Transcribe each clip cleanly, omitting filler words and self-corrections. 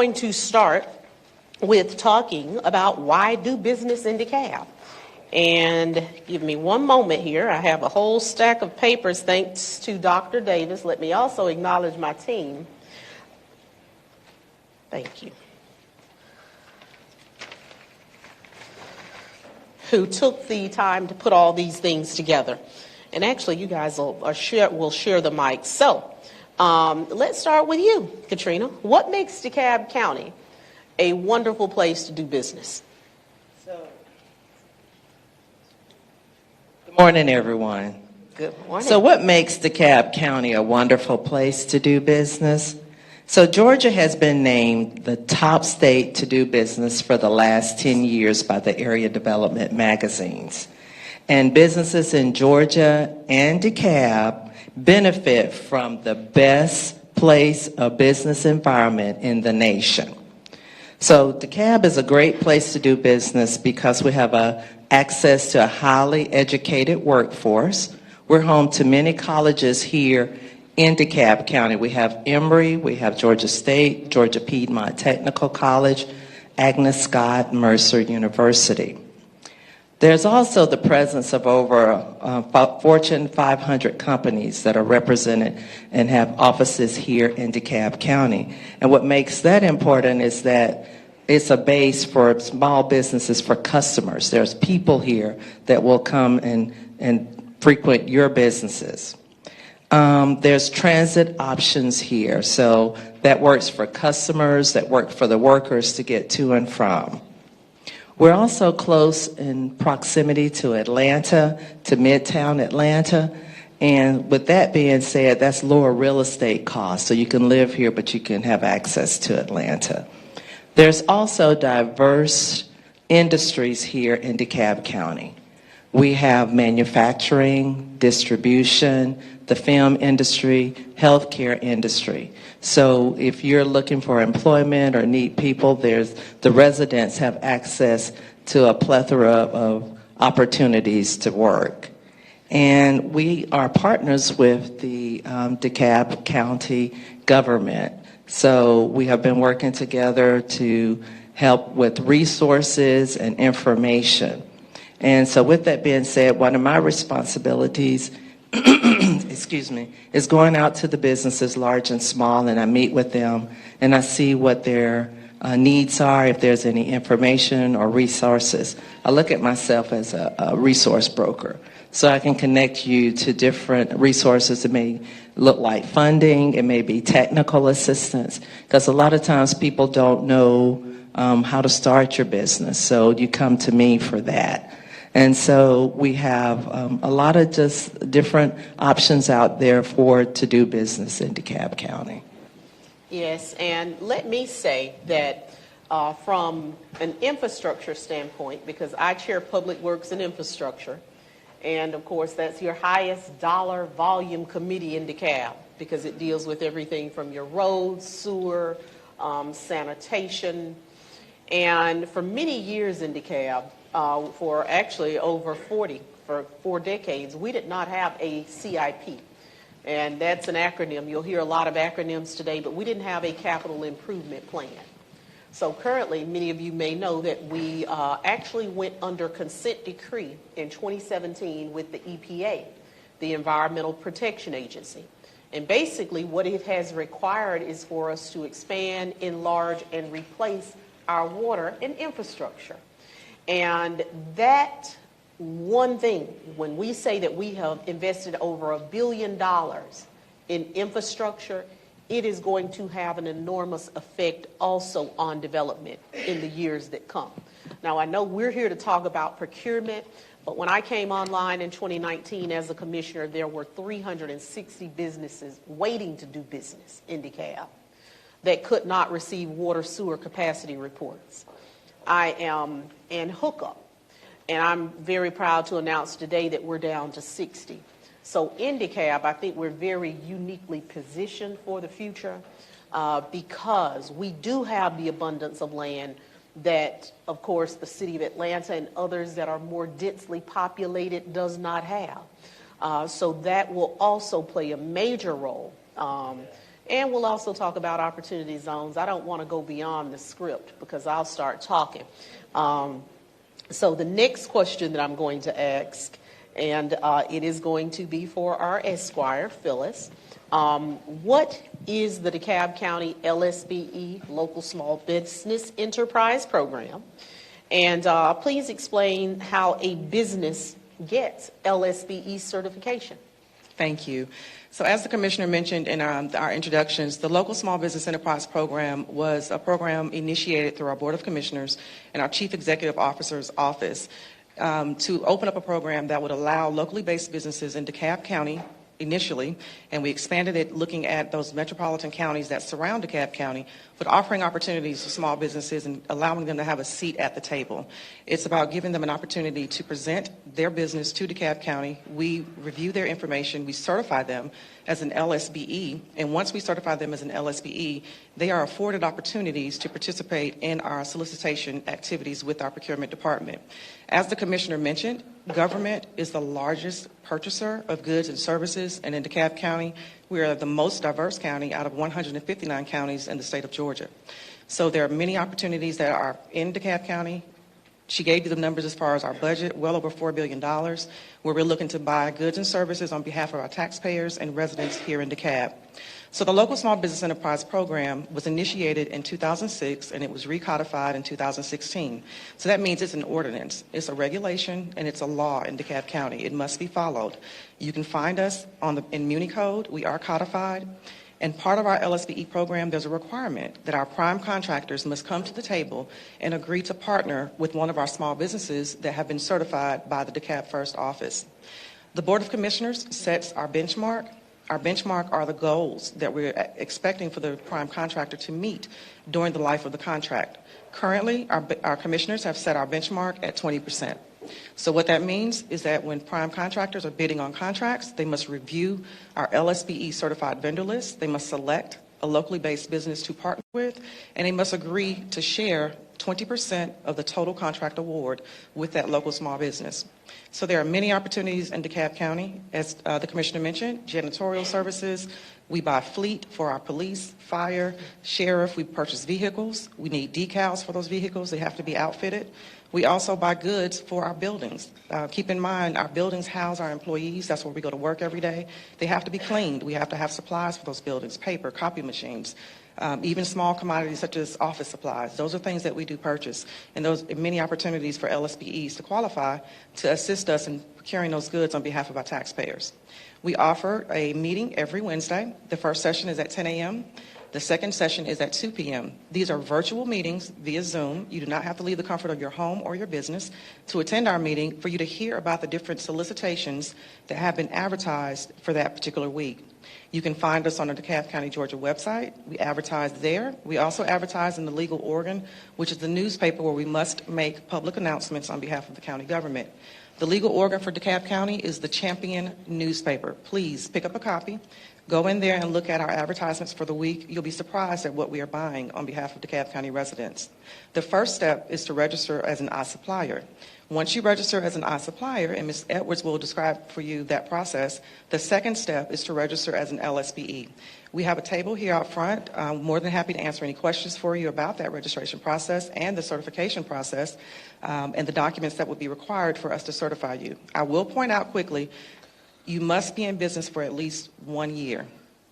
going to start with talking about why do business in DeKalb. And give me one moment here. I have a whole stack of papers thanks to Dr. Davis. Let me also acknowledge my team. Thank you. Who took the time to put all these things together. And actually, you guys will share the mic. So let's start with you, Katrina. What makes DeKalb County a wonderful place to do business? Good morning, everyone. Good morning. So what makes DeKalb County a wonderful place to do business? So Georgia has been named the top state to do business for the last 10 years by the Area Development magazines. And businesses in Georgia and DeKalb benefit from the best place of business environment in the nation. So DeKalb is a great place to do business because we have access to a highly educated workforce. We're home to many colleges here in DeKalb County. We have Emory, we have Georgia State, Georgia Piedmont Technical College, Agnes Scott, Mercer University. There's also the presence of over Fortune 500 companies that are represented and have offices here in DeKalb County. And what makes that important is that it's a base for small businesses, for customers. There's people here that will come and frequent your businesses. There's transit options here, so that works for customers, that work for the workers to get to and from. We're also close in proximity to Atlanta, to Midtown Atlanta, and with that being said, that's lower real estate costs, so you can live here, but you can have access to Atlanta. There's also diverse industries here in DeKalb County. We have manufacturing, distribution, the film industry, healthcare industry. So if you're looking for employment or need people, the residents have access to a plethora of opportunities to work. And we are partners with the DeKalb County government. So we have been working together to help with resources and information. And so with that being said, one of my responsibilities is going out to the businesses, large and small, and I meet with them and I see what their needs are, if there's any information or resources. I look at myself as a resource broker. So I can connect you to different resources. It may look like funding, it may be technical assistance, because a lot of times people don't know how to start your business. So you come to me for that. And so we have a lot of just different options out there to do business in DeKalb County. Yes, and let me say that from an infrastructure standpoint, because I chair Public Works and Infrastructure, and of course that's your highest dollar volume committee in DeKalb, because it deals with everything from your roads, sewer, sanitation. And for many years in DeKalb, for actually over 4 decades, we did not have a CIP. And that's an acronym. You'll hear a lot of acronyms today, but we didn't have a capital improvement plan. So currently, many of you may know that we actually went under consent decree in 2017 with the EPA, the Environmental Protection Agency. And basically what it has required is for us to expand, enlarge, and replace our water and infrastructure. And that one thing, when we say that we have invested over $1 billion in infrastructure, it is going to have an enormous effect also on development in the years that come. Now, I know we're here to talk about procurement, but when I came online in 2019 as a commissioner, there were 360 businesses waiting to do business in DeKalb that could not receive water sewer capacity reports. I am in hookup, and I'm very proud to announce today that we're down to 60. So in DeKalb, I think we're very uniquely positioned for the future because we do have the abundance of land that, of course, the city of Atlanta and others that are more densely populated does not have. So that will also play a major role. And we'll also talk about opportunity zones. I don't want to go beyond the script because I'll start talking. So the next question that I'm going to ask, and it is going to be for our Esquire, Phyllis. What is the DeKalb County LSBE, Local Small Business Enterprise Program? And please explain how a business gets LSBE certification. Thank you. So as the Commissioner mentioned in our introductions, the Local Small Business Enterprise Program was a program initiated through our Board of Commissioners and our Chief Executive Officer's office to open up a program that would allow locally based businesses in DeKalb County initially, and we expanded it looking at those metropolitan counties that surround DeKalb County, but offering opportunities for small businesses and allowing them to have a seat at the table. It's about giving them an opportunity to present their business to DeKalb County. We review their information, we certify them as an LSBE, and once we certify them as an LSBE, they are afforded opportunities to participate in our solicitation activities with our procurement department. As the Commissioner mentioned, government is the largest purchaser of goods and services, and in DeKalb County, we are the most diverse county out of 159 counties in the state of Georgia. So there are many opportunities that are in DeKalb County. She gave you the numbers as far as our budget, well over $4 billion, where we're looking to buy goods and services on behalf of our taxpayers and residents here in DeKalb. So the Local Small Business Enterprise Program was initiated in 2006 and it was recodified in 2016. So that means it's an ordinance, it's a regulation, and it's a law in DeKalb County. It must be followed. You can find us in Muni Code. We are codified. And part of our LSBE program, there's a requirement that our prime contractors must come to the table and agree to partner with one of our small businesses that have been certified by the DeKalb First Office. The Board of Commissioners sets our benchmark. Our benchmark are the goals that we're expecting for the prime contractor to meet during the life of the contract. Currently, our commissioners have set our benchmark at 20%. So what that means is that when prime contractors are bidding on contracts, they must review our LSBE certified vendor list, they must select a locally based business to partner with, and they must agree to share 20% of the total contract award with that local small business. So there are many opportunities in DeKalb County. As the Commissioner mentioned, janitorial services. We buy fleet for our police, fire, sheriff. We purchase vehicles. We need decals for those vehicles. They have to be outfitted. We also buy goods for our buildings. Keep in mind, our buildings house our employees. That's where we go to work every day. They have to be cleaned. We have to have supplies for those buildings, paper, copy machines, even small commodities such as office supplies. Those are things that we do purchase. And those are many opportunities for LSBEs to qualify to assist us in procuring those goods on behalf of our taxpayers. We offer a meeting every Wednesday. The first session is at 10 a.m. The second session is at 2 p.m. These are virtual meetings via Zoom. You do not have to leave the comfort of your home or your business to attend our meeting for you to hear about the different solicitations that have been advertised for that particular week. You can find us on the DeKalb County, Georgia website. We advertise there. We also advertise in the legal organ, which is the newspaper where we must make public announcements on behalf of the county government. The legal organ for DeKalb County is the Champion newspaper. Please pick up a copy. Go in there and look at our advertisements for the week. You'll be surprised at what we are buying on behalf of DeKalb County residents. The first step is to register as an iSupplier. Once you register as an iSupplier, and Ms. Edwards will describe for you that process, the second step is to register as an LSBE. We have a table here out front. I'm more than happy to answer any questions for you about that registration process and the certification process and the documents that would be required for us to certify you. I will point out quickly, you must be in business for at least 1 year.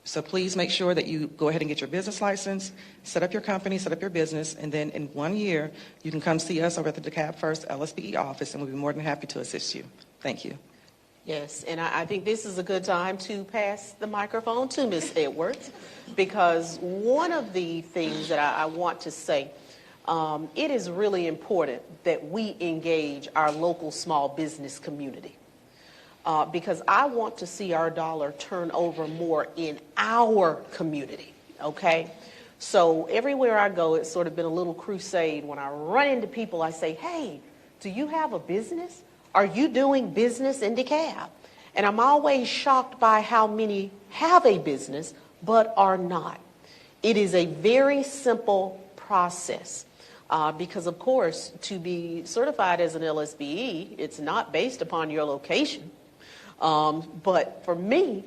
So please make sure that you go ahead and get your business license, set up your company, set up your business, and then in 1 year, you can come see us over at the DeKalb First LSBE office, and we'll be more than happy to assist you. Thank you. Yes, and I think this is a good time to pass the microphone to Ms. Edwards, because one of the things that I want to say, it is really important that we engage our local small business community. Because I want to see our dollar turn over more in our community, okay? So everywhere I go, it's sort of been a little crusade. When I run into people, I say, hey, do you have a business? Are you doing business in DeKalb? And I'm always shocked by how many have a business but are not. It is a very simple process. Because, of course, to be certified as an LSBE, it's not based upon your location. But for me,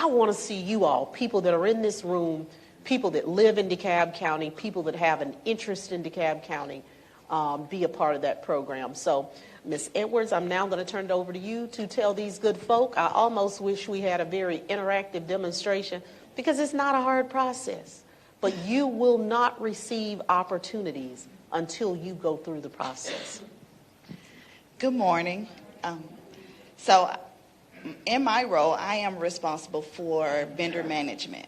I want to see you all, people that are in this room, people that live in DeKalb County, people that have an interest in DeKalb County, be a part of that program. So, Ms. Edwards, I'm now going to turn it over to you to tell these good folk. I almost wish we had a very interactive demonstration because it's not a hard process. But you will not receive opportunities until you go through the process. Good morning. So in my role, I am responsible for vendor management.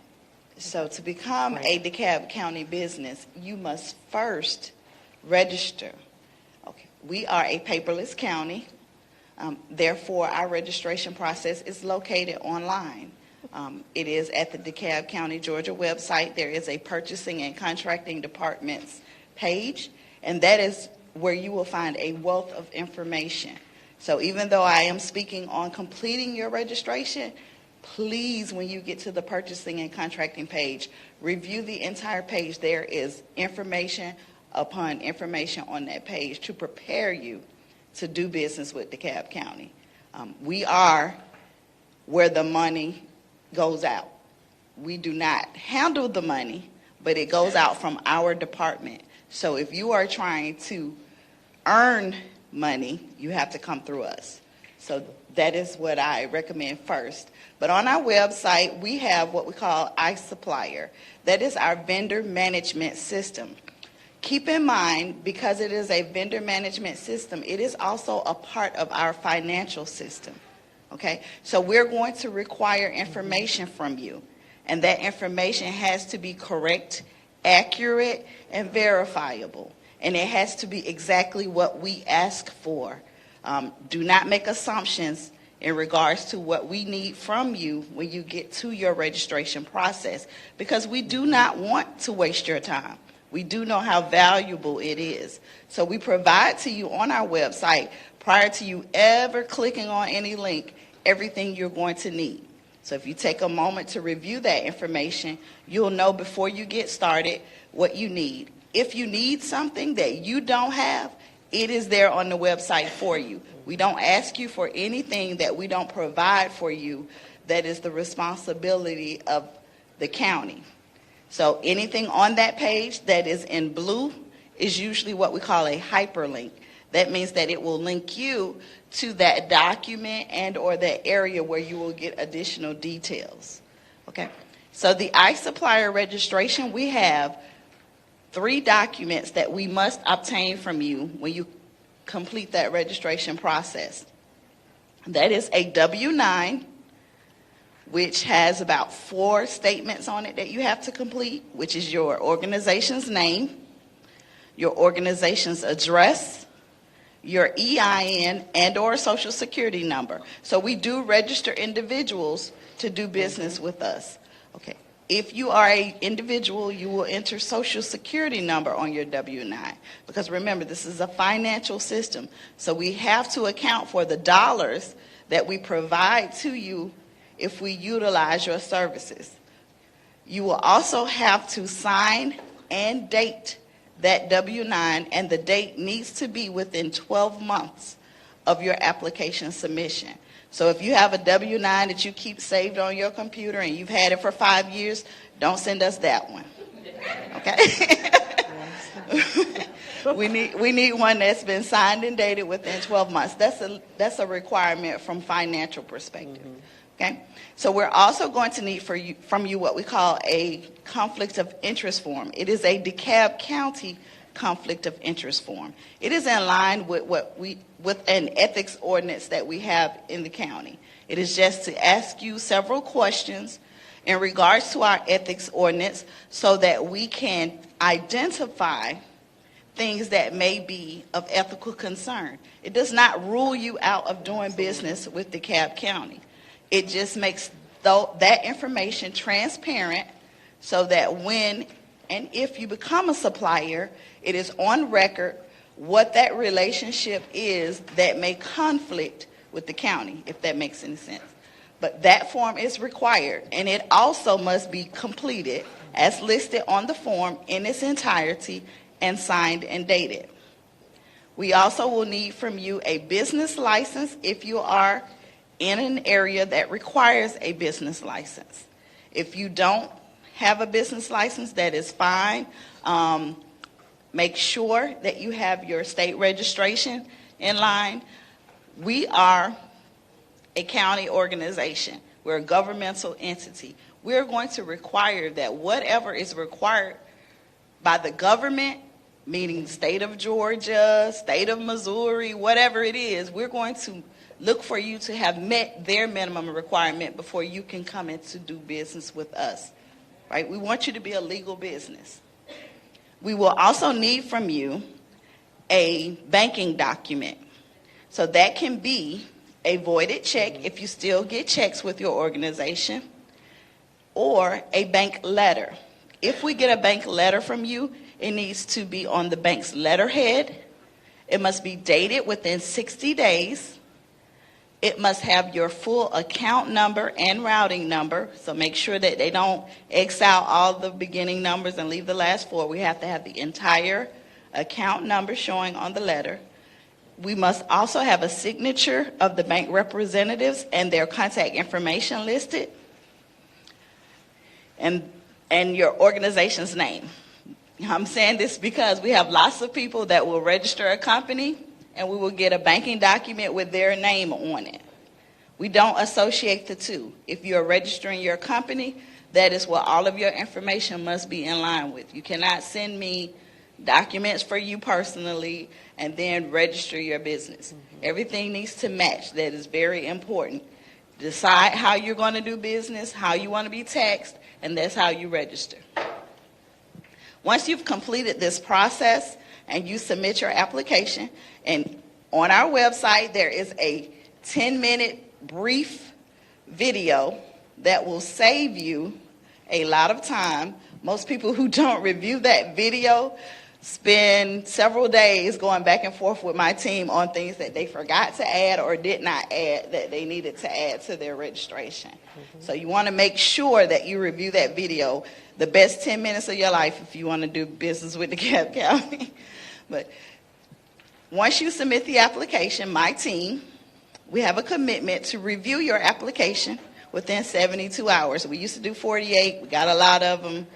So to become a DeKalb County business, you must first register. Okay. We are a paperless county. Therefore, our registration process is located online. It is at the DeKalb County, Georgia website. There is a purchasing and contracting departments page, and that is where you will find a wealth of information. So even though I am speaking on completing your registration, please, when you get to the purchasing and contracting page, review the entire page. There is information upon information on that page to prepare you to do business with DeKalb County. We are where the money goes out. We do not handle the money, but it goes out from our department. So if you are trying to earn money, you have to come through us. So that is what I recommend first. But on our website, we have what we call iSupplier. That is our vendor management system. Keep in mind, because it is a vendor management system, it is also a part of our financial system. Okay? So we're going to require information from you. And that information has to be correct, accurate, and verifiable. And it has to be exactly what we ask for. Do not make assumptions in regards to what we need from you when you get to your registration process, because we do not want to waste your time. We do know how valuable it is. So we provide to you on our website, prior to you ever clicking on any link, everything you're going to need. So if you take a moment to review that information, you'll know before you get started what you need. If you need something that you don't have, it is there on the website for you. We don't ask you for anything that we don't provide for you. That is the responsibility of the county. So anything on that page that is in blue is usually what we call a hyperlink. That means that it will link you to that document and or that area where you will get additional details. Okay. So the iSupplier registration, we have 3 documents that we must obtain from you when you complete that registration process. That is a W-9, which has about 4 statements on it that you have to complete, which is your organization's name, your organization's address, your EIN, and or social security number. So we do register individuals to do business with us. Okay. If you are an individual, you will enter social security number on your W-9. Because remember, this is a financial system. So we have to account for the dollars that we provide to you if we utilize your services. You will also have to sign and date that W-9, and the date needs to be within 12 months of your application submission. So if you have a W-9 that you keep saved on your computer and you've had it for 5 years, don't send us that one. Okay? We need one that's been signed and dated within 12 months. That's a requirement from financial perspective. Okay? So we're also going to need from you what we call a conflict of interest form. It is a DeKalb County conflict of interest form. It is in line with an ethics ordinance that we have in the county. It is just to ask you several questions in regards to our ethics ordinance so that we can identify things that may be of ethical concern. It does not rule you out of doing business with DeKalb County. It just makes that information transparent so that when and if you become a supplier, it is on record what that relationship is that may conflict with the county, if that makes any sense. But that form is required, and it also must be completed as listed on the form in its entirety and signed and dated. We also will need from you a business license if you are in an area that requires a business license. If you don't have a business license, that is fine. Make sure that you have your state registration in line. We are a county organization. We're a governmental entity. We're going to require that whatever is required by the government, meaning the state of Georgia, state of Missouri, whatever it is, we're going to look for you to have met their minimum requirement before you can come in to do business with us, right? We want you to be a legal business. We will also need from you a banking document. So that can be a voided check if you still get checks with your organization, or a bank letter. If we get a bank letter from you, it needs to be on the bank's letterhead. It must be dated within 60 days. It must have your full account number and routing number. So make sure that they don't X out all the beginning numbers and leave the last four. We have to have the entire account number showing on the letter. We must also have a signature of the bank representatives and their contact information listed, and your organization's name. I'm saying this because we have lots of people that will register a company and we will get a banking document with their name on it. We don't associate the two. If you're registering your company, that is what all of your information must be in line with. You cannot send me documents for you personally and then register your business. Everything needs to match. That is very important. Decide how you're going to do business, how you want to be taxed, and that's how you register. Once you've completed this process and you submit your application, and on our website there is a 10-minute brief video that will save you a lot of time. Most people who don't review that video spend several days going back and forth with my team on things that they forgot to add or did not add that they needed to add to their registration. So you want to make sure that you review that video, the best 10 minutes of your life if you want to do business with DeKalb County. But once you submit the application, my team, we have a commitment to review your application within 72 hours. We used to do 48. We got a lot of them.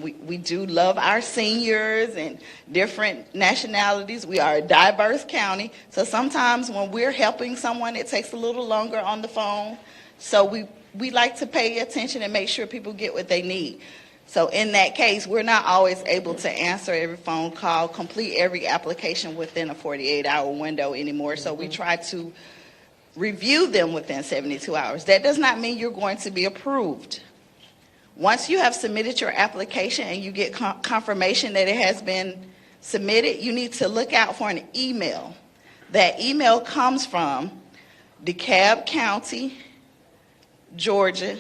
We do love our seniors and different nationalities. We are a diverse county. So sometimes when we're helping someone, it takes a little longer on the phone. So we like to pay attention and make sure people get what they need. So in that case, we're not always able to answer every phone call, complete every application within a 48-hour window anymore. So we try to review them within 72 hours. That does not mean you're going to be approved. Once you have submitted your application and you get confirmation that it has been submitted, you need to look out for an email. That email comes from DeKalb County, Georgia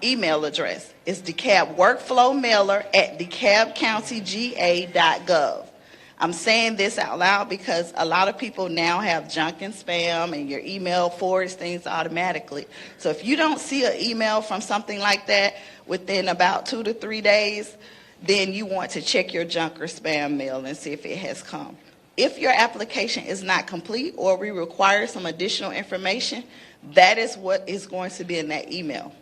email address. It's DeKalb Workflow Mailer at DeKalbCountyGA.gov. I'm saying this out loud because a lot of people now have junk and spam, and your email forwards things automatically. So if you don't see an email from something like that within about 2 to 3 days, then you want to check your junk or spam mail and see if it has come. If your application is not complete or we require some additional information, that is what is going to be in that email.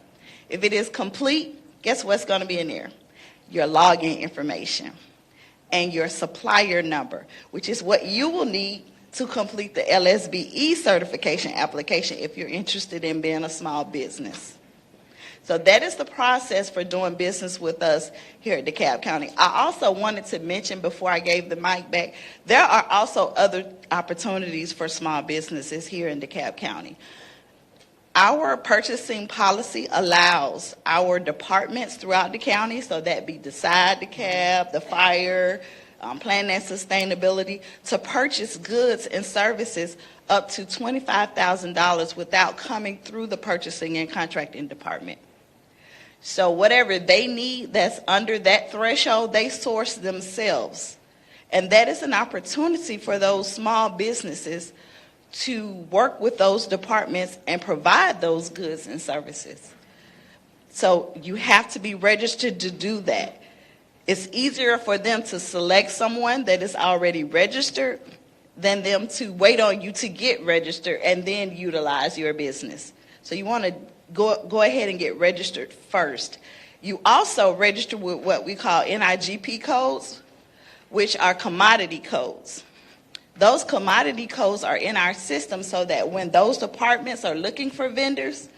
If it is complete, guess what's going to be in there? Your login information and your supplier number, which is what you will need to complete the LSBE certification application if you're interested in being a small business. So that is the process for doing business with us here at DeKalb County. I also wanted to mention before I gave the mic back, there are also other opportunities for small businesses here in DeKalb County. Our purchasing policy allows our departments throughout the county, so that be Decide DeKalb, the fire, planning and sustainability, to purchase goods and services up to $25,000 without coming through the purchasing and contracting department. So whatever they need that's under that threshold, they source themselves. And that is an opportunity for those small businesses to work with those departments and provide those goods and services. So you have to be registered to do that. It's easier for them to select someone that is already registered than them to wait on you to get registered and then utilize your business. So you want to go ahead and get registered first. You also register with what we call NIGP codes, which are commodity codes. Those commodity codes are in our system so that when those departments are looking for vendors,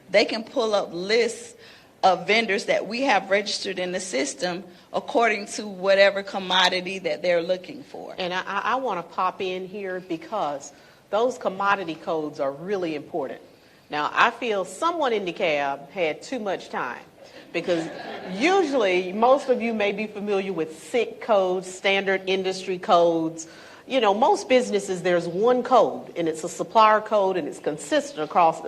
they can pull up lists of vendors that we have registered in the system according to whatever commodity that they're looking for. And I want to pop in here because those commodity codes are really important. Now, I feel someone in DeKalb had too much time because usually most of you may be familiar with SIC codes, standard industry codes. You know, most businesses, there's one code, and it's a supplier code, and it's consistent across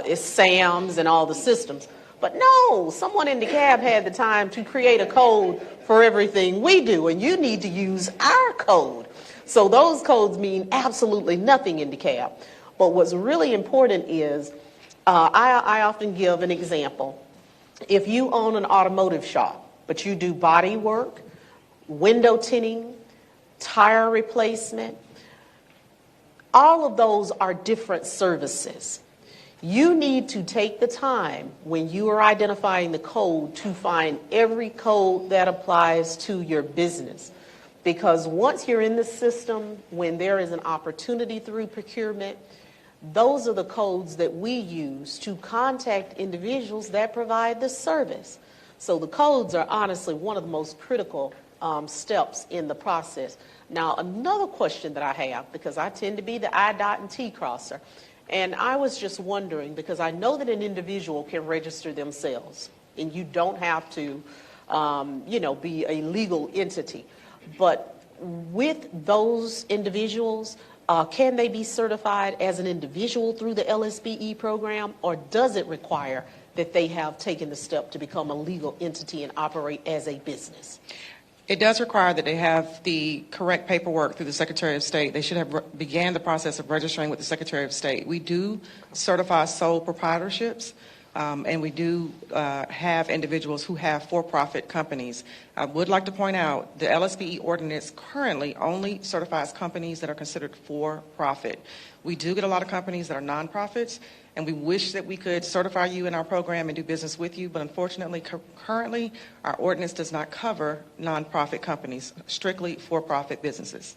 it's SAMs and all the systems. But no, someone in DeKalb had the time to create a code for everything we do, and you need to use our code. So those codes mean absolutely nothing in DeKalb. But what's really important is, I often give an example. If you own an automotive shop, but you do body work, window tinting, tire replacement, all of those are different services. You need to take the time when you are identifying the code to find every code that applies to your business. Because once you're in the system, when there is an opportunity through procurement, those are the codes that we use to contact individuals that provide the service. So the codes are honestly one of the most critical steps in the process. Now, another question that I have, because I tend to be the I dot and T crosser, and I was just wondering, because I know that an individual can register themselves, and you don't have to, be a legal entity. But with those individuals, can they be certified as an individual through the LSBE program, or does it require that they have taken the step to become a legal entity and operate as a business? It does require that they have the correct paperwork through the Secretary of State. They should have began the process of registering with the Secretary of State. We do certify sole proprietorships, and we do have individuals who have for-profit companies. I would like to point out the LSBE ordinance currently only certifies companies that are considered for-profit. We do get a lot of companies that are nonprofits, and we wish that we could certify you in our program and do business with you, but unfortunately, currently, our ordinance does not cover nonprofit companies, strictly for-profit businesses.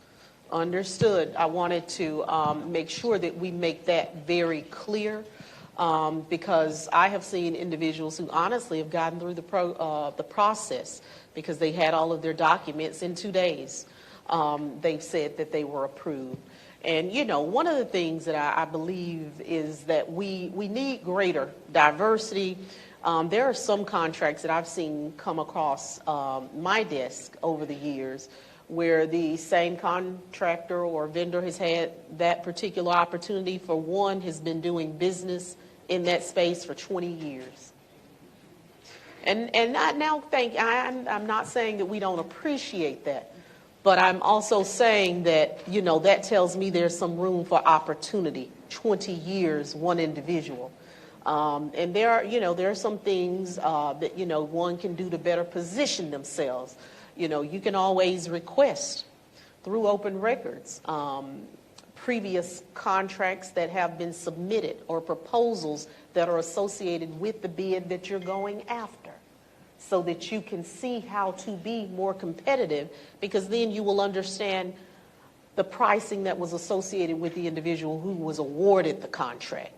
Understood. I wanted to make sure that we make that very clear, because I have seen individuals who honestly have gotten through the process because they had all of their documents in 2 days. They've said that they were approved. And, one of the things that I believe is that we need greater diversity. There are some contracts that I've seen come across my desk over the years where the same contractor or vendor has had that particular opportunity for one, has been doing business in that space for 20 years. And I'm not saying that we don't appreciate that. But I'm also saying that, that tells me there's some room for opportunity. 20 years, one individual. And there are some things that, one can do to better position themselves. You can always request through open records previous contracts that have been submitted or proposals that are associated with the bid that you're going after, so that you can see how to be more competitive, because then you will understand the pricing that was associated with the individual who was awarded the contract.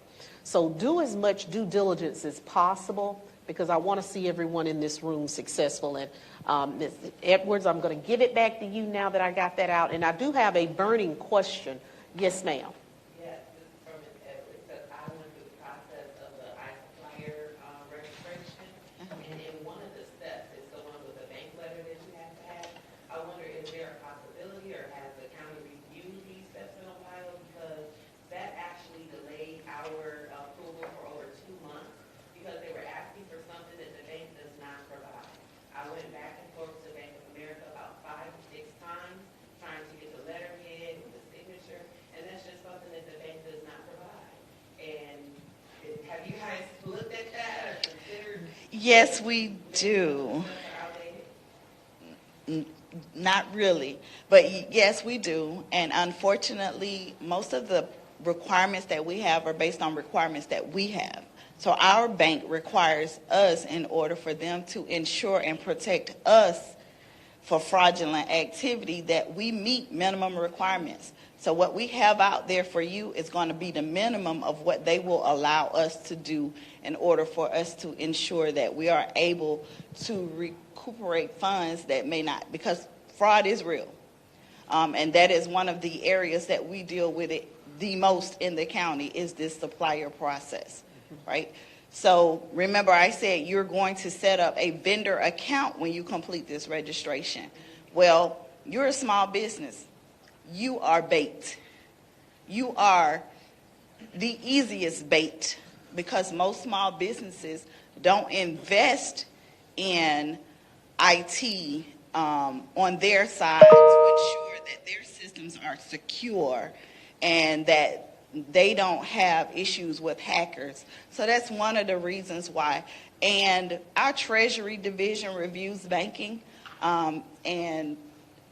So do as much due diligence as possible, because I want to see everyone in this room successful. And Ms. Edwards, I'm going to give it back to you now that I got that out. And I do have a burning question. Yes, ma'am. Yes, this is from Ms. Edwards. Says I went through the process of the iSupplier registration, and in one of the steps is the one with the bank letter that you have to have. I wonder, is there a possibility, or has the county reviewed these steps in Ohio? Because that actually delayed our approval for over 2 months, because they were asking for something that the bank does not provide. I went back and forth to Bank of America about 5 to 6 times, trying to get the letterhead with the signature, and that's just something that the bank does not provide. And have you guys looked at that or considered? Yes, we do. Not really, but yes, we do. And unfortunately, most of the requirements that we have are based on requirements that we have. So our bank requires us, in order for them to ensure and protect us for fraudulent activity, that we meet minimum requirements. So what we have out there for you is going to be the minimum of what they will allow us to do in order for us to ensure that we are able to recuperate funds that may not, because fraud is real. And that is one of the areas that we deal with it the most in the county, is this supplier process, right? So remember, I said you're going to set up a vendor account when you complete this registration. Well, you're a small business. You are bait. You are the easiest bait, because most small businesses don't invest in IT on their side to ensure that their systems are secure and that they don't have issues with hackers. So that's one of the reasons why. And our Treasury Division reviews banking, and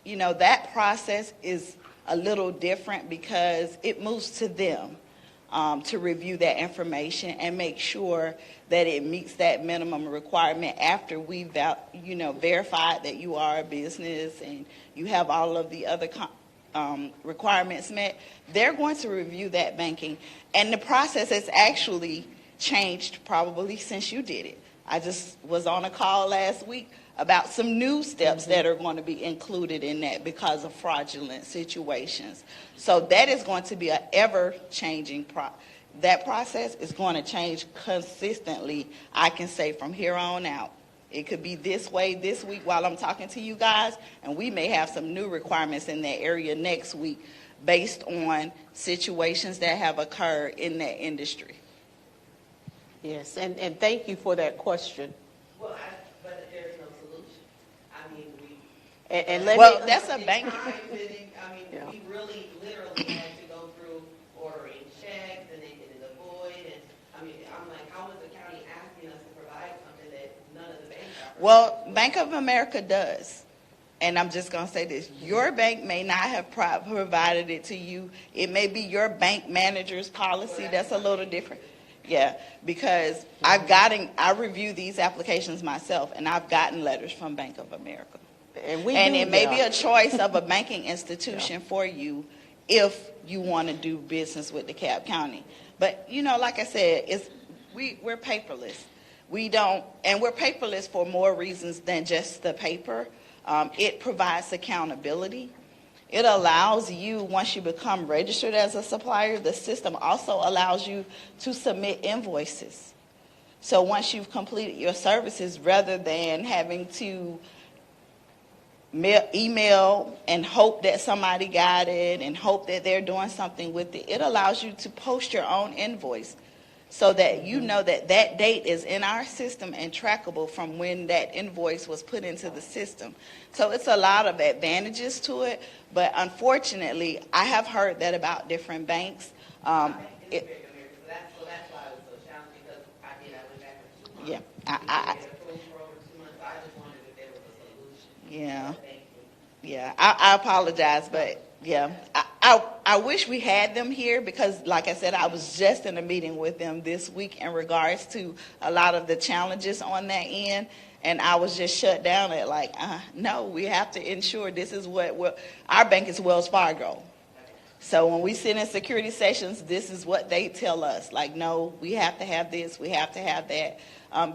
you know, that process is a little different because it moves to them to review that information and make sure that it meets that minimum requirement after we've verified that you are a business and you have all of the other requirements met. They're going to review that banking, and the process has actually changed probably since you did it. I just was on a call last week about some new steps that are going to be included in that because of fraudulent situations. So that is going to be an ever-changing that process is going to change consistently, I can say, from here on out. It could be this way this week while I'm talking to you guys, and we may have some new requirements in that area next week based on situations that have occurred in that industry. Yes, and thank you for that question. Well, but there's no solution. I mean, That's a bank. Yeah. We really literally had to go through ordering checks, and they did it a void. And I mean, I'm like, how is the county asking us to provide something that none of the banks are? Well, Bank of America does. And I'm just going to say this. Your bank may not have provided it to you. It may be your bank manager's policy. That's a little different. Yeah, because I review these applications myself, and I've gotten letters from Bank of America. And it may be a choice of a banking institution for you if you want to do business with DeKalb County. But, like I said, we're paperless. We're paperless for more reasons than just the paper. It provides accountability. It allows you, once you become registered as a supplier, the system also allows you to submit invoices. So once you've completed your services, rather than having to email and hope that somebody got it and hope that they're doing something with it, it allows you to post your own invoice so that you know that that date is in our system and trackable from when that invoice was put into the system. So it's a lot of advantages to it, but unfortunately, I have heard that about different banks. So that's why it was so challenging, because I went back for 2 months. Yeah, I approved for over 2 months. I just wondered if there was a solution. Yeah. Thank you. Yeah, I apologize, but yeah, I wish we had them here because, like I said, I was just in a meeting with them this week in regards to a lot of the challenges on that end, and I was just shut down at no, we have to ensure this is what our bank is Wells Fargo. So when we sit in security sessions, this is what they tell us. No, we have to have this, we have to have that.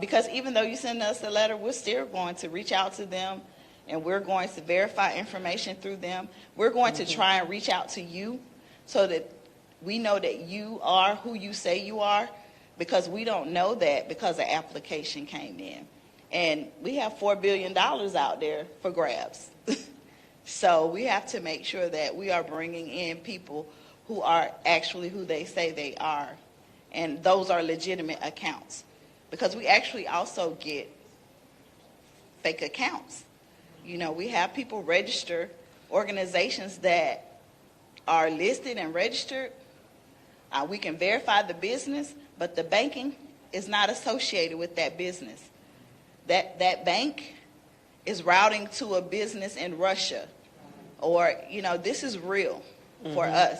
Because even though you send us a letter, we're still going to reach out to them, and we're going to verify information through them. We're going to try and reach out to you so that we know that you are who you say you are, because we don't know that because the application came in. And we have $4 billion out there for grabs. So we have to make sure that we are bringing in people who are actually who they say they are. And those are legitimate accounts. Because we actually also get fake accounts. We have people register organizations that are listed and registered. We can verify the business, but the banking is not associated with that business. That bank is routing to a business in Russia, or, this is real for us.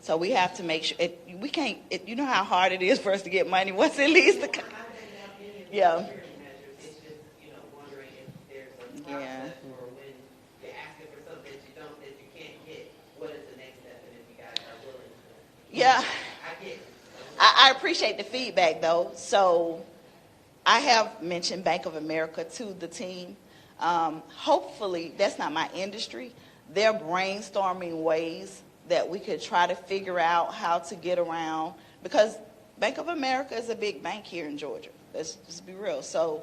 So we have to make sure, we can't, you know how hard it is for us to get money once it leaves the country. Yeah. Yeah. Yeah. I appreciate the feedback, though. So I have mentioned Bank of America to the team. Hopefully, that's not my industry. They're brainstorming ways that we could try to figure out how to get around, because Bank of America is a big bank here in Georgia. Let's just be real. So,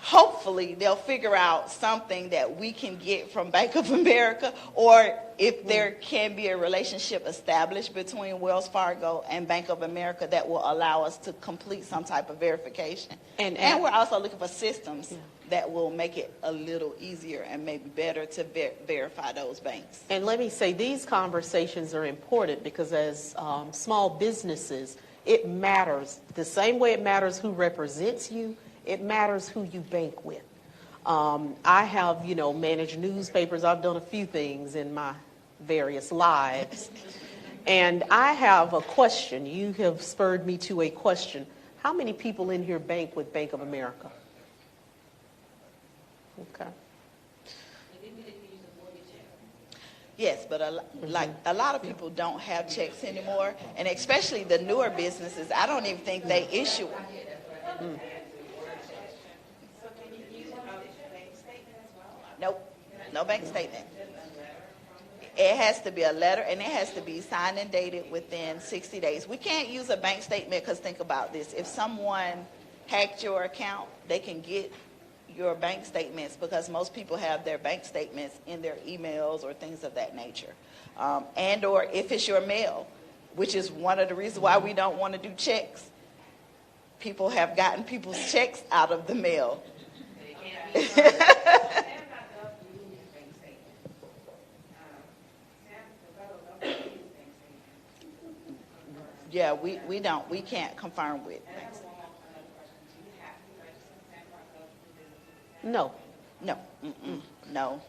hopefully they'll figure out something that we can get from Bank of America, or if there can be a relationship established between Wells Fargo and Bank of America that will allow us to complete some type of verification. And we're also looking for systems that will make it a little easier and maybe better to verify those banks. And let me say, these conversations are important because as small businesses, it matters. The same way it matters who represents you, it matters who you bank with. I have, managed newspapers. I've done a few things in my various lives. And I have a question. You have spurred me to a question. How many people in here bank with Bank of America? Okay. Yes, but a lot of people don't have checks anymore, and especially the newer businesses, I don't even think they issue them. Nope, no bank statement. It has to be a letter, and it has to be signed and dated within 60 days. We can't use a bank statement because think about this. If someone hacked your account, they can get your bank statements because most people have their bank statements in their emails or things of that nature. And or if it's your mail, which is one of the reasons why we don't want to do checks. People have gotten people's checks out of the mail. Yeah, we can't confirm with banks. No. No. No.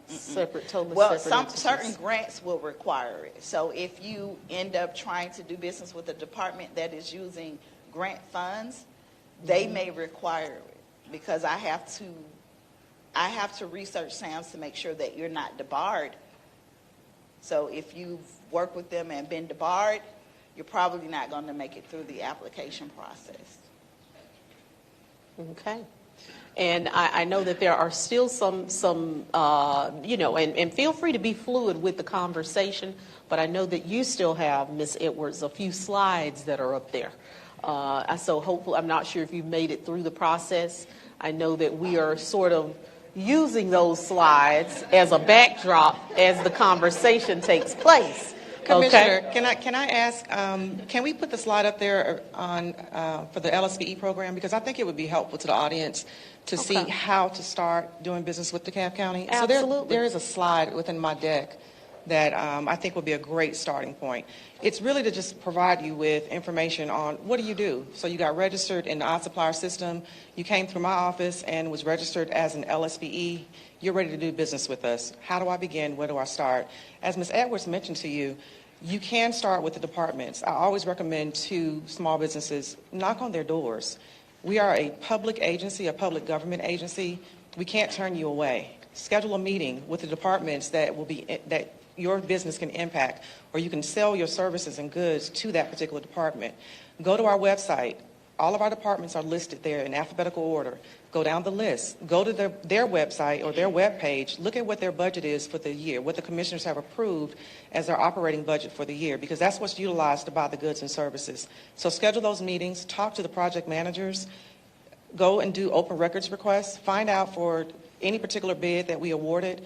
Totally well, separate some entities. certain grants will require it. So if you end up trying to do business with a department that is using grant funds, they may require it because I have to research SAMs to make sure that you're not debarred. So if you've worked with them and been debarred, you're probably not going to make it through the application process. Okay. And I know that there are still some and feel free to be fluid with the conversation, but I know that you still have, Ms. Edwards, a few slides that are up there. So hopefully, I'm not sure if you've made it through the process. I know that we are sort of using those slides as a backdrop as the conversation takes place. Commissioner, can I ask, can we put the slide up there on for the LSVE program? Because I think it would be helpful to the audience to see how to start doing business with DeKalb County. Absolutely. So there is a slide within my deck that I think would be a great starting point. It's really to just provide you with information on what do you do. So you got registered in the iSupplier system. You came through my office and was registered as an LSVE. You're ready to do business with us. How do I begin? Where do I start? As Ms. Edwards mentioned to you, you can start with the departments. I always recommend to small businesses, knock on their doors. We are a public agency, a public government agency. We can't turn you away. Schedule a meeting with the departments that your business can impact, or you can sell your services and goods to that particular department. Go to our website. All of our departments are listed there in alphabetical order. Go down the list. Go to their website or their web page. Look at what their budget is for the year, what the commissioners have approved as their operating budget for the year, because that's what's utilized to buy the goods and services. So schedule those meetings. Talk to the project managers. Go and do open records requests. Find out for any particular bid that we awarded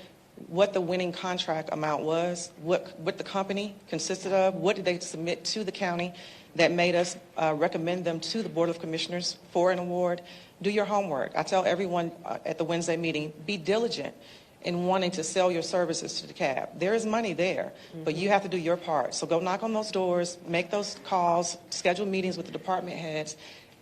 what the winning contract amount was, what the company consisted of, what did they submit to the county that made us recommend them to the Board of Commissioners for an award. Do your homework. I tell everyone at the Wednesday meeting, be diligent in wanting to sell your services to DeKalb. There is money there, but you have to do your part. So go knock on those doors, make those calls, schedule meetings with the department heads.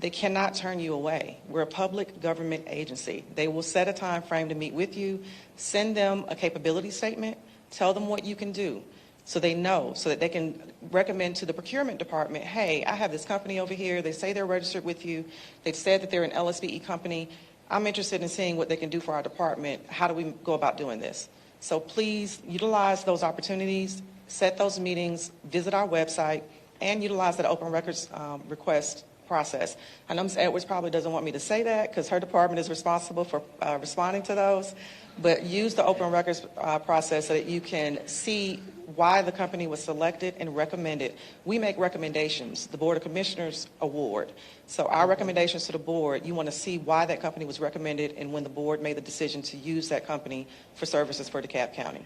They cannot turn you away. We're a public government agency. They will set a time frame to meet with you, send them a capability statement, tell them what you can do so they know, so that they can recommend to the procurement department, hey, I have this company over here. They say they're registered with you. They've said that they're an LSBE company. I'm interested in seeing what they can do for our department. How do we go about doing this? So please utilize those opportunities, set those meetings, visit our website, and utilize that open records request process. I know Ms. Edwards probably doesn't want me to say that because her department is responsible for responding to those, but use the open records process so that you can see why the company was selected and recommended. We make recommendations. The Board of Commissioners award. So our recommendations to the board, you want to see why that company was recommended and when the board made the decision to use that company for services for DeKalb County.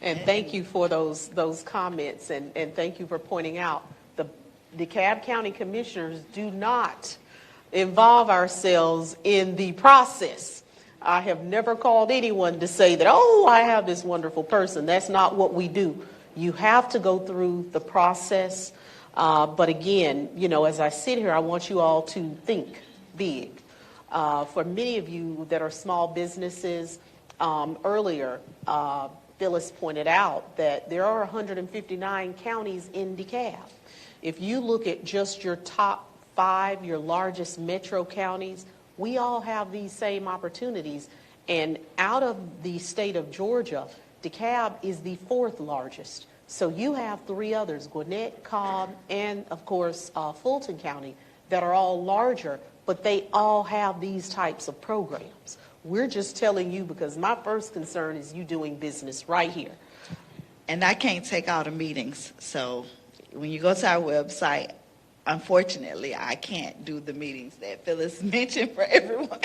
And thank you for those comments, and thank you for pointing out the DeKalb County Commissioners do not involve ourselves in the process. I have never called anyone to say that, oh, I have this wonderful person. That's not what we do. You have to go through the process. But again, you know, as I sit here, I want you all to think big. For many of you that are small businesses, earlier, Phyllis pointed out that there are 159 counties in DeKalb. If you look at just your top 5, your largest metro counties, we all have these same opportunities. And out of the state of Georgia, DeKalb is the 4th largest. So you have 3 others, Gwinnett, Cobb, and of course Fulton County, that are all larger, but they all have these types of programs. We're just telling you because my first concern is you doing business right here. And I can't take all the meetings. So when you go to our website, unfortunately, I can't do the meetings that Phyllis mentioned for everyone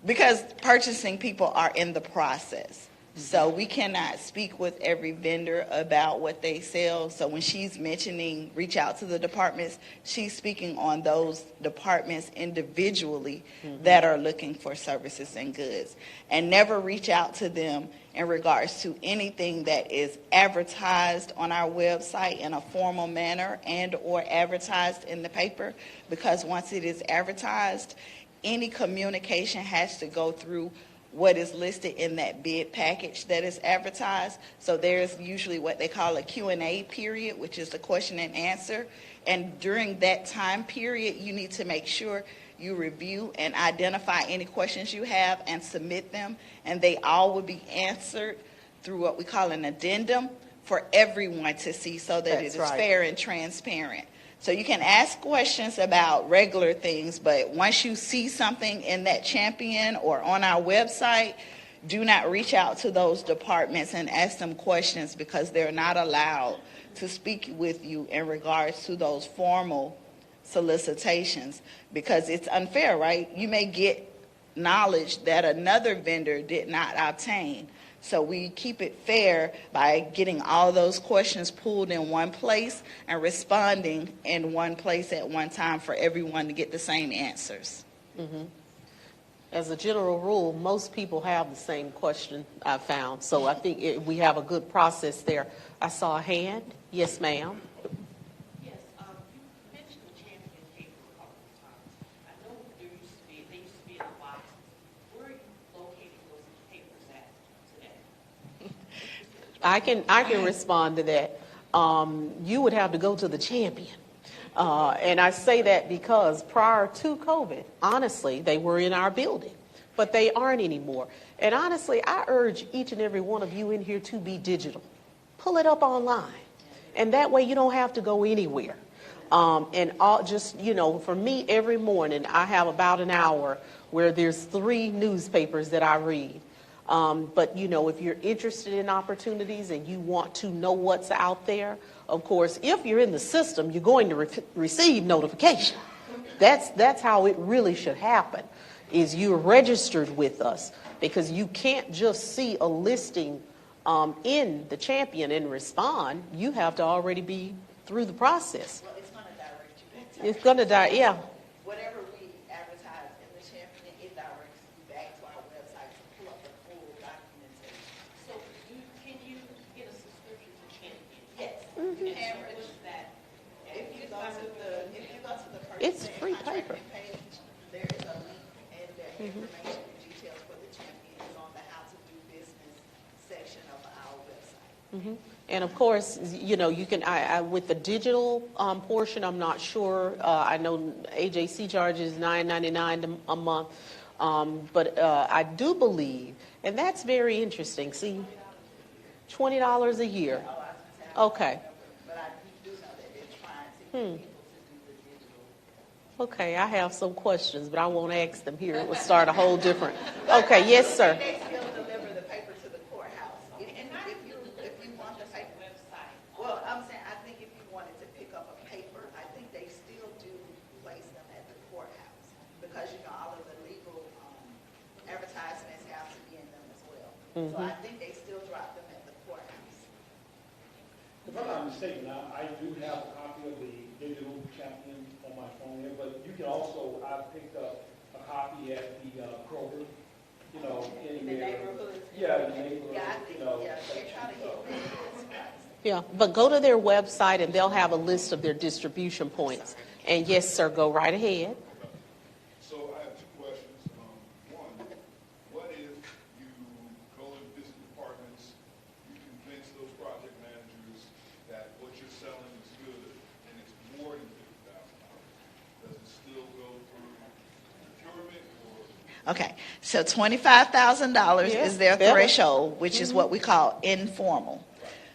because purchasing people are in the process. So we cannot speak with every vendor about what they sell. So when she's mentioning reach out to the departments, she's speaking on those departments individually that are looking for services and goods. And never reach out to them in regards to anything that is advertised on our website in a formal manner and or advertised in the paper, because once it is advertised, any communication has to go through what is listed in that bid package that is advertised. So there's usually what they call a Q&A period, which is the question and answer. And during that time period, you need to make sure you review and identify any questions you have and submit them. And they all will be answered through what we call an addendum for everyone to see so that it is fair and transparent. So you can ask questions about regular things, but once you see something in that champion or on our website, do not reach out to those departments and ask them questions because they're not allowed to speak with you in regards to those formal solicitations, because it's unfair, right? You may get knowledge that another vendor did not obtain. So we keep it fair by getting all those questions pulled in one place and responding in one place at one time for everyone to get the same answers. As a general rule, most people have the same question, I found. So I think we have a good process there. I saw a hand. Yes, ma'am. Yes, you mentioned the champion paper a couple of times. I know they used to be in the box. Where are you locating those papers at today? I can respond to that. You would have to go to the champion. And I say that because prior to COVID, honestly, they were in our building, but they aren't anymore. And honestly, I urge each and every one of you in here to be digital. Pull it up online. And that way you don't have to go anywhere. Just, you know, for me, every morning I have about an hour where there's 3 newspapers that I read. But, you know, if you're interested in opportunities and you want to know what's out there, of course, if you're in the system, you're going to receive notification. That's how it really should happen, is you're registered with us, because you can't just see a listing in the champion and respond. You have to already be through the process. Well, it's going to direct you back to It's going to whatever we advertise in the champion, it directs you back to our website to pull up the full documentation. So can you get a subscription to Champion? Yes. And so what's that? If you go to the And of course, you know, you can, with the digital portion, I'm not sure. I know AJC charges $9.99 a month. But I do believe, and that's very interesting. See, $20 a year. Okay. But I do know that they're trying to get people to do the digital. Okay, I have some questions, but I won't ask them here. It will start a whole different. Okay, yes, sir. They still deliver the paper to the courthouse. If you want the paper. Well, I'm saying, I think if you wanted to pick up a paper, I think they still do place them at the courthouse. Because, you know, all of the legal advertisements have to be in them as well. So I think they still drop them at the courthouse. If I'm not mistaken, I do have a copy of the digital champion on my phone here, but you can also, I picked up a copy at the Kroger, you know, in The their. neighborhoods. Yeah, the neighborhood, Yeah, I think, you know. yeah, they're trying to hit neighborhoods. Yeah, but go to their website and they'll have a list of their distribution points. And yes, sir, go right ahead. So I have two questions. One, what if you go to business departments, you convince those project managers that what you're selling is good and it's more than $50,000? Does it still go through procurement or? Okay, so $25,000 Yeah, is their better. threshold, which is what we call informal.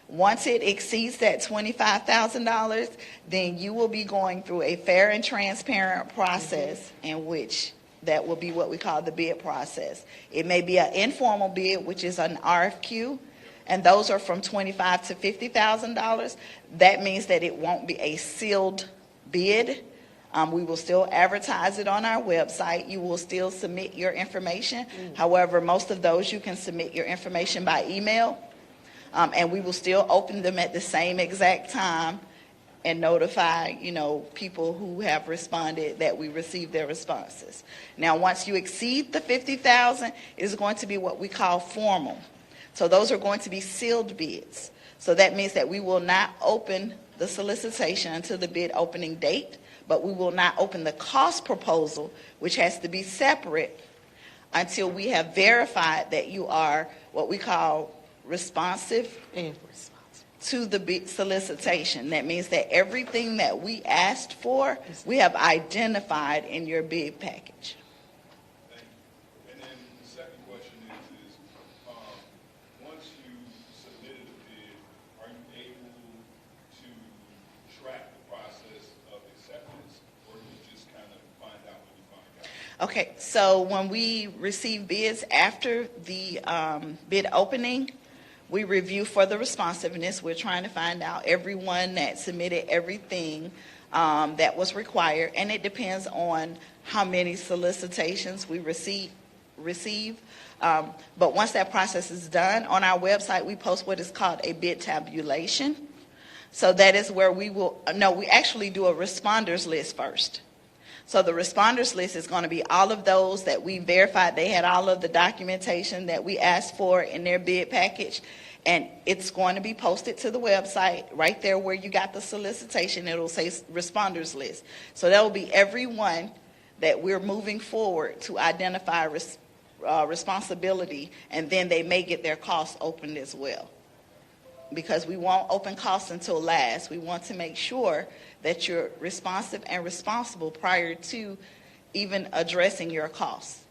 Once it exceeds that $25,000, then you will be going through a fair and transparent process in which that will be what we call the bid process. It may be an informal bid, which is an RFQ, and those are from $25,000 to $50,000. That means that it won't be a sealed bid. We will still advertise it on our website. You will still submit your information. However, most of those you can submit your information by email. And we will still open them at the same exact time and notify, you know, people who have responded that we received their responses. Now, once you exceed the $50,000, it is going to be what we call formal. So those are going to be sealed bids. So that means that we will not open the solicitation until the bid opening date, but we will not open the cost proposal, which has to be separate, until we have verified that you are what we call responsive And responsible. to the bid solicitation. That means that everything that we asked for, we have identified in your bid package. Thank you. And then the second question is once you submitted a bid, are you able to track the process of acceptance, or do you just kind of find out when you find out? Okay, so when we receive bids after the bid opening, we review for the responsiveness. We're trying to find out everyone that submitted everything that was required, and it depends on how many solicitations we receive. But once that process is done, on our website, we post what is called a bid tabulation. So that is where we actually do a responders list first. So the responders list is going to be all of those that we verified they had all of the documentation that we asked for in their bid package. And it's going to be posted to the website right there where you got the solicitation. It'll say responders list. So that will be everyone that we're moving forward to identify responsibility, and then they may get their costs opened as well. Because we won't open costs until last. We want to make sure that you're responsive and responsible prior to even addressing your costs.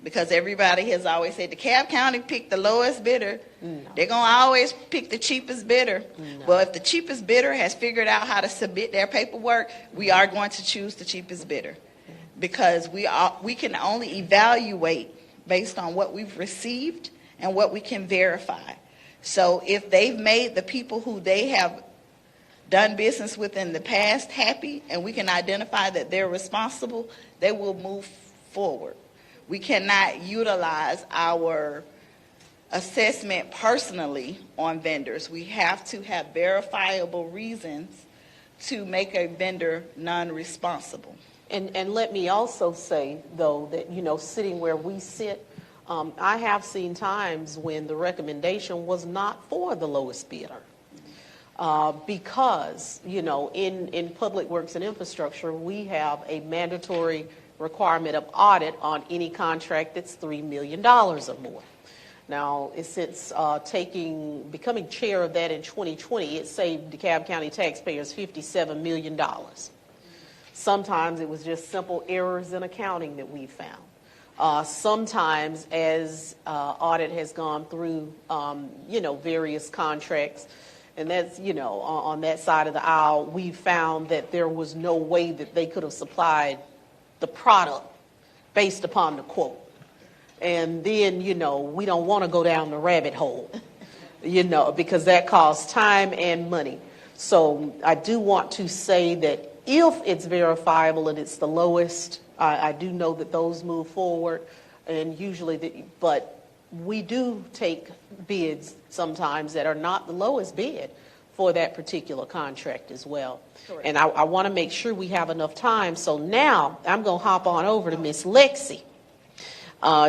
Because everybody has always said DeKalb County picked the lowest bidder. No. They're going to always pick the cheapest bidder. No. Well, if the cheapest bidder has figured out how to submit their paperwork, we are going to choose the cheapest bidder. Because we can only evaluate based on what we've received and what we can verify. So if they've made the people who they have done business with in the past happy, and we can identify that they're responsible, they will move forward. We cannot utilize our assessment personally on vendors. We have to have verifiable reasons to make a vendor non-responsible. And let me also say, though, that, you know, sitting where we sit, I have seen times when the recommendation was not for the lowest bidder. Because, you know, in Public Works and Infrastructure, we have a mandatory requirement of audit on any contract that's $3 million or more. Now, since becoming chair of that in 2020, it saved DeKalb County taxpayers $57 million. Sometimes it was just simple errors in accounting that we found. Sometimes, as audit has gone through, various contracts, and that's, on that side of the aisle, we found that there was no way that they could have supplied the product based upon the quote. And then, we don't want to go down the rabbit hole, because that costs time and money. So I do want to say that if it's verifiable and it's the lowest, I do know that those move forward, and usually, but we do take bids sometimes that are not the lowest bid for that particular contract as well. Correct. And I want to make sure we have enough time. So now I'm going to hop on over to Miss Lexi,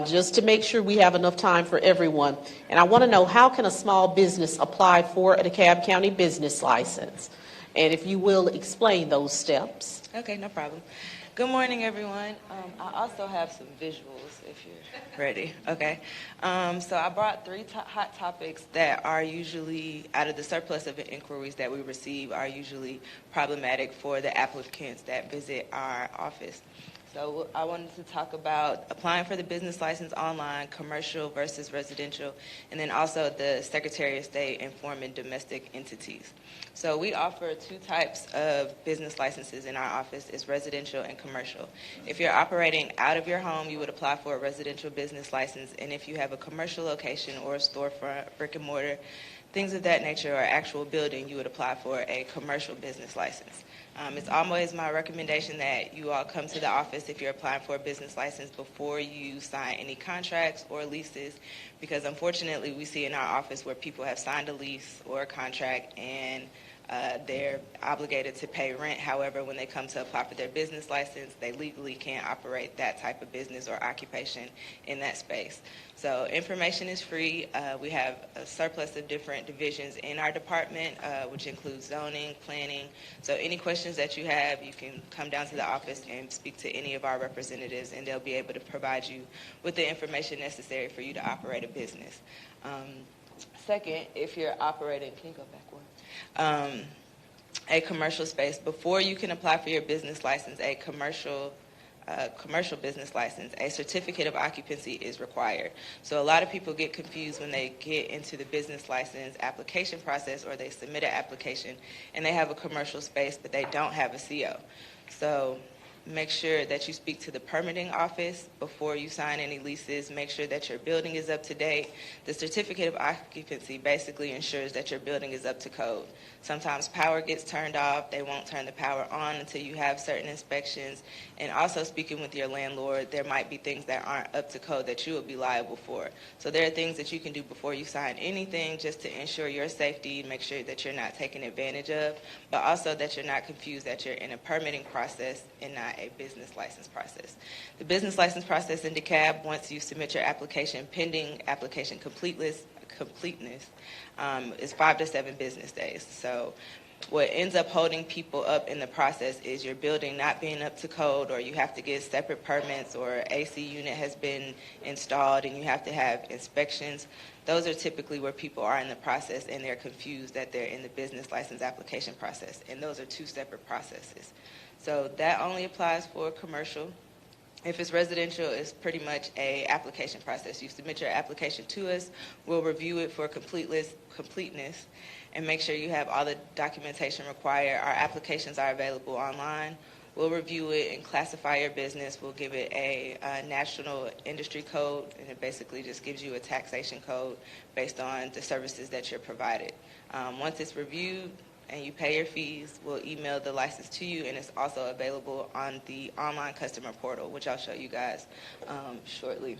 just to make sure we have enough time for everyone. And I want to know, how can a small business apply for a DeKalb County business license? And if you will, explain those steps. Okay, no problem. Good morning, everyone. I also have some visuals if you're ready. Okay. So I brought three hot topics that are usually, out of the surplus of inquiries that we receive, are usually problematic for the applicants that visit our office. So I wanted to talk about applying for the business license online, commercial versus residential, and then also the Secretary of State informing domestic entities. So we offer two types of business licenses in our office. It's residential and commercial. If you're operating out of your home, you would apply for a residential business license, and if you have a commercial location or a storefront, brick and mortar, things of that nature, or actual building, you would apply for a commercial business license. It's always my recommendation that you all come to the office if you're applying for a business license before you sign any contracts or leases, because unfortunately we see in our office where people have signed a lease or a contract and they're obligated to pay rent. However, when they come to apply for their business license, they legally can't operate that type of business or occupation in that space. So information is free. We have a surplus of different divisions in our department, which includes zoning, planning. So any questions that you have, you can come down to the office and speak to any of our representatives, and they'll be able to provide you with the information necessary for you to operate a business. Second, if you're operating, can you go back one? A commercial space, before you can apply for your business license, a commercial business license, a certificate of occupancy is required. So a lot of people get confused when they get into the business license application process, or they submit an application and they have a commercial space but they don't have a CO. So make sure that you speak to the permitting office before you sign any leases. Make sure that your building is up to date. The certificate of occupancy basically ensures that your building is up to code. Sometimes power gets turned off. They won't turn the power on until you have certain inspections. And also speaking with your landlord, there might be things that aren't up to code that you will be liable for. So there are things that you can do before you sign anything just to ensure your safety, make sure that you're not taken advantage of, but also that you're not confused that you're in a permitting process and not a business license process. The business license process in DeKalb, once you submit your application, pending application completeness, is 5 to 7 business days. So what ends up holding people up in the process is your building not being up to code, or you have to get separate permits, or AC unit has been installed and you have to have inspections. Those are typically where people are in the process, and they're confused that they're in the business license application process, and those are two separate processes. So that only applies for commercial. If it's residential, it's pretty much a application process. You submit your application to us, we'll review it for completeness, and make sure you have all the documentation required. Our applications are available online. We'll review it and classify your business. We'll give it a national industry code, and it basically just gives you a taxation code based on the services that you're provided. Once it's reviewed and you pay your fees, we'll email the license to you, and it's also available on the online customer portal, which I'll show you guys shortly.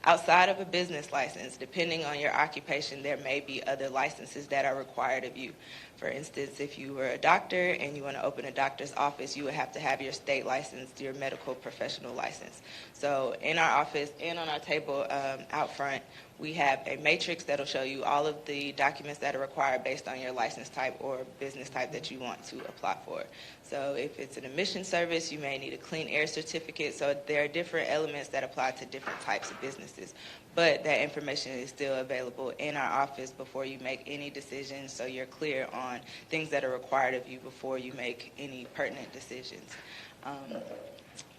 Outside of a business license, depending on your occupation, there may be other licenses that are required of you. For instance, if you were a doctor and you want to open a doctor's office, you would have to have your state license, your medical professional license. So in our office and on our table out front, we have a matrix that'll show you all of the documents that are required based on your license type or business type that you want to apply for. So if it's an emission service, you may need a clean air certificate. So there are different elements that apply to different types of businesses. But that information is still available in our office before you make any decisions, so you're clear on things that are required of you before you make any pertinent decisions.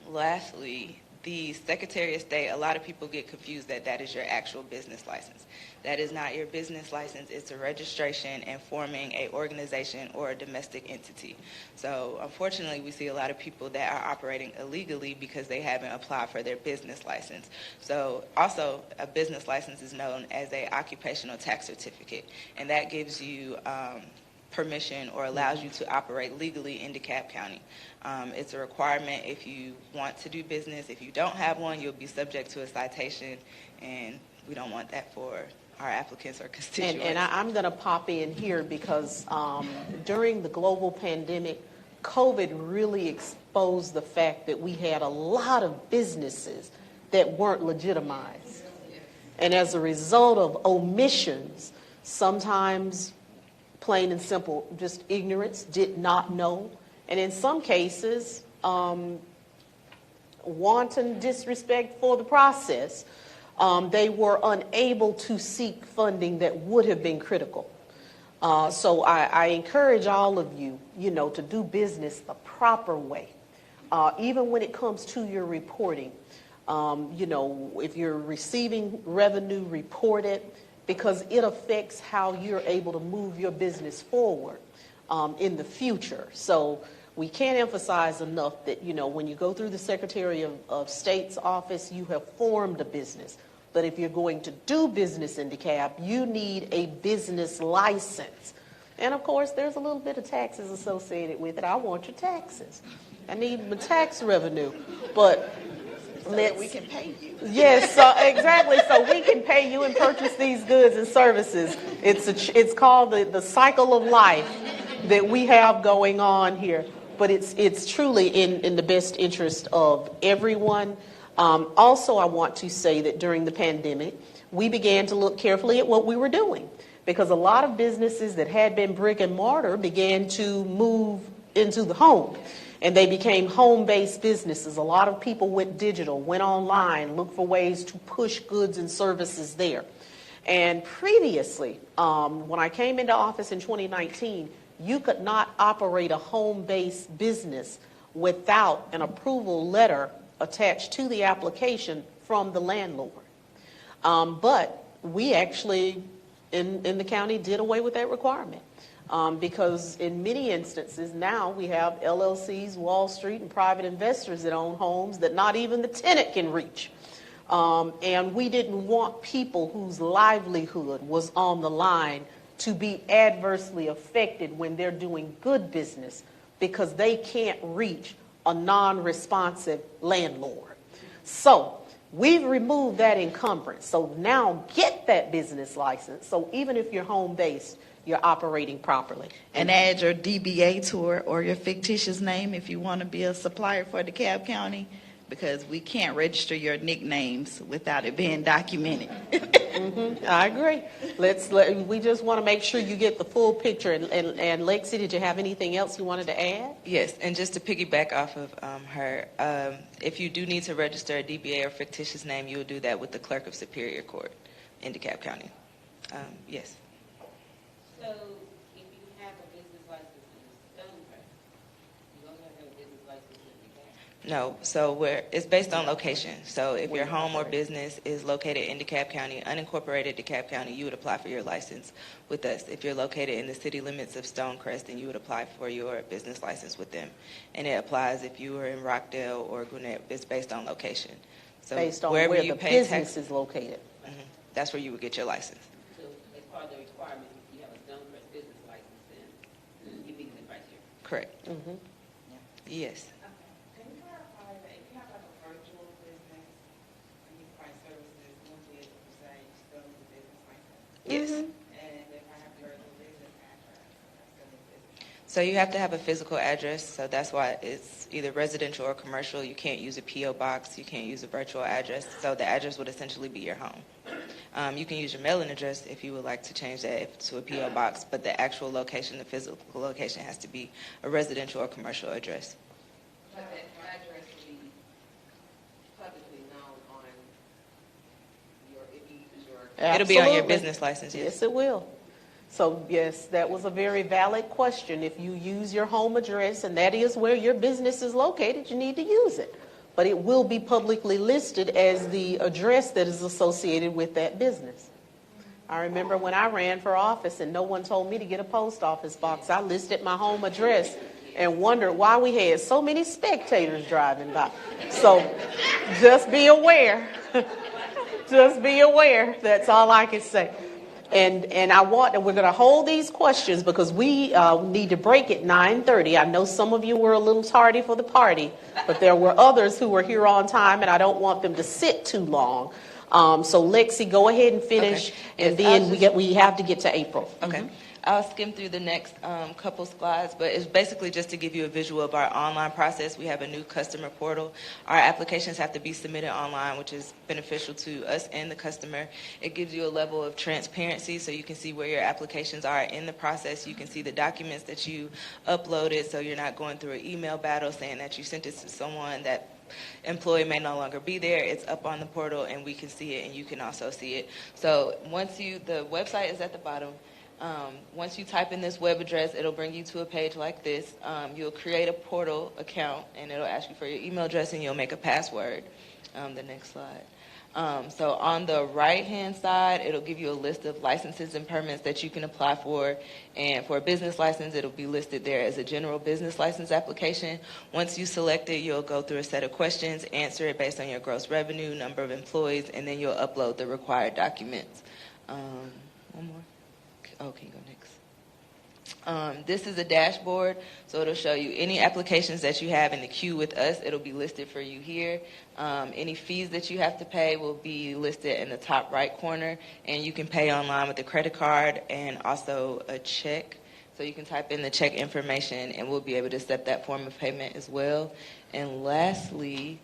Lastly, the Secretary of State, a lot of people get confused that that is your actual business license. That is not your business license. It's a registration and forming an organization or a domestic entity. So unfortunately, we see a lot of people that are operating illegally because they haven't applied for their business license. So also, a business license is known as an occupational tax certificate, and that gives you permission or allows you to operate legally in DeKalb County. It's a requirement if you want to do business. If you don't have one, you'll be subject to a citation, and we don't want that for our applicants or constituents. And I'm going to pop in here because during the global pandemic, COVID really exposed the fact that we had a lot of businesses that weren't legitimized. And as a result of omissions, sometimes plain and simple, just ignorance, did not know. And in some cases, wanton disrespect for the process, they were unable to seek funding that would have been critical. So I encourage all of you, to do business the proper way. Even when it comes to your reporting, if you're receiving revenue, report it, because it affects how you're able to move your business forward in the future. So we can't emphasize enough that, when you go through the Secretary of State's office, you have formed a business. But if you're going to do business in DeKalb, you need a business license. And of course, there's a little bit of taxes associated with it. I want your taxes. I need my tax revenue. But we can pay you. Yes, exactly. So we can pay you and purchase these goods and services. It's called the cycle of life that we have going on here. But it's truly in the best interest of everyone. Also, I want to say that during the pandemic, we began to look carefully at what we were doing, because a lot of businesses that had been brick and mortar began to move into the home. And they became home-based businesses. A lot of people went digital, went online, looked for ways to push goods and services there. And previously, when I came into office in 2019, you could not operate a home-based business without an approval letter attached to the application from the landlord. But we actually, in the county, did away with that requirement. Because in many instances now we have LLCs, Wall Street, and private investors that own homes that not even the tenant can reach. And we didn't want people whose livelihood was on the line to be adversely affected when they're doing good business because they can't reach a non-responsive landlord. So we've removed that encumbrance. So now get that business license. So even if you're home-based, you're operating properly. And add your DBA tour or your fictitious name if you want to be a supplier for DeKalb County, because we can't register your nicknames without it being documented. I agree. We just want to make sure you get the full picture. And Lexi, did you have anything else you wanted to add? Yes, and just to piggyback off of her, if you do need to register a DBA or fictitious name, you will do that with the Clerk of Superior Court in DeKalb County. Yes. So if you have a business license in Stonecrest, you also have a business license in DeKalb? No, so it's based on location. So if your home or business is located in DeKalb County, unincorporated DeKalb County, you would apply for your license with us. If you're located in the city limits of Stonecrest, then you would apply for your business license with them. And it applies if you are in Rockdale or Gwinnett. It's based on location. So Based on wherever where you the pay business tax, is located. that's where you would get your license. So as part of the requirement, if you have a Stonecrest business license, then you meet the criteria. Correct. Yes. Can you clarify that if you have like a virtual business and you provide services, you won't be able to say you still need a business license? Yes. And if I have a virtual business address, I still need a business. So you have to have a physical address, so that's why it's either residential or commercial. You can't use a P.O. box, you can't use a virtual address, so the address would essentially be your home. You can use your mailing address if you would like to change that to a P.O. box, but the actual location, the physical location, has to be a residential or commercial address. But that address will be publicly known on your, if you use your. It'll be on your Absolutely. business license, yes. Yes, it will. So, yes, that was a very valid question. If you use your home address and that is where your business is located, you need to use it. But it will be publicly listed as the address that is associated with that business. I remember when I ran for office and no one told me to get a post office box, I listed my home address and wondered why we had so many spectators driving by. So just be aware. Just be aware. That's all I can say. And we're going to hold these questions because we need to break at 9:30. I know some of you were a little tardy for the party, but there were others who were here on time, and I don't want them to sit too long. So Lexi, go ahead and finish, Okay. and Yes, then we have to get to April. Okay. I'll skim through the next couple slides, but it's basically just to give you a visual of our online process. We have a new customer portal. Our applications have to be submitted online, which is beneficial to us and the customer. It gives you a level of transparency so you can see where your applications are in the process. You can see the documents that you uploaded, so you're not going through an email battle saying that you sent it to someone that employee may no longer be there. It's up on the portal, and we can see it, and you can also see it. So the website is at the bottom. Once you type in this web address, it'll bring you to a page like this. You'll create a portal account, and it'll ask you for your email address, and you'll make a password. The next slide. So on the right-hand side, it'll give you a list of licenses and permits that you can apply for. And for a business license, it'll be listed there as a general business license application. Once you select it, you'll go through a set of questions, answer it based on your gross revenue, number of employees, and then you'll upload the required documents. One more. Oh, can you go next? This is a dashboard, so it'll show you any applications that you have in the queue with us. It'll be listed for you here. Any fees that you have to pay will be listed in the top right corner, and you can pay online with a credit card and also a check. So you can type in the check information, and we'll be able to accept that form of payment as well. And lastly,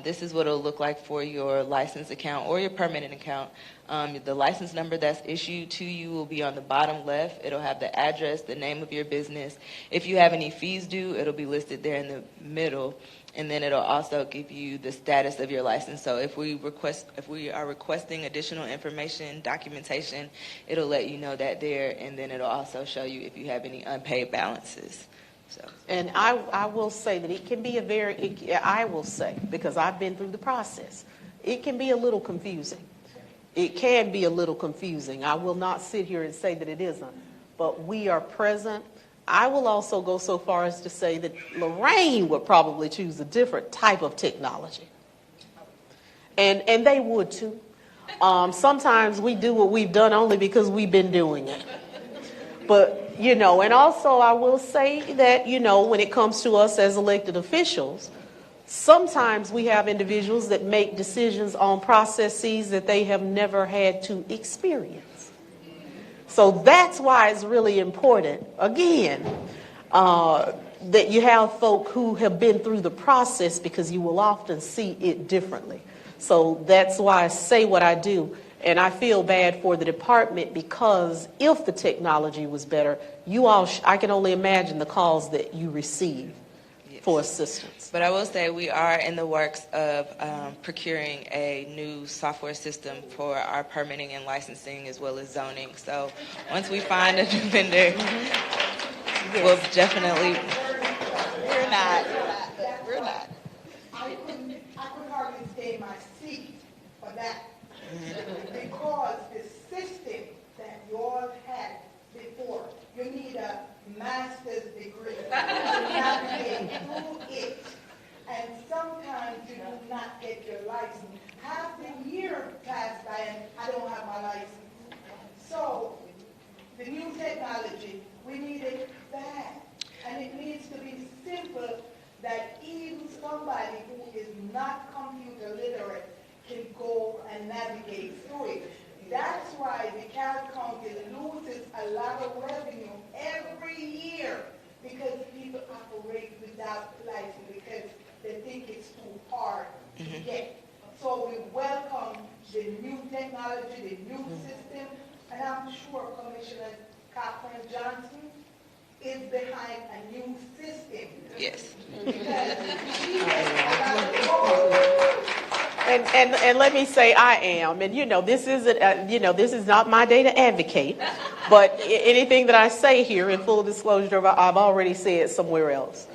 this is what it'll look like for your license account or your permanent account. The license number that's issued to you will be on the bottom left. It'll have the address, the name of your business. If you have any fees due, it'll be listed there in the middle. And then it'll also give you the status of your license. So if we are requesting additional information, documentation, it'll let you know that there. And then it'll also show you if you have any unpaid balances. So. And I will say that it can be I will say, because I've been through the process, it can be a little confusing. It can be a little confusing. I will not sit here and say that it isn't, but we are present. I will also go so far as to say that Lorraine would probably choose a different type of technology. And they would too. Sometimes we do what we've done only because we've been doing it. But, and also I will say that, when it comes to us as elected officials, sometimes we have individuals that make decisions on processes that they have never had to experience. So that's why it's really important, again, that you have folk who have been through the process, because you will often see it differently. So that's why I say what I do. And I feel bad for the department, because if the technology was better, I can only imagine the calls that you receive for assistance. But I will say we are in the works of procuring a new software system for our permitting and licensing as well as zoning. So once we find a new vendor, we'll definitely... We're not. I could hardly stay in my seat for that. Because the system that you all had before, you need a master's degree to navigate through it. And sometimes you do not get your license. Half the year passed by and I don't have my license. So the new technology, we need it bad. And it needs to be simple, that even somebody who is not computer literate can go and navigate through it. That's why DeKalb County loses a lot of revenue every year, because people operate without license because they think it's too hard to get. So we welcome the new technology, the new system, and I'm sure Commissioner Cochran-Johnson is behind a new system. Yes. Because she has a lot of And let me say I am, and this isn't, this is not my day to advocate, but anything that I say here, in full disclosure, I've already said somewhere else.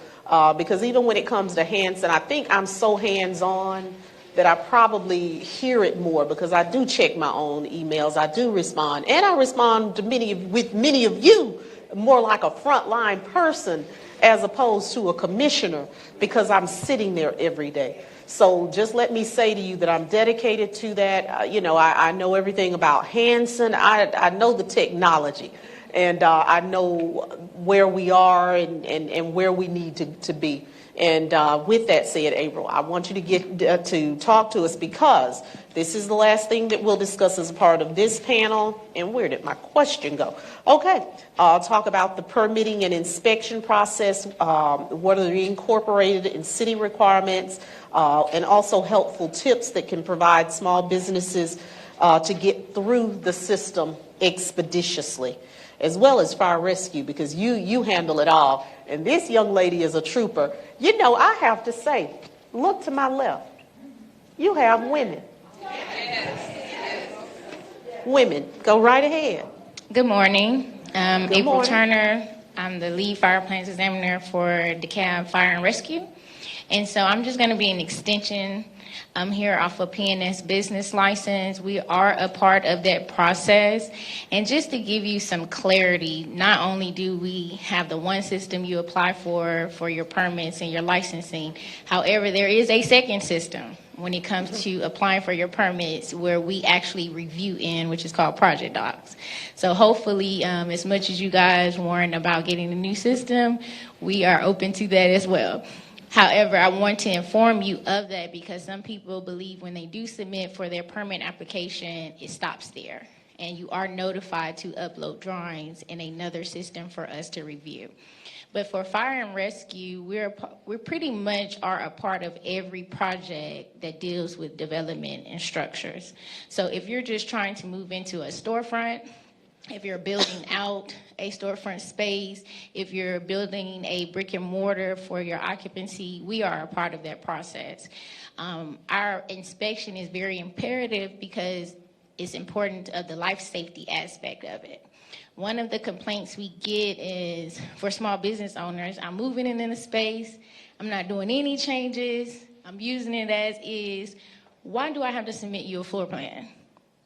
Because even when it comes to hands, and I think I'm so hands-on that I probably hear it more because I do check my own emails, I do respond, and I respond to with many of you more like a frontline person as opposed to a commissioner because I'm sitting there every day. So just let me say to you that I'm dedicated to that. I know everything about Hanson. I know the technology, and I know where we are and where we need to be. And with that said, April, I want you to get to talk to us because this is the last thing that we'll discuss as a part of this panel. And where did my question go? Okay, I'll talk about the permitting and inspection process, what are incorporated in city requirements, and also helpful tips that can provide small businesses to get through the system expeditiously, as well as fire rescue, because you handle it all. And this young lady is a trooper. I have to say, look to my left. You have women. Women, go right ahead. Good morning. Good April morning. Turner. I'm the lead fire plans examiner for DeKalb Fire and Rescue. And so I'm just going to be an extension. I'm here off of PNS business license. We are a part of that process. And just to give you some clarity, not only do we have the one system you apply for your permits and your licensing, however, there is a second system when it comes to applying for your permits where we actually review in, which is called Project Docs. So hopefully, as much as you guys warn about getting a new system, we are open to that as well. However, I want to inform you of that because some people believe when they do submit for their permit application, it stops there. And you are notified to upload drawings in another system for us to review. But for fire and rescue, we pretty much are a part of every project that deals with development and structures. So if you're just trying to move into a storefront, if you're building out a storefront space, if you're building a brick and mortar for your occupancy, we are a part of that process. Our inspection is very imperative because it's important of the life safety aspect of it. One of the complaints we get is for small business owners, I'm moving in the space, I'm not doing any changes, I'm using it as is. Why do I have to submit you a floor plan?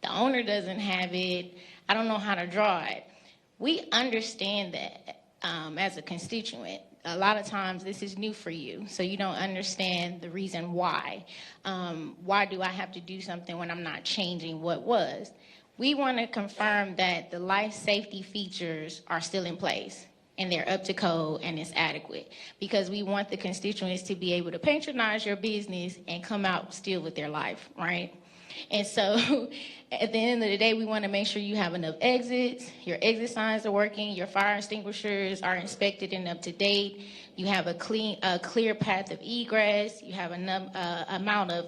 The owner doesn't have it. I don't know how to draw it. We understand that as a constituent. A lot of times this is new for you, so you don't understand the reason why. Why do I have to do something when I'm not changing what was? We want to confirm that the life safety features are still in place and they're up to code and it's adequate because we want the constituents to be able to patronize your business and come out still with their life, right? And so at the end of the day, we want to make sure you have enough exits, your exit signs are working, your fire extinguishers are inspected and up to date, you have a clear path of egress, you have enough amount of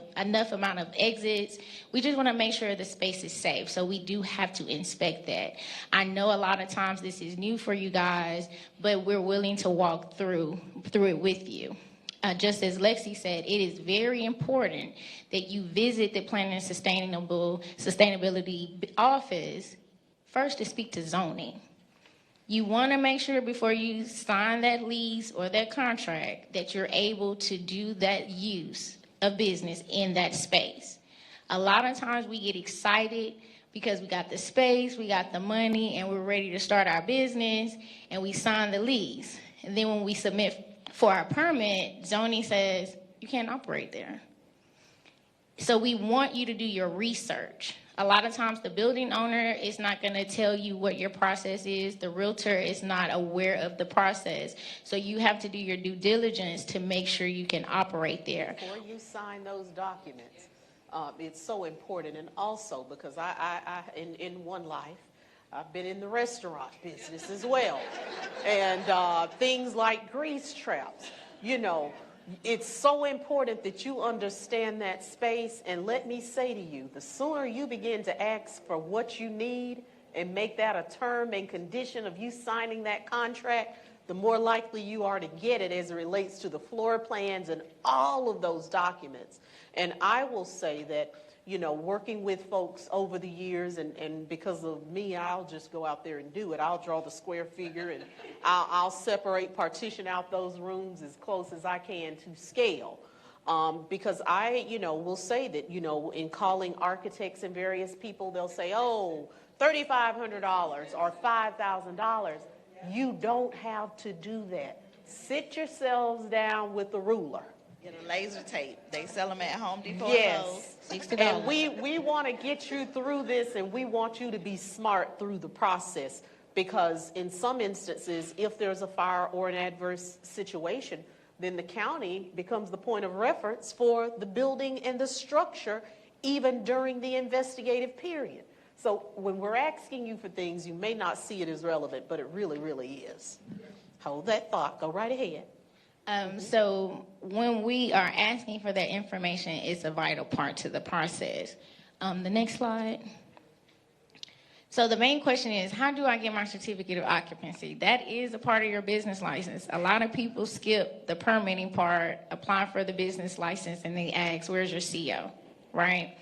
exits. We just want to make sure the space is safe, so we do have to inspect that. I know a lot of times this is new for you guys, but we're willing to walk through it with you. Just as Lexi said, it is very important that you visit the Planning and Sustainability Office first to speak to zoning. You want to make sure before you sign that lease or that contract that you're able to do that use of business in that space. A lot of times we get excited because we got the space, we got the money, and we're ready to start our business, and we sign the lease. And then when we submit for our permit, zoning says you can't operate there. So we want you to do your research. A lot of times the building owner is not going to tell you what your process is. The realtor is not aware of the process. So you have to do your due diligence to make sure you can operate there. Before you sign those documents, it's so important. And also because I in one life, I've been in the restaurant business as well. And things like grease traps, It's so important that you understand that space, and let me say to you, the sooner you begin to ask for what you need and make that a term and condition of you signing that contract, the more likely you are to get it as it relates to the floor plans and all of those documents. And I will say that, you know, working with folks over the years, and because of me, I'll just go out there and do it. I'll draw the square figure, and I'll separate, partition out those rooms as close as I can to scale. Because I, you know, will say that, you know, in calling architects and various people, they'll say, oh, $3,500 or $5,000. You don't have to do that. Sit yourselves down with the ruler. Get a laser tape. They sell them at Home Depot. Yes. $60. And we want to get you through this, and we want you to be smart through the process, because in some instances, if there's a fire or an adverse situation, then the county becomes the point of reference for the building and the structure, even during the investigative period. So when we're asking you for things, you may not see it as relevant, but it really, really is. Hold that thought. Go right ahead. So when we are asking for that information, it's a vital part to the process. The next slide. So the main question is, how do I get my certificate of occupancy? That is a part of your business license. A lot of people skip the permitting part, apply for the business license, and they ask, where's your CO, right?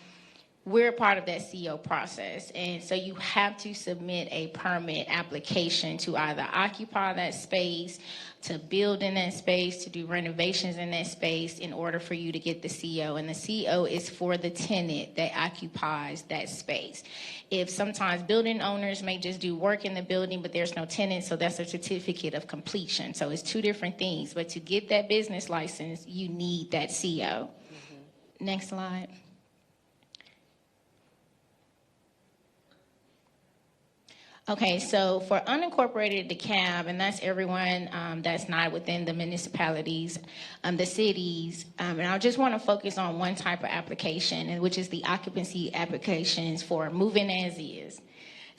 We're part of that CO process, and so you have to submit a permit application to either occupy that space, to build in that space, to do renovations in that space in order for you to get the CO. And the CO is for the tenant that occupies that space. If sometimes building owners may just do work in the building, but there's no tenant, so that's a certificate of completion. So it's two different things, but to get that business license, you need that CO. Next slide. Okay, so for unincorporated DeKalb, and that's everyone that's not within the municipalities, the cities, and I just want to focus on one type of application, which is the occupancy applications for moving as is.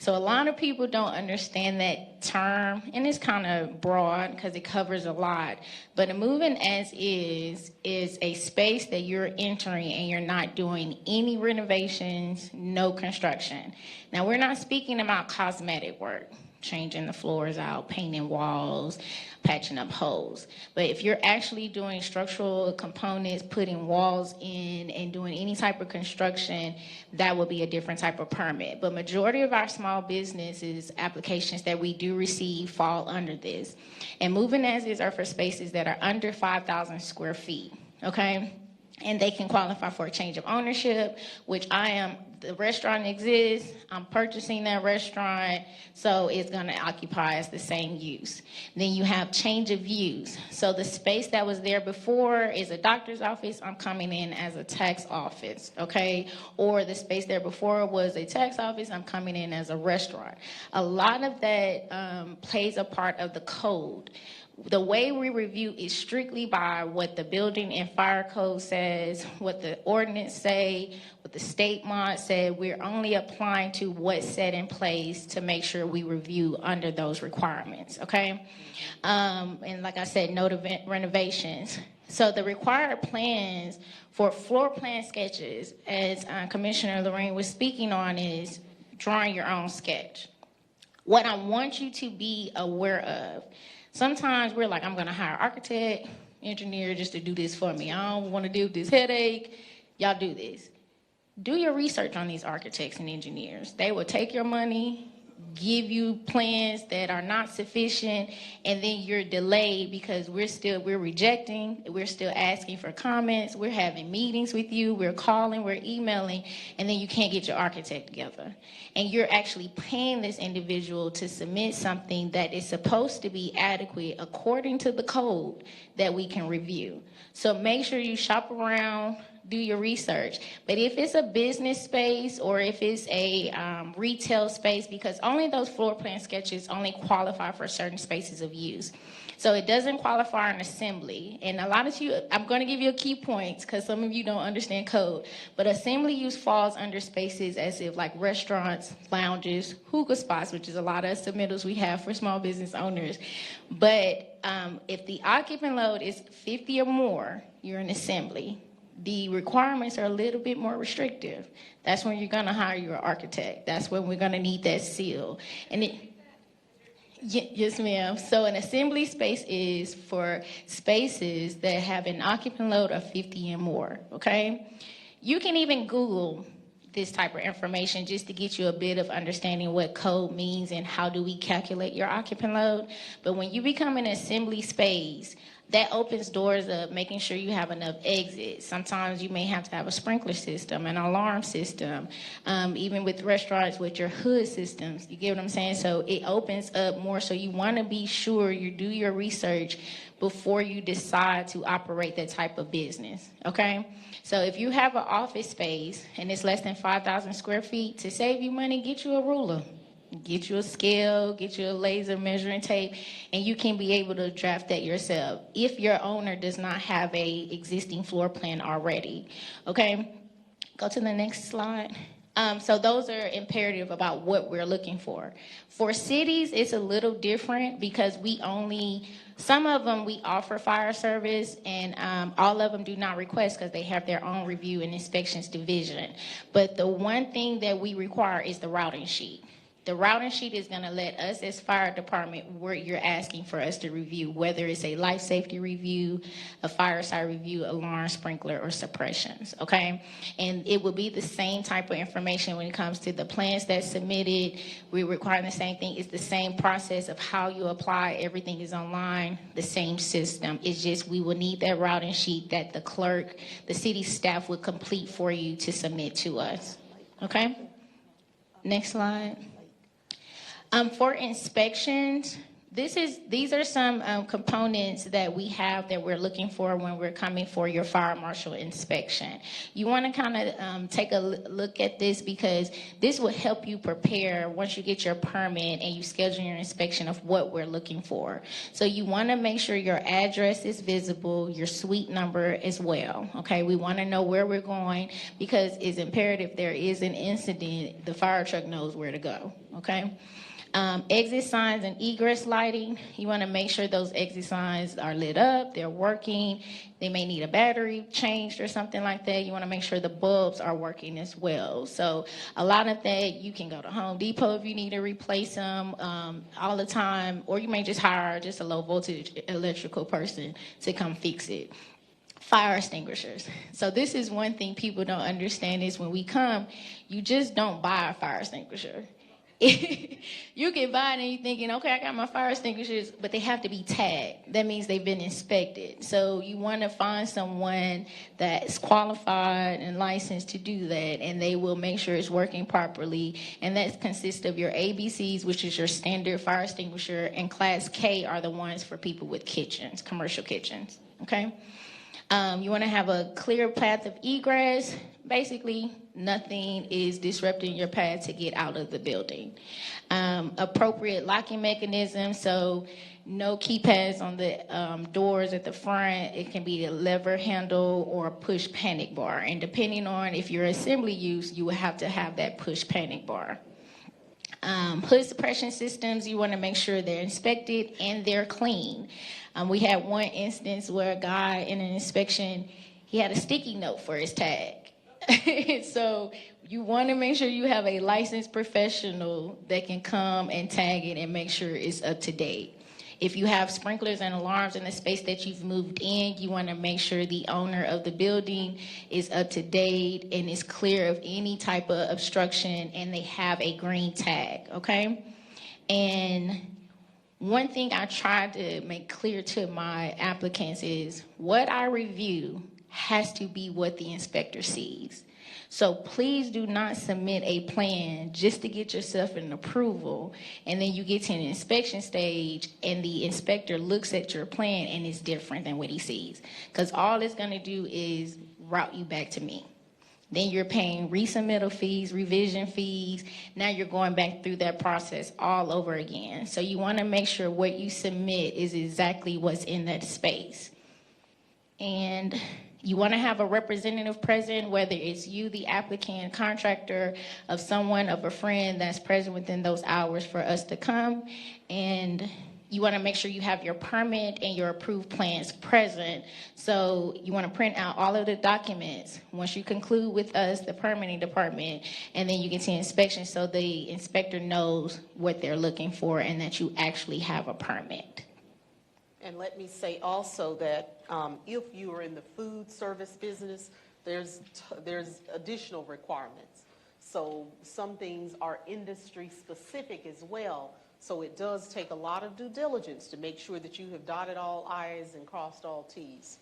So a lot of people don't understand that term, and it's kind of broad because it covers a lot. But a moving as is a space that you're entering and you're not doing any renovations, no construction. Now, we're not speaking about cosmetic work, changing the floors out, painting walls, patching up holes. But if you're actually doing structural components, putting walls in, and doing any type of construction, that will be a different type of permit. But majority of our small businesses applications that we do receive fall under this. And moving as is are for spaces that are under 5,000 square feet, okay? And they can qualify for a change of ownership, which I am. The restaurant exists, I'm purchasing that restaurant, so it's going to occupy as the same use. Then you have change of use. So the space that was there before is a doctor's office, I'm coming in as a tax office, okay? Or the space there before was a tax office, I'm coming in as a restaurant. A lot of that plays a part of the code. The way we review is strictly by what the building and fire code says, what the ordinance say, what the state mod said. We're only applying to what's set in place to make sure we review under those requirements, okay? And like I said, no renovations. So the required plans for floor plan sketches, as Commissioner Lorraine was speaking on, is drawing your own sketch. What I want you to be aware of, sometimes we're like, I'm going to hire an architect, engineer just to do this for me. I don't want to deal with this headache. Y'all do this. Do your research on these architects and engineers. They will take your money, give you plans that are not sufficient, and then you're delayed because we're rejecting, we're still asking for comments, we're having meetings with you, we're calling, we're emailing, and then you can't get your architect together. And you're actually paying this individual to submit something that is supposed to be adequate according to the code that we can review. So make sure you shop around. do your research. But if it's a business space or if it's a retail space, because only those floor plan sketches only qualify for certain spaces of use. So it doesn't qualify an assembly. And a lot of you, I'm going to give you a key points because some of you don't understand code. But assembly use falls under spaces as if like restaurants, lounges, hookah spots, which is a lot of submittals we have for small business owners. But if the occupant load is 50 or more, you're an assembly. The requirements are a little bit more restrictive. That's when you're going to hire your architect. That's when we're going to need that seal. And yes, ma'am. So an assembly space is for spaces that have an occupant load of 50 and more, okay? You can even Google this type of information just to get you a bit of understanding what code means and how do we calculate your occupant load. But when you become an assembly space, that opens doors up, making sure you have enough exits. Sometimes you may have to have a sprinkler system, an alarm system, even with restaurants with your hood systems. You get what I'm saying? So it opens up more. So you want to be sure you do your research before you decide to operate that type of business, okay? So if you have an office space and it's less than 5,000 square feet, to save you money, get you a ruler. Get you a scale, get you a laser measuring tape, and you can be able to draft that yourself if your owner does not have a existing floor plan already. Okay, go to the next slide. So those are imperative about what we're looking for. For cities, it's a little different because some of them we offer fire service, and all of them do not request because they have their own review and inspections division. But the one thing that we require is the routing sheet. The routing sheet is going to let us as fire department what you're asking for us to review, whether it's a life safety review, a fire site review, alarm, sprinkler, or suppressions, okay? And it will be the same type of information when it comes to the plans that's submitted. We require the same thing. It's the same process of how you apply. Everything is online, the same system. It's just we will need that routing sheet that the clerk, the city staff would complete for you to submit to us, okay? Next slide. For inspections, these are some components that we have that we're looking for when we're coming for your fire marshal inspection. You want to kind of take a look at this because this will help you prepare once you get your permit and you schedule your inspection of what we're looking for. So you want to make sure your address is visible, your suite number as well. Okay, we want to know where we're going because it's imperative if there is an incident, the fire truck knows where to go. Okay. Exit signs and egress lighting, you want to make sure those exit signs are lit up, they're working. They may need a battery changed or something like that. You want to make sure the bulbs are working as well. So a lot of that, you can go to Home Depot if you need to replace them all the time, or you may just hire just a low voltage electrical person to come fix it. Fire extinguishers. So this is one thing people don't understand is when we come, you just don't buy a fire extinguisher. You can buy it and you're thinking, okay, I got my fire extinguishers, but they have to be tagged. That means they've been inspected. So you want to find someone that's qualified and licensed to do that, and they will make sure it's working properly. And that consists of your ABCs, which is your standard fire extinguisher, and Class K are the ones for people with kitchens, commercial kitchens, okay? You want to have a clear path of egress. Basically, nothing is disrupting your path to get out of the building. Appropriate locking mechanism, so no keypads on the doors at the front. It can be a lever handle or a push panic bar. And depending on if you're assembly use, you will have to have that push panic bar. Hood suppression systems, you want to make sure they're inspected and they're clean. We had one instance where a guy in an inspection, he had a sticky note for his tag. So you want to make sure you have a licensed professional that can come and tag it and make sure it's up to date. If you have sprinklers and alarms in the space that you've moved in, you want to make sure the owner of the building is up to date and is clear of any type of obstruction, and they have a green tag, okay? And one thing I try to make clear to my applicants is what I review has to be what the inspector sees. So please do not submit a plan just to get yourself an approval, and then you get to an inspection stage and the inspector looks at your plan and it's different than what he sees. Because all it's going to do is route you back to me. Then you're paying resubmittal fees, revision fees. Now you're going back through that process all over again. So you want to make sure what you submit is exactly what's in that space. And you want to have a representative present, whether it's you, the applicant, contractor, of someone, of a friend that's present within those hours for us to come. And you want to make sure you have your permit and your approved plans present. So you want to print out all of the documents once you conclude with us, the permitting department, and then you get to inspection so the inspector knows what they're looking for and that you actually have a permit. And let me say also that if you are in the food service business, there's additional requirements. So some things are industry specific as well. So it does take a lot of due diligence to make sure that you have dotted all I's and crossed all T's.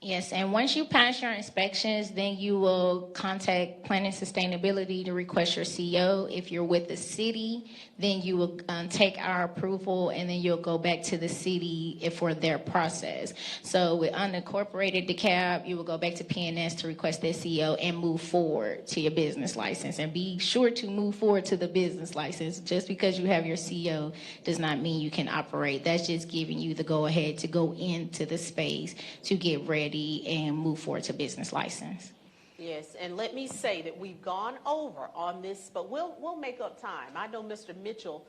Yes, and once you pass your inspections, then you will contact Planning Sustainability to request your CO. If you're with the city, then you will take our approval, and then you'll go back to the city for their process. So with unincorporated DeKalb, you will go back to PNS to request their CO and move forward to your business license. And be sure to move forward to the business license. Just because you have your CO does not mean you can operate. That's just giving you the go-ahead to go into the space to get ready and move forward to business license. Yes, and let me say that we've gone over on this, but we'll make up time. I know Mr. Mitchell,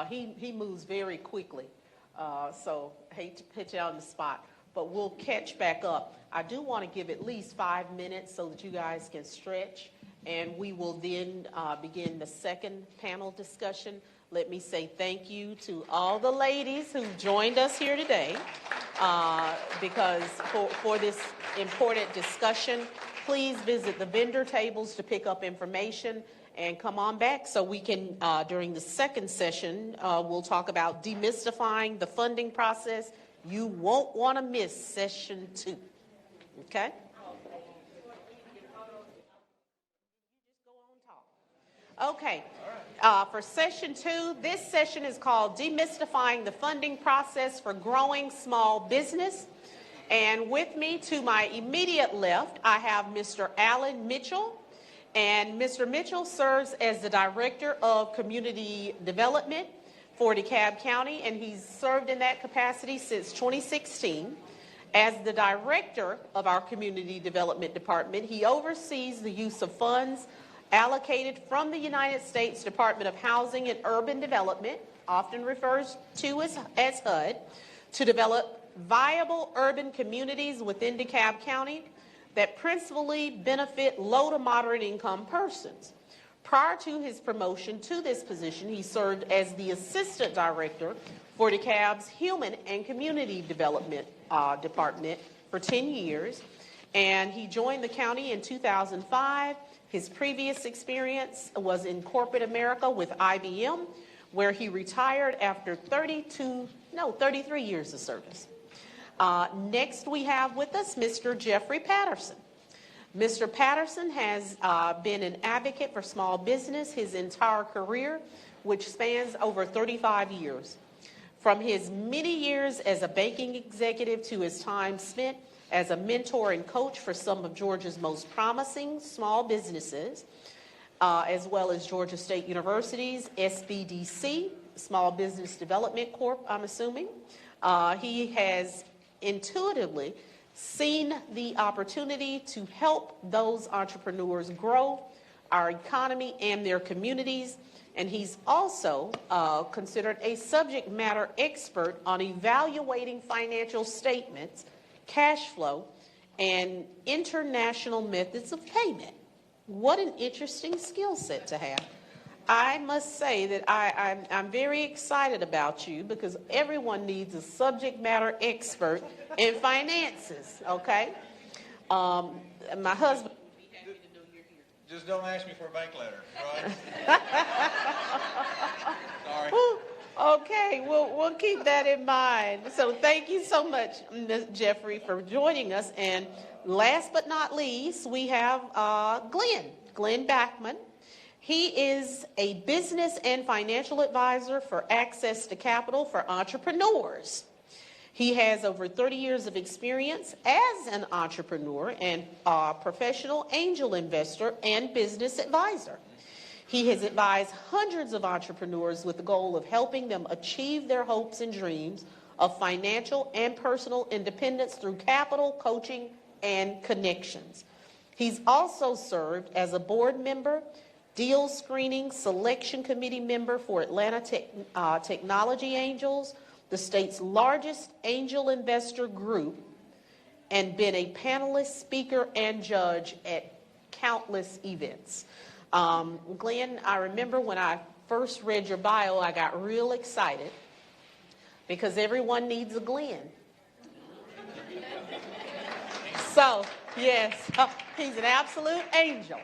he moves very quickly, so hate to put you on the spot, but we'll catch back up. I do want to give at least 5 minutes so that you guys can stretch, and we will then begin the second panel discussion. Let me say thank you to all the ladies who joined us here today because for this important discussion, please visit the vendor tables to pick up information and come on back so we can, during the second session, we'll talk about demystifying the funding process. You won't want to miss session 2. Okay? Okay, for session 2, this session is called Demystifying the Funding Process for Growing Small Business. And with me to my immediate left, I have Mr. Alan Mitchell. And Mr. Mitchell serves as the Director of Community Development for DeKalb County, and he's served in that capacity since 2016. As the Director of our Community Development Department, he oversees the use of funds allocated from the United States Department of Housing and Urban Development, often referred to as HUD, to develop viable urban communities within DeKalb County that principally benefit low to moderate income persons. Prior to his promotion to this position, he served as the Assistant Director for DeKalb's Human and Community Development Department for 10 years, and he joined the county in 2005. His previous experience was in corporate America with IBM, where he retired after 33 years of service. Next, we have with us Mr. Jeffrey Patterson. Mr. Patterson has been an advocate for small business his entire career, which spans over 35 years. From his many years as a banking executive to his time spent as a mentor and coach for some of Georgia's most promising small businesses, as well as Georgia State University's SBDC, Small Business Development Corp, I'm assuming. He has intuitively seen the opportunity to help those entrepreneurs grow our economy and their communities, and he's also considered a subject matter expert on evaluating financial statements, cash flow, and international methods of payment. What an interesting skill set to have. I must say that I'm very excited about you because everyone needs a subject matter expert in finances, okay? My husband would be happy to know you're here. Just don't ask me for a bank letter, right? Sorry. Okay, we'll keep that in mind. So thank you so much, Jeffrey, for joining us. And last but not least, we have Glenn Backman. He is a business and financial advisor for Access to Capital for Entrepreneurs. He has over 30 years of experience as an entrepreneur and professional angel investor and business advisor. He has advised hundreds of entrepreneurs with the goal of helping them achieve their hopes and dreams of financial and personal independence through capital, coaching, and connections. He's also served as a board member, deal screening selection committee member for Atlanta Technology Angels, the state's largest angel investor group, and been a panelist, speaker, and judge at countless events. Glenn, I remember when I first read your bio, I got real excited because everyone needs a Glenn. So, yes, he's an absolute angel.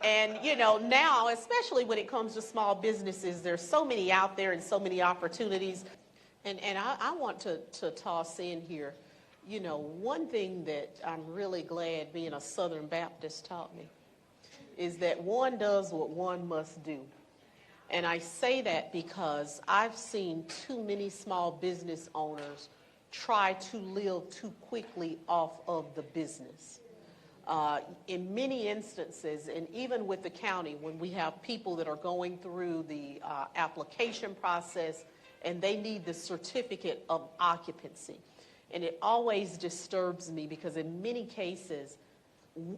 And, you know, now, especially when it comes to small businesses, there's so many out there and so many opportunities. And I want to toss in here, you know, one thing that I'm really glad being a Southern Baptist taught me is that one does what one must do. And I say that because I've seen too many small business owners try to live too quickly off of the business. In many instances, and even with the county, when we have people that are going through the application process and they need the certificate of occupancy, and it always disturbs me because in many cases,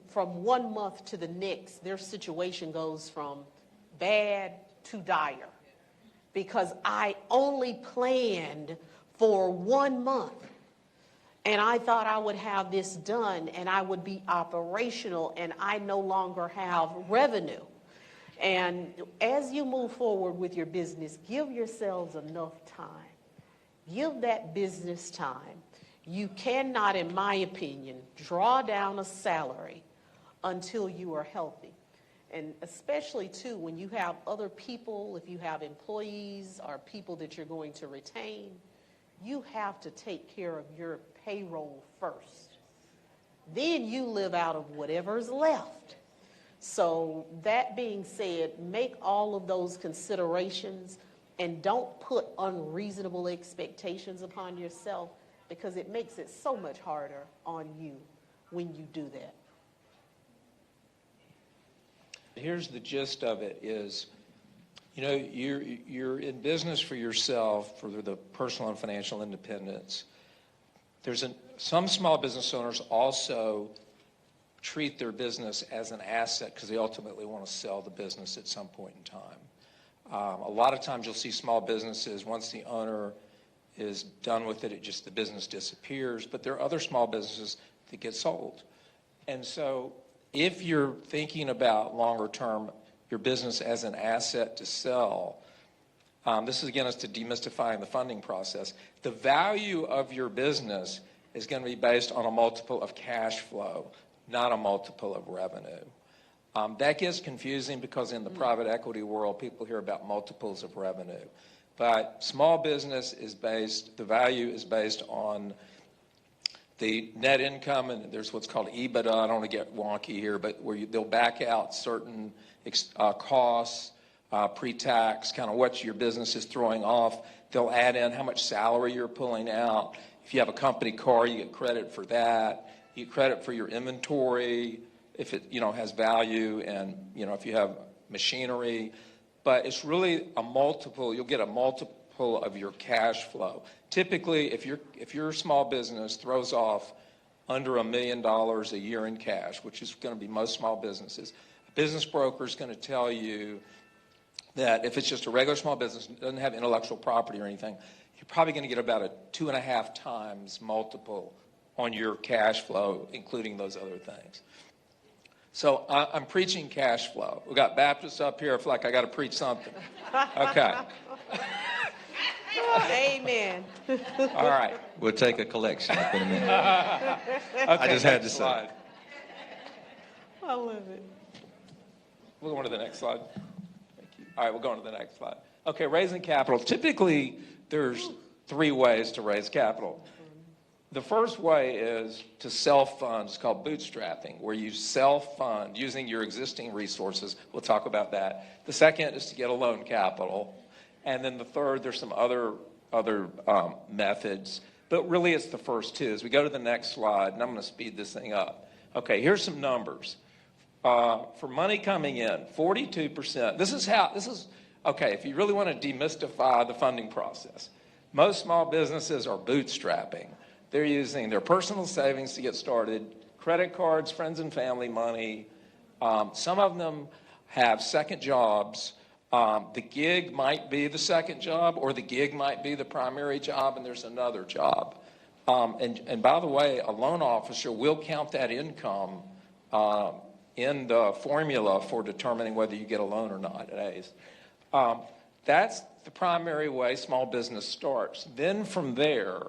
from 1 month to the next, their situation goes from bad to dire because I only planned for 1 month and I thought I would have this done and I would be operational and I no longer have revenue. And as you move forward with your business, give yourselves enough time. Give that business time. You cannot, in my opinion, draw down a salary until you are healthy. And especially, too, when you have other people, if you have employees or people that you're going to retain, you have to take care of your payroll first. Then you live out of whatever's left. So that being said, make all of those considerations and don't put unreasonable expectations upon yourself because it makes it so much harder on you when you do that. Here's the gist of it is, you know, you're in business for yourself, for the personal and financial independence. Some small business owners also treat their business as an asset because they ultimately want to sell the business at some point in time. A lot of times you'll see small businesses, once the owner is done with it, the business disappears, but there are other small businesses that get sold. And so if you're thinking about longer term, your business as an asset to sell, this is again is to demystifying the funding process. The value of your business is going to be based on a multiple of cash flow, not a multiple of revenue. That gets confusing because in the private equity world, people hear about multiples of revenue. But small business the value is based on the net income, and there's what's called EBITDA. I don't want to get wonky here, but where they'll back out certain costs, pre-tax, kind of what your business is throwing off. They'll add in how much salary you're pulling out. If you have a company car, you get credit for that. You get credit for your inventory if it has value, and if you have machinery. But it's really a multiple. You'll get a multiple of your cash flow. Typically, if your small business throws off under $1 million a year in cash, which is going to be most small businesses, a business broker is going to tell you that if it's just a regular small business, doesn't have intellectual property or anything, you're probably going to get about a 2.5 times multiple on your cash flow, including those other things. So I'm preaching cash flow. We got Baptists up here. I feel like I got to preach something. Okay. Amen. All right. We'll take a collection up in a minute. Okay, I just had to next say. slide. I love it. We'll go on to the next slide. Thank you. All right, we'll go on to the next slide. Okay, raising capital. Typically, there's 3 ways to raise capital. The first way is to self-fund. It's called bootstrapping, where you self-fund using your existing resources. We'll talk about that. The second is to get a loan capital. And then the third, there's some other methods. but really it's the first two. As we go to the next slide, and I'm going to speed this thing up. Okay, here's some numbers. For money coming in, 42%. Okay, if you really want to demystify the funding process, most small businesses are bootstrapping. They're using their personal savings to get started, credit cards, friends and family money. Some of them have second jobs. The gig might be the second job, or the gig might be the primary job, and there's another job. And by the way, a loan officer will count that income in the formula for determining whether you get a loan or not at ACE. That's the primary way small business starts. Then from there,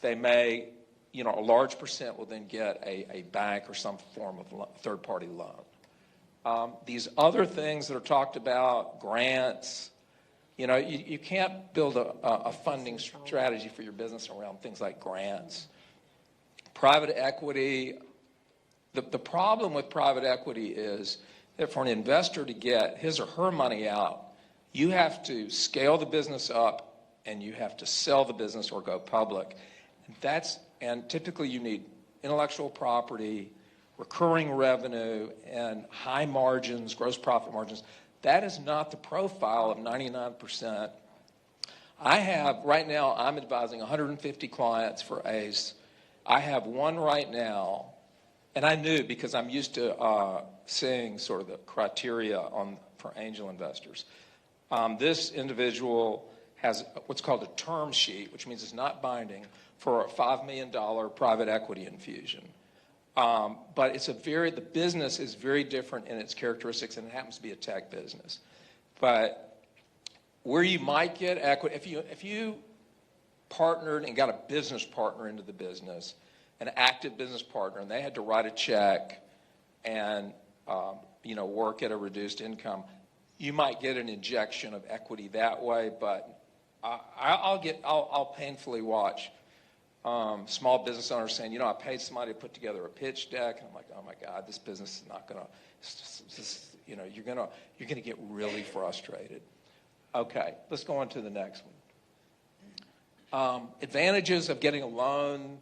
they may, a large percent will then get a bank or some form of third-party loan. These other things that are talked about, grants, you can't build a funding strategy for your business around things like grants. Private equity, the problem with private equity is that for an investor to get his or her money out, you have to scale the business up and you have to sell the business or go public. And typically you need intellectual property, recurring revenue, and high margins, gross profit margins. That is not the profile of 99%. Right now, I'm advising 150 clients for ACE. I have one right now, and I knew because I'm used to seeing sort of the criteria for angel investors. This individual has what's called a term sheet, which means it's not binding, for a $5 million private equity infusion. But the business is very different in its characteristics, and it happens to be a tech business. But where you might get equity, if you partnered and got a business partner into the business, an active business partner, and they had to write a check and work at a reduced income, you might get an injection of equity that way. But I'll painfully watch small business owners saying, I paid somebody to put together a pitch deck, and I'm like, oh my God, this business is not going to, you're going to get really frustrated. Okay, let's go on to the next one. Advantages of getting a loan.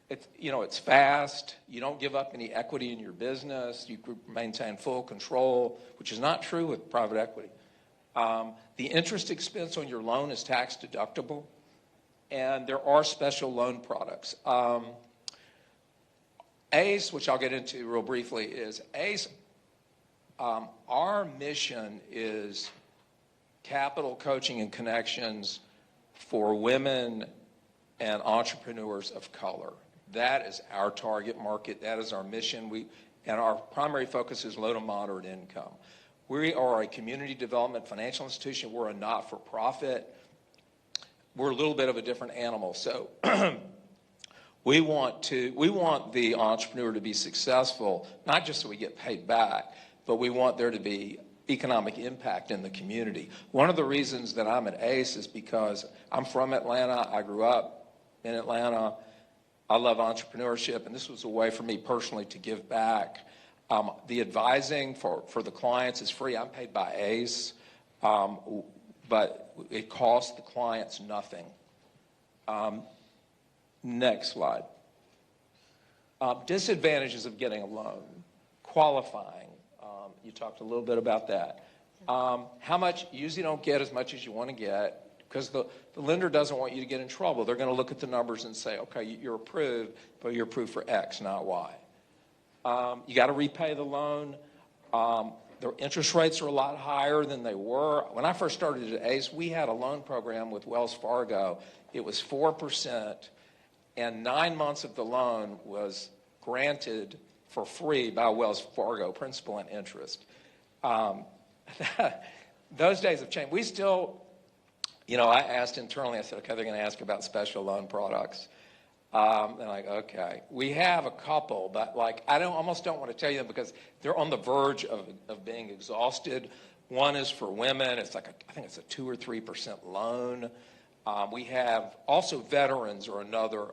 It's fast. You don't give up any equity in your business. You maintain full control, which is not true with private equity. The interest expense on your loan is tax deductible. And there are special loan products. ACE, which I'll get into real briefly, is ACE. Our mission is capital coaching and connections for women and entrepreneurs of color. That is our target market. That is our mission. And our primary focus is low to moderate income. We are a community development financial institution. We're a not-for-profit. We're a little bit of a different animal. So we want the entrepreneur to be successful, not just so we get paid back, but we want there to be economic impact in the community. One of the reasons that I'm at ACE is because I'm from Atlanta. I grew up in Atlanta. I love entrepreneurship, and this was a way for me personally to give back. The advising for the clients is free. I'm paid by ACE, but it costs the clients nothing. Next slide. Disadvantages of getting a loan. Qualifying. You talked a little bit about that. How much? You usually don't get as much as you want to get because the lender doesn't want you to get in trouble. They're going to look at the numbers and say, okay, you're approved, but you're approved for X, not Y. You got to repay the loan. The interest rates are a lot higher than they were. When I first started at ACE, we had a loan program with Wells Fargo. It was 4%, and 9 months of the loan was granted for free by Wells Fargo, principal and interest. Those days have changed. We still, I asked internally, I said, okay, they're going to ask about special loan products. They're like, okay. We have a couple, but I almost don't want to tell you them because they're on the verge of being exhausted. One is for women. It's I think it's a 2 or 3% loan. We have also veterans or another,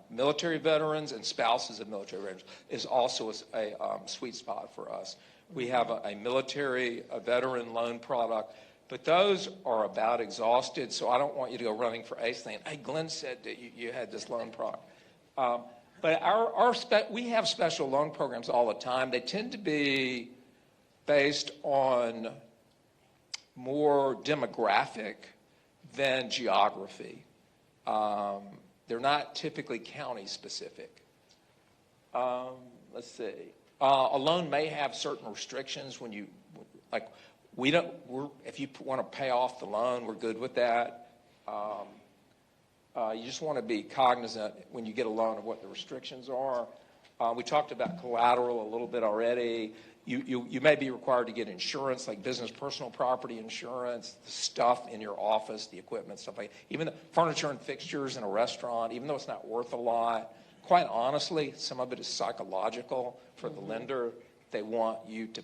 military veterans and spouses of military veterans is also a sweet spot for us. We have a veteran loan product, But those are about exhausted, so I don't want you to go running for ACE saying, hey, Glenn said that you had this loan product. But we have special loan programs all the time. They tend to be based on more demographic than geography. They're not typically county specific. Let's see. A loan may have certain restrictions when you, like, if you want to pay off the loan, we're good with that. You just want to be cognizant when you get a loan of what the restrictions are. We talked about collateral a little bit already. You may be required to get insurance, like business personal property insurance, the stuff in your office, the equipment, stuff like that. Even the furniture and fixtures in a restaurant, even though it's not worth a lot. Quite honestly, some of it is psychological for the lender. They want you to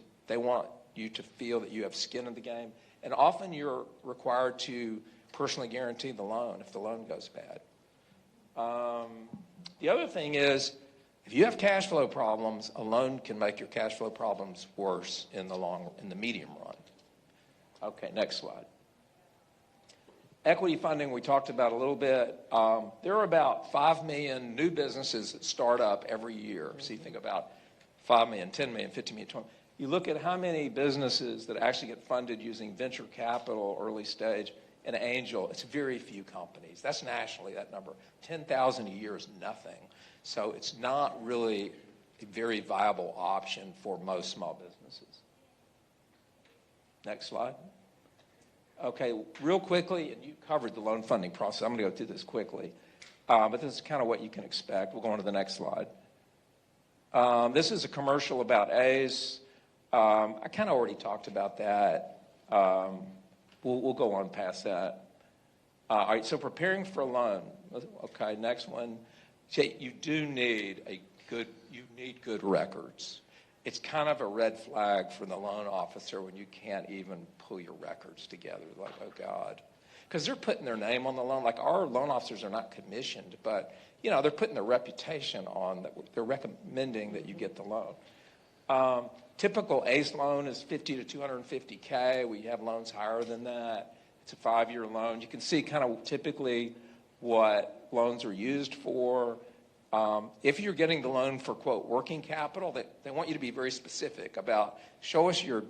feel that you have skin in the game. And often you're required to personally guarantee the loan if the loan goes bad. The other thing is, if you have cash flow problems, a loan can make your cash flow problems worse in the medium run. Okay, next slide. Equity funding, we talked about a little bit. There are about 5 million new businesses that start up every year. So you think about 5 million, 10 million, 15 million, 20 million. You look at how many businesses that actually get funded using venture capital, early stage, and angel. It's very few companies. That's nationally, that number. 10,000 a year is nothing. So it's not really a very viable option for most small businesses. Next slide. Okay, real quickly, and you covered the loan funding process. I'm going to go through this quickly. But this is kind of what you can expect. We'll go on to the next slide. This is a commercial about ACE. I kind of already talked about that. We'll go on past that. All right, so preparing for a loan. Okay, next one. You need good records. It's kind of a red flag for the loan officer when you can't even pull your records together. Like, oh God. Because they're putting their name on the loan. Like, our loan officers are not commissioned, but, they're putting their reputation on. They're recommending that you get the loan. Typical ACE loan is $50,000 to $250,000. We have loans higher than that. It's a 5-year loan. You can see kind of typically what loans are used for. If you're getting the loan for, quote, working capital, they want you to be very specific about, show us your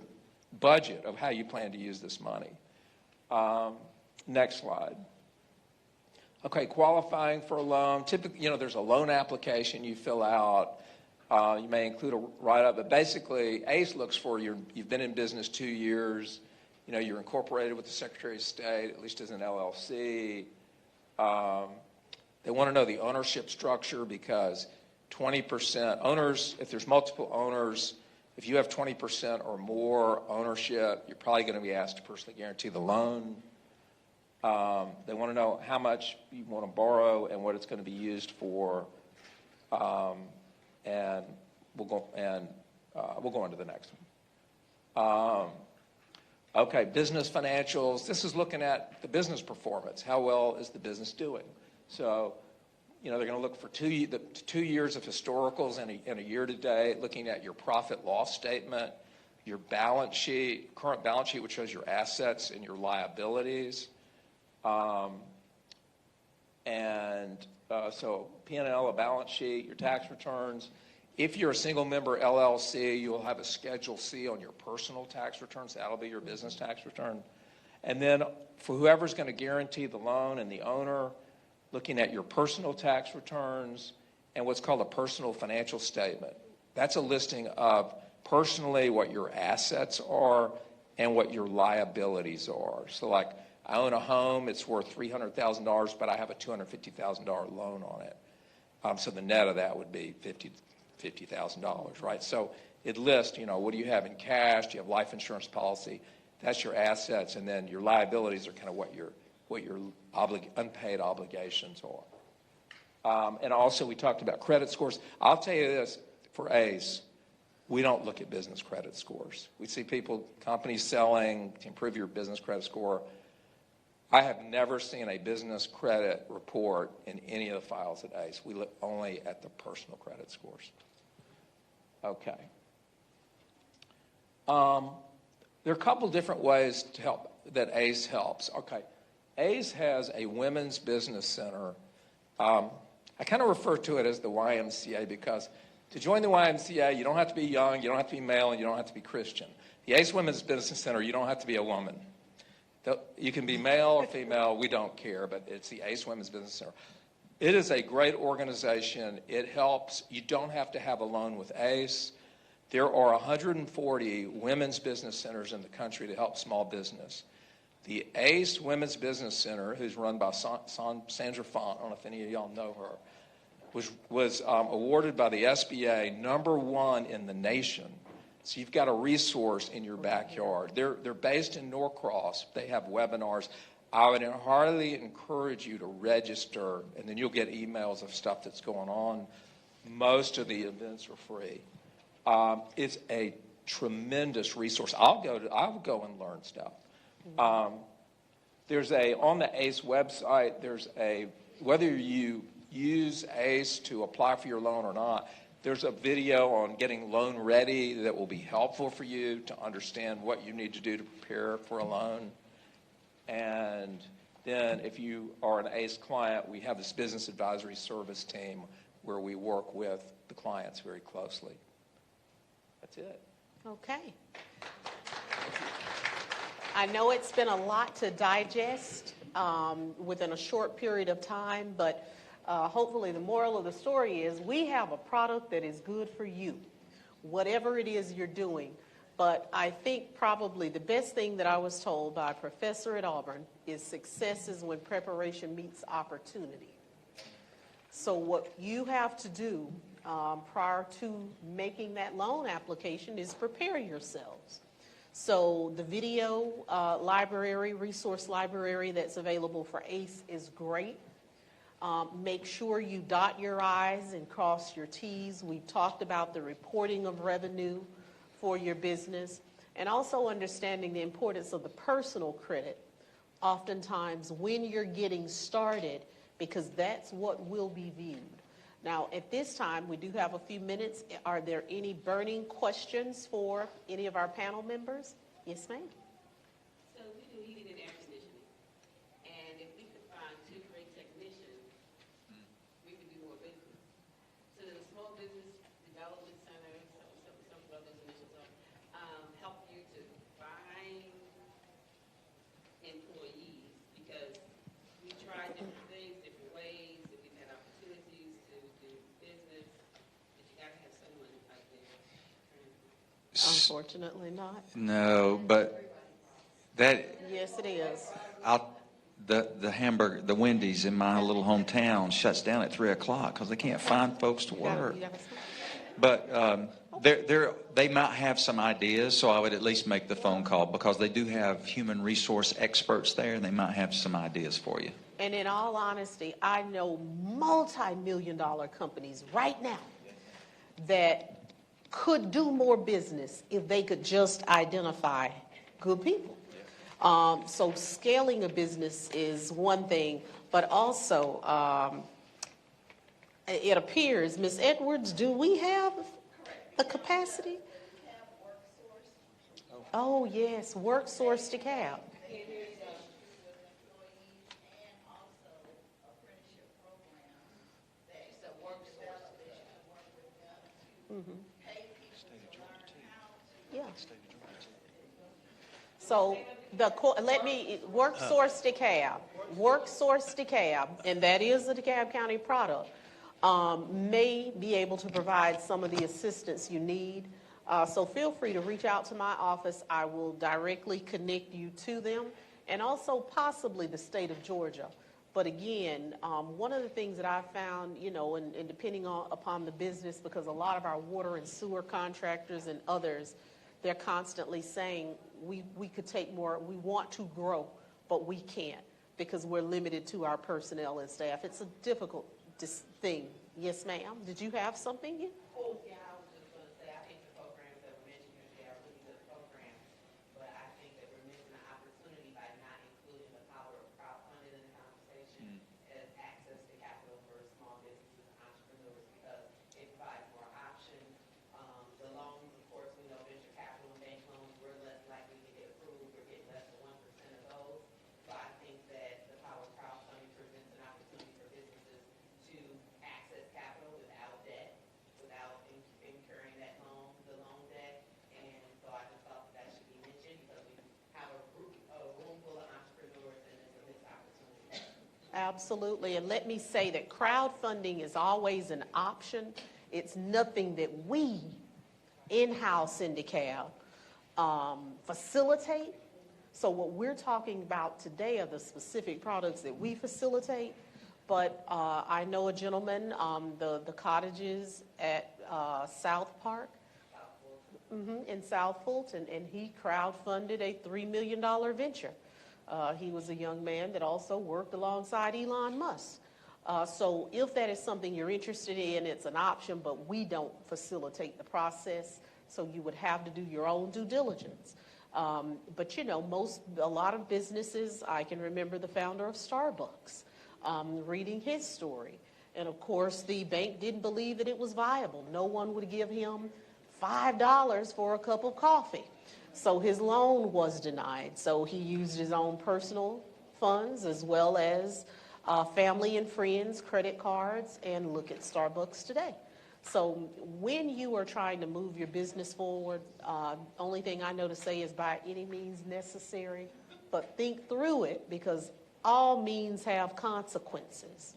budget of how you plan to use this money. Next slide. Okay, qualifying for a loan. Typically, there's a loan application you fill out. You may include a write-up, but basically, ACE looks for you've been in business 2 years. You're incorporated with the Secretary of State, at least as an LLC. They want to know the ownership structure because 20% owners, if there's multiple owners, if you have 20% or more ownership, you're probably going to be asked to personally guarantee the loan. They want to know how much you want to borrow and what it's going to be used for. And we'll go on to the next one. Okay, business financials. This is looking at the business performance. How well is the business doing? So, they're going to look for 2 years of historicals and a year to date, looking at your profit loss statement, your balance sheet, current balance sheet, which shows your assets and your liabilities. So P&L, a balance sheet, your tax returns. If you're a single member LLC, you'll have a Schedule C on your personal tax returns. That'll be your business tax return. And then for whoever's going to guarantee the loan and the owner, looking at your personal tax returns and what's called a personal financial statement. That's a listing of personally what your assets are and what your liabilities are. So like, I own a home, it's worth $300,000, but I have a $250,000 loan on it. So the net of that would be $50,000, right? So it lists, what do you have in cash? Do you have life insurance policy? That's your assets, and then your liabilities are kind of what your unpaid obligations are. And also we talked about credit scores. I'll tell you this, for ACE, we don't look at business credit scores. We see companies selling to improve your business credit score. I have never seen a business credit report in any of the files at ACE. We look only at the personal credit scores. Okay. There are a couple different ways to help. that ACE helps. Okay, ACE has a women's business center. I kind of refer to it as the YMCA because to join the YMCA, you don't have to be young, you don't have to be male, and you don't have to be Christian. The ACE Women's Business Center, you don't have to be a woman. You can be male or female, we don't care, but it's the ACE Women's Business Center. It is a great organization. It helps. You don't have to have a loan with ACE. There are 140 women's business centers in the country to help small business. The ACE Women's Business Center, who's run by Sandra Font, I don't know if any of y'all know her, was awarded by the SBA #1 in the nation. So you've got a resource in your backyard. They're based in Norcross. They have webinars. I would highly encourage you to register, and then you'll get emails of stuff that's going on. Most of the events are free. It's a tremendous resource. I'll go and learn stuff. There's on the ACE website, whether you use ACE to apply for your loan or not, there's a video on getting loan ready that will be helpful for you to understand what you need to do to prepare for a loan. And then if you are an ACE client, we have this business advisory service team where we work with the clients very closely. That's it. Okay. I know it's been a lot to digest within a short period of time, but hopefully the moral of the story is we have a product that is good for you, whatever it is you're doing. But I think probably the best thing that I was told by a professor at Auburn is success is when preparation meets opportunity. So what you have to do prior to making that loan application is prepare yourselves. So the video library, resource library that's available for ACE is great. Make sure you dot your I's and cross your T's. We've talked about the reporting of revenue for your business and also understanding the importance of the personal credit oftentimes when you're getting started, because that's what will be viewed. Now, at this time, we do have a few minutes. Are there any burning questions for any of our panel members? Yes, ma'am. So we do heating and air conditioning, and if we could find 2 great technicians, we could do more business. So the Small Business Development Center, some of those initials are, help you to find employees, because we tried different things, different ways, and we've had opportunities to do business, but you got to have someone out there. Unfortunately not. No, but that Yes, it is. the Wendy's in my little hometown shuts down at 3:00 because they can't find folks to work. But they might have some ideas, so I would at least make the phone call because they do have human resource experts there, and they might have some ideas for you. And in all honesty, I know multi-million-dollar companies right now that could do more business if they could just identify good people. So scaling a business is one thing, but also it appears, Ms. Edwards, do we have the capacity? Oh, yes, WorkSource DeKalb. Yeah. So WorkSource DeKalb, and that is a DeKalb County product, may be able to provide some of the assistance you need. So feel free to reach out to my office. I will directly connect you to them, and also possibly the state of Georgia. But again, one of the things that I found, and depending upon the business, because a lot of our water and sewer contractors and others, they're constantly saying, we could take more, we want to grow, but we can't because we're limited to our personnel and staff. It's a difficult thing. Yes, ma'am. Did you have something? Oh, yeah, I was just going to say, I think the programs that were mentioned here today are really good programs, but I think that we're missing an opportunity by not including the power of crowdfunding in the conversation as access to capital for small businesses and entrepreneurs, because it provides more options. The loans, of course, we know venture capital and bank loans, we're less likely to get approved. We're getting less than 1% of Absolutely. And let me say that crowdfunding is always an option. It's nothing that we in-house in DeKalb facilitate. So what we're talking about today are the specific products that we facilitate. But I know a gentleman, the cottages at South Park, in South Fulton, and he crowdfunded a $3 million venture. He was a young man that also worked alongside Elon Musk. So if that is something you're interested in, it's an option, but we don't facilitate the process, so you would have to do your own due diligence. But you know, a lot of businesses, I can remember the founder of Starbucks, reading his story. And of course, the bank didn't believe that it was viable. No one would give him $5 for a cup of coffee. So his loan was denied. So he used his own personal funds as well as family and friends, credit cards, and look at Starbucks today. So when you are trying to move your business forward, only thing I know to say is by any means necessary, but think through it, because all means have consequences.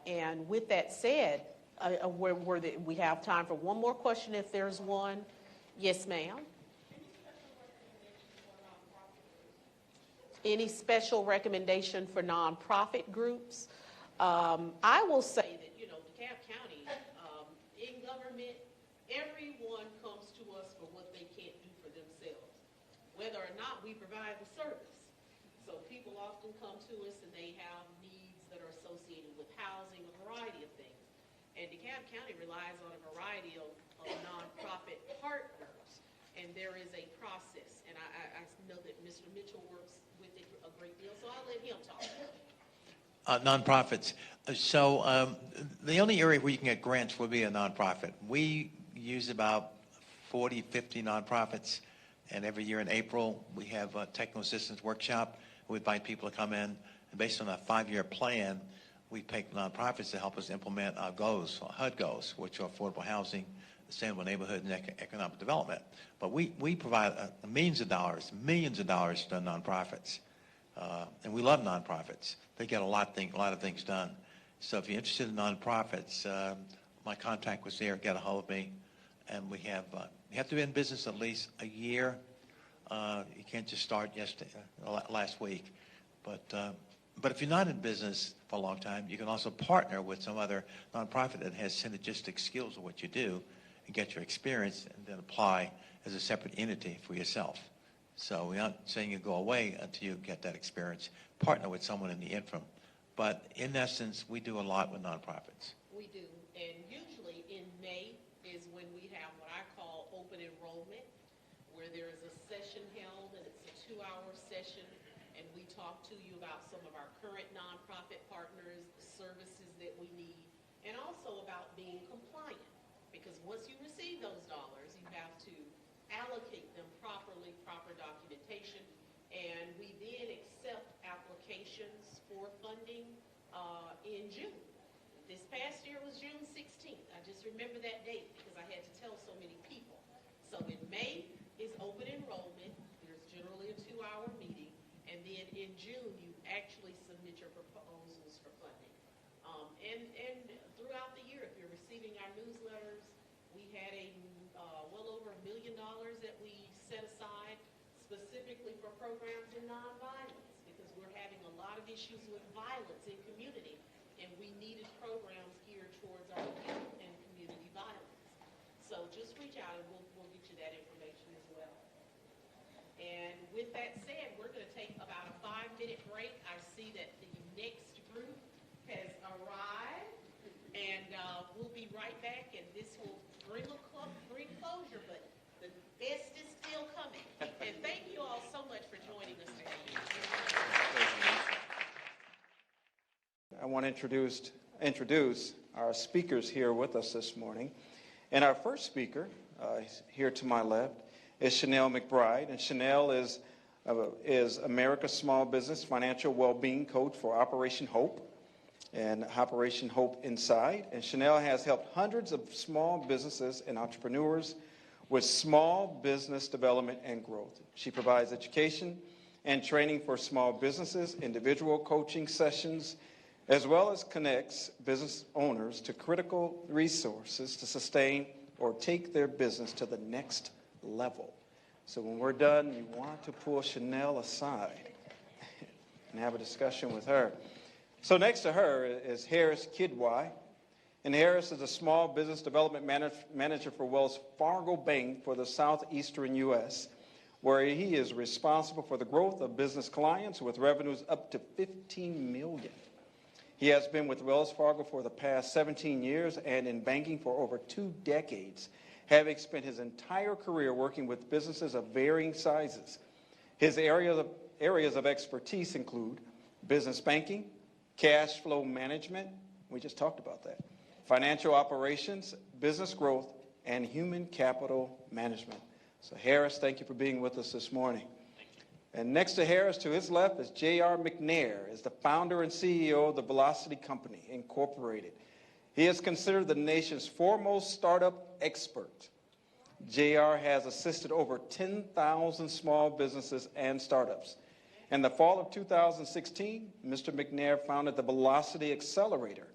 And with that said, we have time for one more question if there's one. Yes, ma'am. Any special recommendation for nonprofit groups? I will say that, you know, DeKalb County, in government, everyone comes to us for what they can't do for themselves, whether or not we provide the service. So people often come to us and they have needs that are associated with housing, a variety of things. And DeKalb County relies on a variety of nonprofit partners, and there is a process. And I know that Mr. Mitchell works with it a great deal, so I'll let him talk about it. Nonprofits. So the only area where you can get grants would be a nonprofit. We use about 40, 50 nonprofits, and every year in April we have a technical assistance workshop. We invite people to come in, and based on a 5-year plan, we pick nonprofits to help us implement our goals, our HUD goals, which are affordable housing, sustainable neighborhood, and economic development. But we provide millions of dollars to nonprofits, and we love nonprofits. They get a lot of things done. So if you're interested in nonprofits, my contact was there. Get a hold of me, and we have. You have to be in business at least a year. You can't just start last week. But if you're not in business for a long time, you can also partner with some other nonprofit that has synergistic skills of what you do and get your experience and then apply as a separate entity for yourself. So we're not saying you go away until you get that experience. Partner with someone in the interim. But in essence, we do a lot with nonprofits. We do. And usually in May is when we have what I call open enrollment, where there is a session held, and it's a 2-hour session. And we talk to you about some of our current nonprofit partners, the services that we need, and also about being compliant. Because once you receive those dollars, you have to allocate them properly, proper documentation, and we then accept applications for funding in June. This past year was June 16th. I just remember that date because I had to tell so many people. So in May is open enrollment. There's generally a 2-hour meeting. And then in June, you actually submit your proposals for funding. And throughout the year, if you're receiving our newsletters, we had well over $1 million that we set aside specifically for programs in nonviolence, because we're having a lot of issues with violence in community, and we needed programs geared towards our youth and community violence. So just reach out and we'll get you that information as well. And with that said, we're going to take about a 5-minute break. I see that the next group has arrived, and we'll be right back, and this will bring closure, but the best is still coming. And thank you all so much for joining us today. I want to introduce our speakers here with us this morning. And our first speaker, here to my left, is Chanel McBride. And Chanel is America's Small Business Financial Wellbeing Coach for Operation Hope and Operation Hope Inside. And Chanel has helped hundreds of small businesses and entrepreneurs with small business development and growth. She provides education and training for small businesses, individual coaching sessions, as well as connects business owners to critical resources to sustain or take their business to the next level. So when we're done, you want to pull Chanel aside and have a discussion with her. So next to her is Harris Kidwai. And Harris is a small business development manager for Wells Fargo Bank for the southeastern U.S., where he is responsible for the growth of business clients with revenues up to $15 million. He has been with Wells Fargo for the past 17 years and in banking for over 2 decades, having spent his entire career working with businesses of varying sizes. His areas of expertise include business banking, cash flow management, we just talked about that, financial operations, business growth, and human capital management. So Harris, thank you for being with us this morning. And next to Harris, to his left, is J.R. McNair, is the founder and CEO of the Velocity Company, Incorporated. He is considered the nation's foremost startup expert. J.R. has assisted over 10,000 small businesses and startups. In the fall of 2016, Mr. McNair founded the Velocity Accelerator,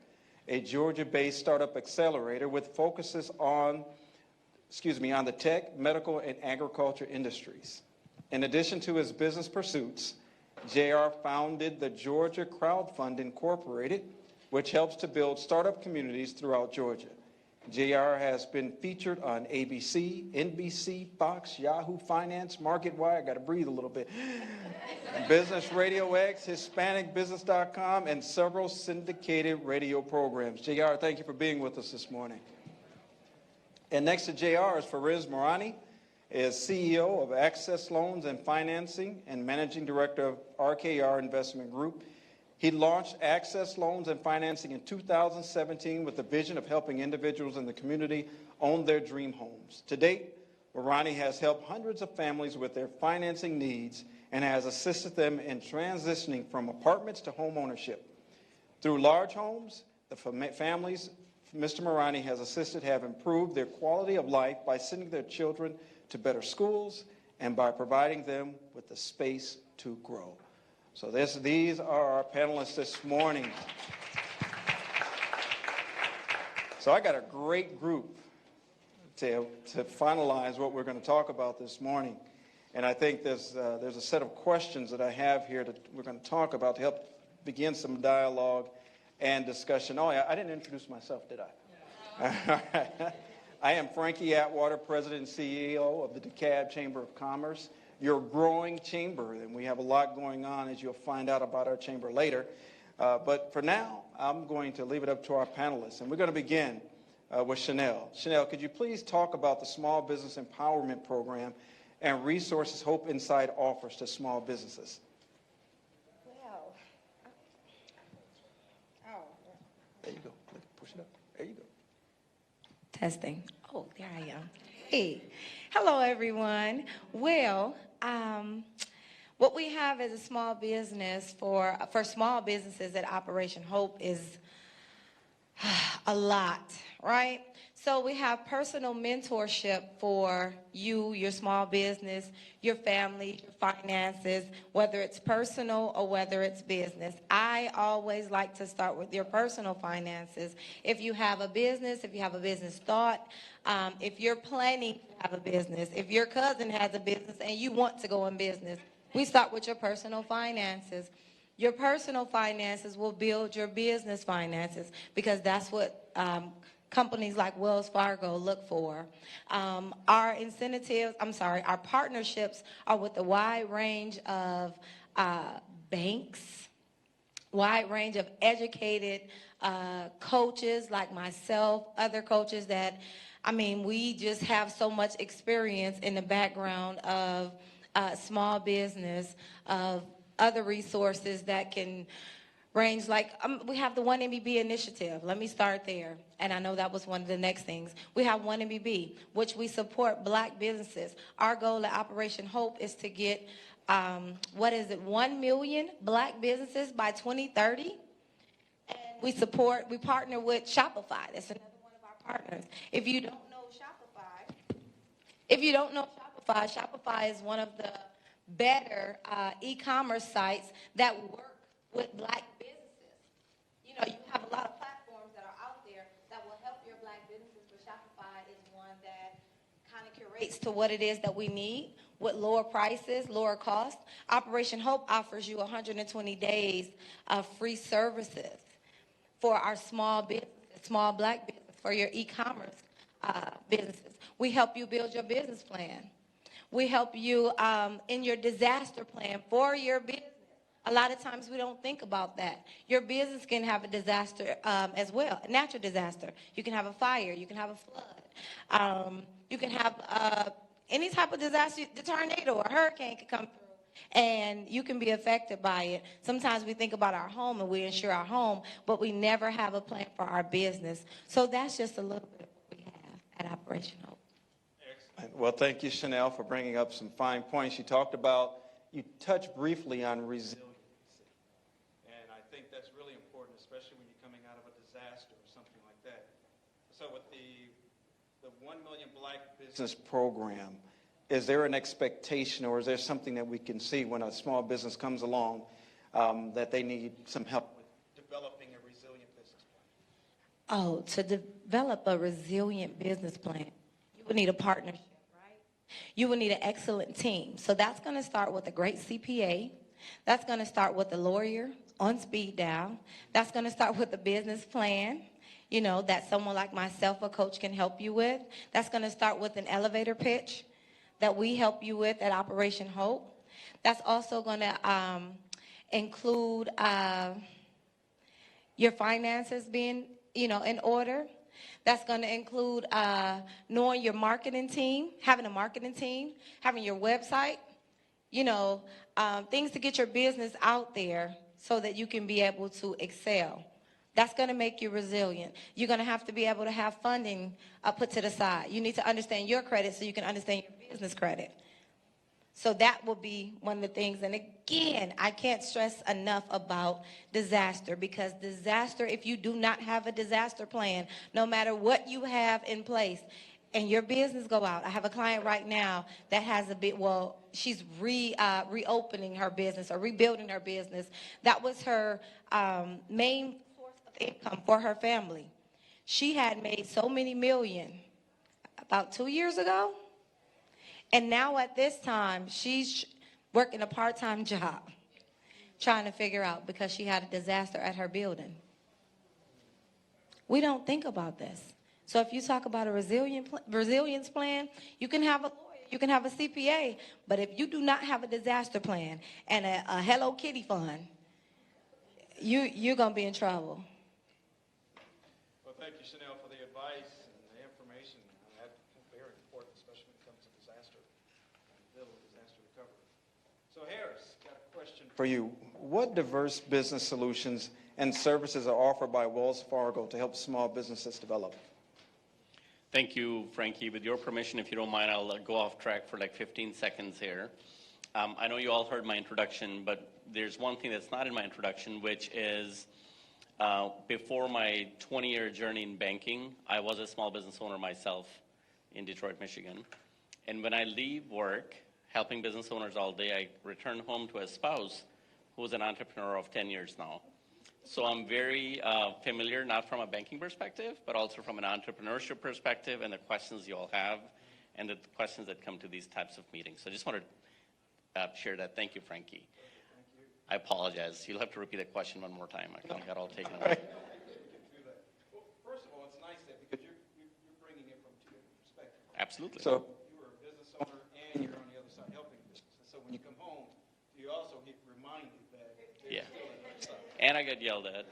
a Georgia-based startup accelerator with focuses on the tech, medical, and agriculture industries. In addition to his business pursuits, J.R. founded the Georgia Crowdfund Incorporated, which helps to build startup communities throughout Georgia. J.R. has been featured on ABC, NBC, Fox, Yahoo Finance, MarketWire, I got to breathe a little bit, Business Radio X, HispanicBusiness.com, and several syndicated radio programs. J.R., thank you for being with us this morning. And next to J.R. is Fariz Morani, is CEO of Access Loans and Financing and Managing Director of RKR Investment Group. He launched Access Loans and Financing in 2017 with the vision of helping individuals in the community own their dream homes. To date, Morani has helped hundreds of families with their financing needs and has assisted them in transitioning from apartments to home ownership. Through large homes, the families Mr. Morani has assisted have improved their quality of life by sending their children to better schools and by providing them with the space to grow. So these are our panelists this morning. So I got a great group to finalize what we're going to talk about this morning. And I think there's a set of questions that I have here that we're going to talk about to help begin some dialogue and discussion. Oh, yeah, I didn't introduce myself, did I? I am Frankie Atwater, President and CEO of the DeKalb Chamber of Commerce, your growing chamber, and we have a lot going on, as you'll find out about our chamber later. But for now, I'm going to leave it up to our panelists, and we're going to begin with Chanel. Chanel, could you please talk about the Small Business Empowerment Program and resources Hope Inside offers to small businesses? There you go. Push it up. There you go. Testing. Oh, there I am. Hey. Hello, everyone. Well, what we have as a small business for small businesses at Operation Hope is a lot, right? So we have personal mentorship for you, your small business, your family, your finances, whether it's personal or whether it's business. I always like to start with your personal finances. If you have a business, if you have a business thought, if you're planning to have a business, if your cousin has a business and you want to go in business, we start with your personal finances. Your personal finances will build your business finances because that's what companies like Wells Fargo look for. Our partnerships are with a wide range of banks, wide range of educated coaches like myself, other coaches that, we just have so much experience in the background of small business, of other resources that can range, like we have the 1MBB initiative. Let me start there. And I know that was one of the next things. We have 1MBB, which we support black businesses. Our goal at Operation Hope is to get, 1 million black businesses by 2030. And we partner with Shopify. That's another one of our partners. If you don't know Shopify, Shopify is one of the better e-commerce sites that work with black businesses. You know, you have a lot of platforms that are out there that will help your black businesses, but Shopify is one that kind of curates to what it is that we need with lower prices, lower cost. Operation Hope offers you 120 days of free services for our small business, small black business, for your e-commerce businesses. We help you build your business plan. We help you in your disaster plan for your business. A lot of times we don't think about that. Your business can have a disaster as well, a natural disaster. You can have a fire. You can have a flood. You can have any type of disaster, the tornado or a hurricane could come through, and you can be affected by it. Sometimes we think about our home and we insure our home, but we never have a plan for our business. So that's just a little bit of what we have at Operation Hope. Excellent. Well, thank you, Chanel, for bringing up some fine points. You touched briefly on resiliency. And I think that's really important, especially when you're coming out of a disaster or something like that. So with the 1 Million Black Business Program, is there an expectation or is there something that we can see when a small business comes along that they need some help with developing a resilient business plan? Oh, to develop a resilient business plan, you would need a partnership, right? You would need an excellent team. So that's going to start with a great CPA. That's going to start with a lawyer on speed dial. That's going to start with a business plan, you know, that someone like myself, a coach, can help you with. That's going to start with an elevator pitch that we help you with at Operation Hope. That's also going to include your finances being, you know, in order. That's going to include knowing your marketing team, having a marketing team, having your website, you know, things to get your business out there so that you can be able to excel. That's going to make you resilient. You're going to have to be able to have funding put to the side. You need to understand your credit so you can understand your business credit. So that will be one of the things. And again, I can't stress enough about disaster, because disaster, if you do not have a disaster plan, no matter what you have in place, and your business go out. I have a client right now that has she's reopening her business or rebuilding her business. That was her main source of income for her family. She had made so many million about 2 years ago. And now at this time, she's working a part-time job trying to figure out, because she had a disaster at her building. We don't think about this. So if you talk about a resilience plan, you can have a lawyer, you can have a CPA, but if you do not have a disaster plan and a Hello Kitty fund, you're going to be in trouble. Well, thank you, Chanel, for the advice and the information. That's very important, especially when it comes to disaster and dealing with disaster recovery. So Harris, got a question for you. What diverse business solutions and services are offered by Wells Fargo to help small businesses develop? Thank you, Frankie. With your permission, if you don't mind, I'll go off track for like 15 seconds here. I know you all heard my introduction, but there's one thing that's not in my introduction, which is before my 20-year journey in banking, I was a small business owner myself in Detroit, Michigan. And when I leave work, helping business owners all day, I return home to a spouse who's an entrepreneur of 10 years now. So I'm very familiar, not from a banking perspective, but also from an entrepreneurship perspective, and the questions you all have, and the questions that come to these types of meetings. So I just wanted to share that. Thank you, Frankie. Thank you. I apologize. You'll have to repeat the question one more time. I kind of got all taken away. Well, first of all, it's nice that because you're bringing it from two different perspectives. Absolutely. So you were a business owner and you're on the other side helping business. And so when you come home, you also get reminded that there's still another side. And I got yelled at.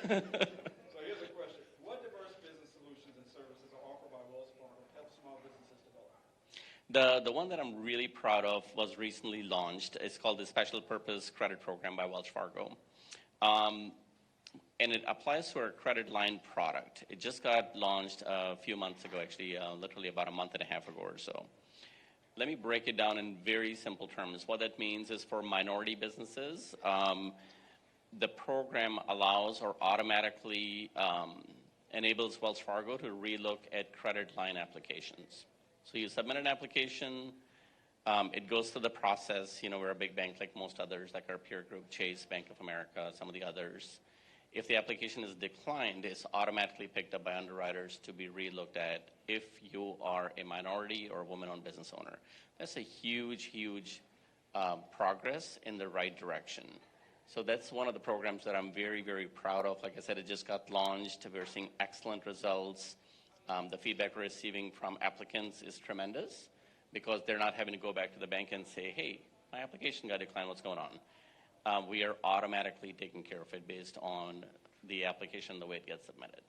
So here's a question. What diverse business solutions and services are offered by Wells Fargo to help small businesses develop? The one that I'm really proud of was recently launched. It's called the Special Purpose Credit Program by Wells Fargo. And it applies to our credit line product. It just got launched a few months ago, actually, literally about a month and a half ago or so. Let me break it down in very simple terms. What that means is for minority businesses, the program allows or automatically enables Wells Fargo to relook at credit line applications. So you submit an application, It goes through the process. We're a big bank like most others, like our peer group, Chase, Bank of America, some of the others. If the application is declined, it's automatically picked up by underwriters to be relooked at if you are a minority or a woman-owned business owner. That's a huge, huge progress in the right direction. So that's one of the programs that I'm very, very proud of. Like I said, it just got launched. We're seeing excellent results. The feedback we're receiving from applicants is tremendous because they're not having to go back to the bank and say, hey, my application got declined, what's going on? We are automatically taking care of it based on the application, the way it gets submitted.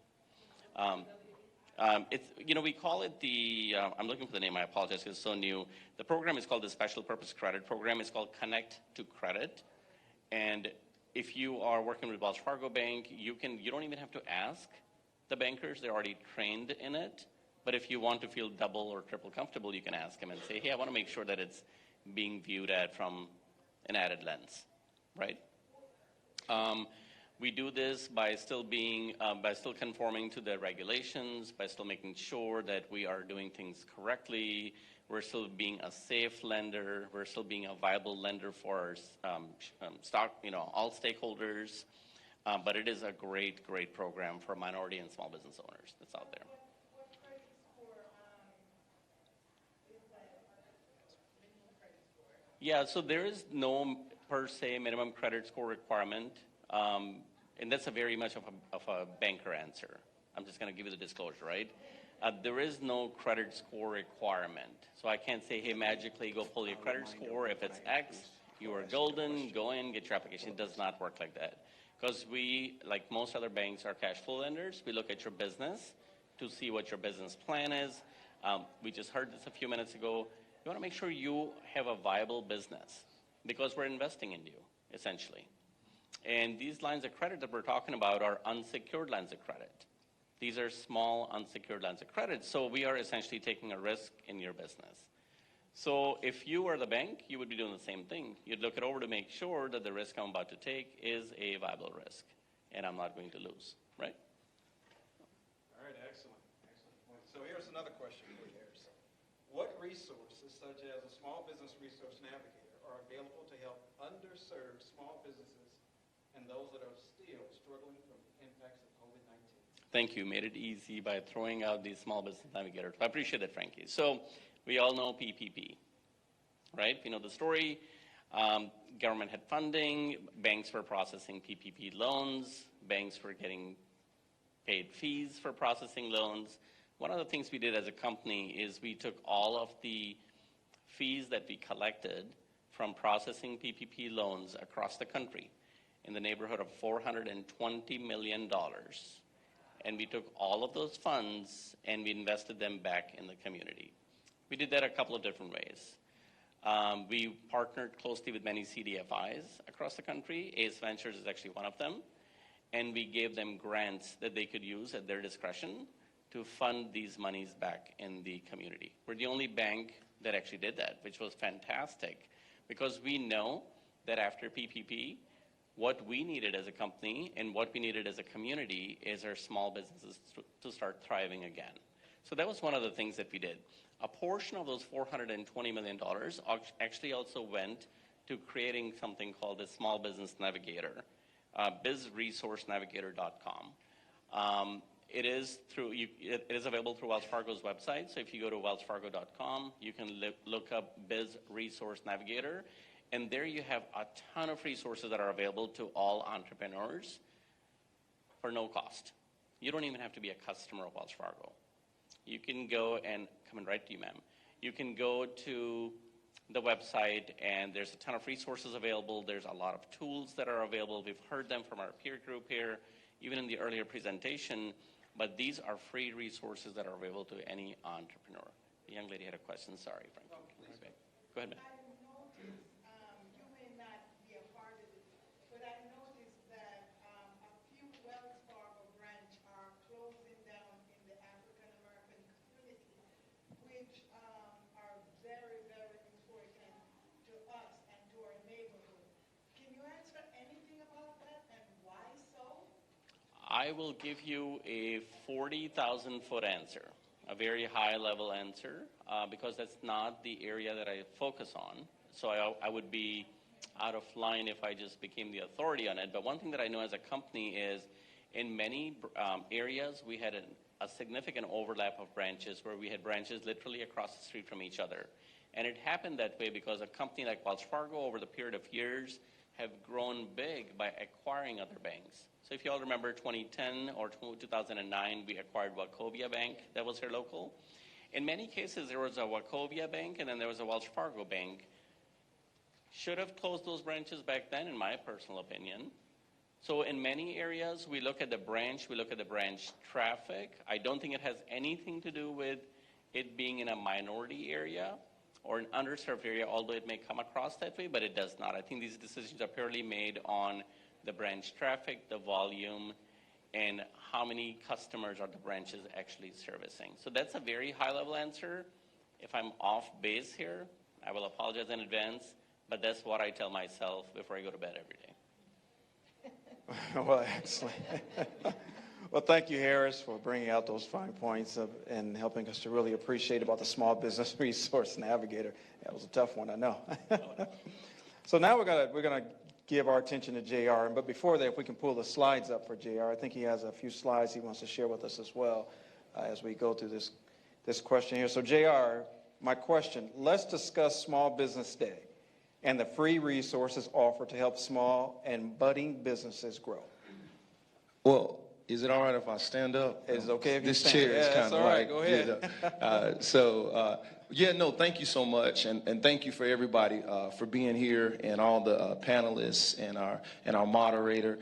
We call it I'm looking for the name, I apologize, it's so new. The program is called the Special Purpose Credit Program. It's called Connect to Credit. And if you are working with Wells Fargo Bank, you don't even have to ask the bankers, they're already trained in it. But if you want to feel double or triple comfortable, you can ask them and say, hey, I want to make sure that it's being viewed at from an added lens, right? We do this by still conforming to the regulations, by still making sure that we are doing things correctly. We're still being a safe lender. We're still being a viable lender for all stakeholders. But it is a great, great program for minority and small business owners that's out there. Yeah, so there is no per se minimum credit score requirement, and that's a very much of a banker answer. I'm just going to give you the disclosure, right? There is no credit score requirement. So I can't say, hey, magically go pull your credit score. If it's X, you are golden, go in, get your application. It does not work like that. Because we, like most other banks, are cash flow lenders. We look at your business to see what your business plan is. We just heard this a few minutes ago. You want to make sure you have a viable business because we're investing in you, essentially. And these lines of credit that we're talking about are unsecured lines of credit. These are small unsecured lines of credit, so we are essentially taking a risk in your business. So if you were the bank, you would be doing the same thing. You'd look it over to make sure that the risk I'm about to take is a viable risk, and I'm not going to lose, right? All right, excellent. Excellent. So here's another question for you, Harrison. What resources, such as a Small Business Resource Navigator, are available to help underserved small businesses and those that are still struggling from the impacts of COVID-19? Thank you. Made it easy by throwing out these Small Business Navigators. I appreciate that, Frankie. So we all know PPP, right? We know the story. Government had funding. Banks were processing PPP loans. Banks were getting paid fees for processing loans. One of the things we did as a company is we took all of the fees that we collected from processing PPP loans across the country in the neighborhood of $420 million. And we took all of those funds and we invested them back in the community. We did that a couple of different ways. We partnered closely with many CDFIs across the country. ACE Ventures is actually one of them. And we gave them grants that they could use at their discretion to fund these monies back in the community. We're the only bank that actually did that, which was fantastic because we know that after PPP, what we needed as a company and what we needed as a community is our small businesses to start thriving again. So that was one of the things that we did. A portion of those $420 million actually also went to creating something called the Small Business Navigator, bizresourcenavigator.com. It is available through Wells Fargo's website. So if you go to wellsfargo.com, you can look up Biz Resource Navigator. And there you have a ton of resources that are available to all entrepreneurs for no cost. You don't even have to be a customer of Wells Fargo. You can go and come and write to you, ma'am. You can go to the website and there's a ton of resources available. There's a lot of tools that are available. We've heard them from our peer group here, even in the earlier presentation. But these are free resources that are available to any entrepreneur. The young lady had a question. Sorry, Frank. Oh, please. Okay. Go ahead, ma'am. I will give you a 40,000-foot answer, a very high-level answer. because that's not the area that I focus on. So I would be out of line if I just became the authority on it. But one thing that I know as a company is in many areas, we had a significant overlap of branches where we had branches literally across the street from each other. And it happened that way because a company like Wells Fargo over the period of years have grown big by acquiring other banks. So if you all remember 2010 or 2009, we acquired Wachovia Bank that was here local. In many cases, there was a Wachovia Bank and then there was a Wells Fargo Bank. Should have closed those branches back then, in my personal opinion. So in many areas, we look at the branch, we look at the branch traffic. I don't think it has anything to do with it being in a minority area or an underserved area, although it may come across that way, but it does not. I think these decisions are purely made on the branch traffic, the volume, and how many customers are the branches actually servicing. So that's a very high-level answer. If I'm off base here, I will apologize in advance, but that's what I tell myself before I go to bed every day. Well, excellent. Well, thank you, Harris, for bringing out those fine points and helping us to really appreciate about the Small Business Resource Navigator. That was a tough one, I know. So now we're gonna give our attention to JR. But before that, if we can pull the slides up for JR, I think he has a few slides he wants to share with us as well as we go through this question here. So JR, my question, let's discuss Small Business Day and the free resources offered to help small and budding businesses grow. Well, is it all right if I stand up? It's okay if you this stand. chair is Yeah, kind of all right. like, Go ahead. Thank you so much, and thank you for everybody for being here and all the panelists and our moderator.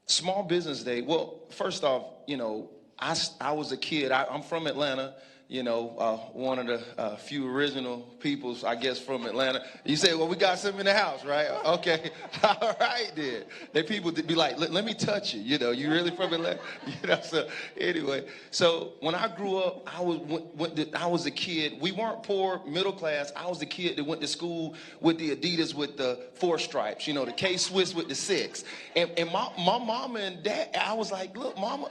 Small Business Day. Well, first off, I was a kid. I'm from Atlanta. One of the few original peoples, I guess, from Atlanta. You say, well, we got some in the house, right? Okay. All right, then. They people to be like, let me touch you. You really from Atlanta? So anyway, so when I grew up, I was a kid. We weren't poor, middle class. I was the kid that went to school with the Adidas with the 4 stripes, the K-Swiss with the 6. And my mama and dad, I was like, look, mama,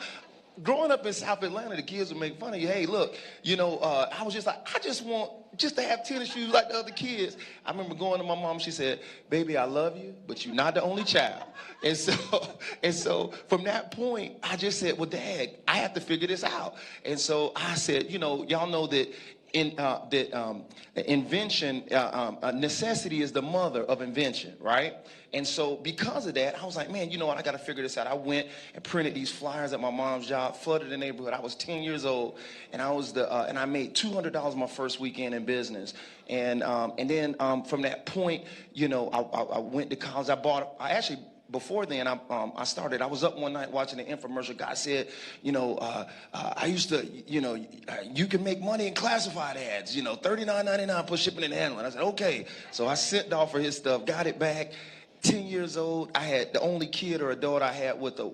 growing up in South Atlanta, the kids would make fun of you. Hey, look, I was just like, I just want to have tennis shoes like the other kids. I remember going to my mom, she said, baby, I love you, but you're not the only child. And so from that point, I just said, well, Dad, I have to figure this out. And so I said, y'all know that invention, necessity is the mother of invention, right? And so because of that, I was like, man, you know what? I got to figure this out. I went and printed these flyers at my mom's job, flooded the neighborhood. I was 10 years old, and I made $200 my first weekend in business. And then from that point, I went to college. Before then, I started. I was up one night watching an infomercial. Guy said, I used to, you can make money in classified ads, $39.99 plus shipping and handling. I said, okay. So I sent off for his stuff, got it back. 10 years old, I had the only kid or adult I had with a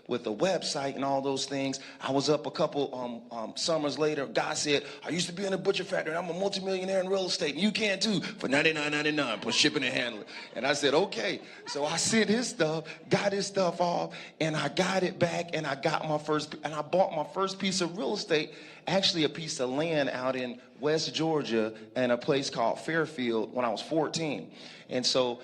website and all those things. I was up a couple summers later. Guy said, I used to be in a butcher factory, and I'm a multimillionaire in real estate, and you can too, for $99.99 plus shipping and handling. And I said, okay. So I sent his stuff, got his stuff off, and I got it back, and I bought my first piece of real estate, actually a piece of land out in West Georgia in a place called Fairfield when I was 14. And so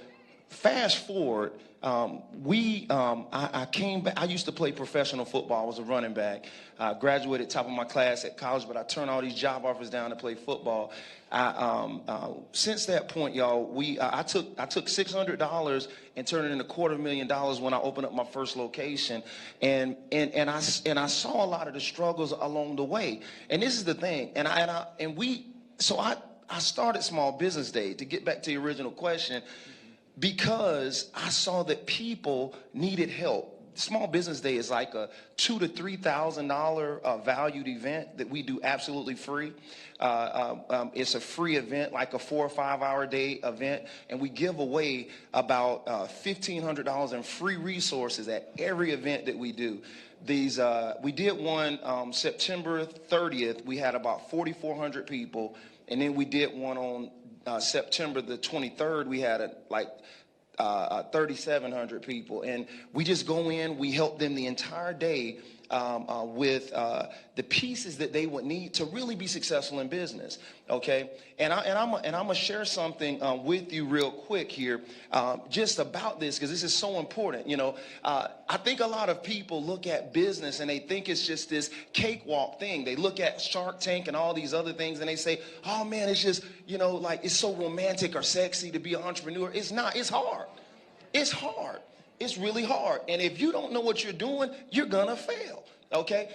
fast forward, I came back. I used to play professional football. I was a running back. I graduated top of my class at college, but I turned all these job offers down to play football. Since that point, y'all, I took $600 and turned it into $250,000 when I opened up my first location, and I saw a lot of the struggles along the way. And this is the thing, So I started Small Business Day, to get back to the original question, because I saw that people needed help. Small Business Day is like a $2,000 to $3,000 valued event that we do absolutely free. It's a free event, like a 4 or 5 hour day event, and we give away about $1,500 in free resources at every event that we do. We did one September 30th. We had about 4,400 people, and then we did one on September the 23rd. We had 3,700 people. And we just go in, we help them the entire day with the pieces that they would need to really be successful in business. Okay, and I'm gonna share something with you real quick here, just about this, because this is so important. You know, I think a lot of people look at business and they think it's just this cakewalk thing. They look at Shark Tank and all these other things and they say, oh man, it's just, you know, like it's so romantic or sexy to be an entrepreneur. It's not. It's hard. It's hard. It's really hard. And if you don't know what you're doing, you're going to fail. Okay?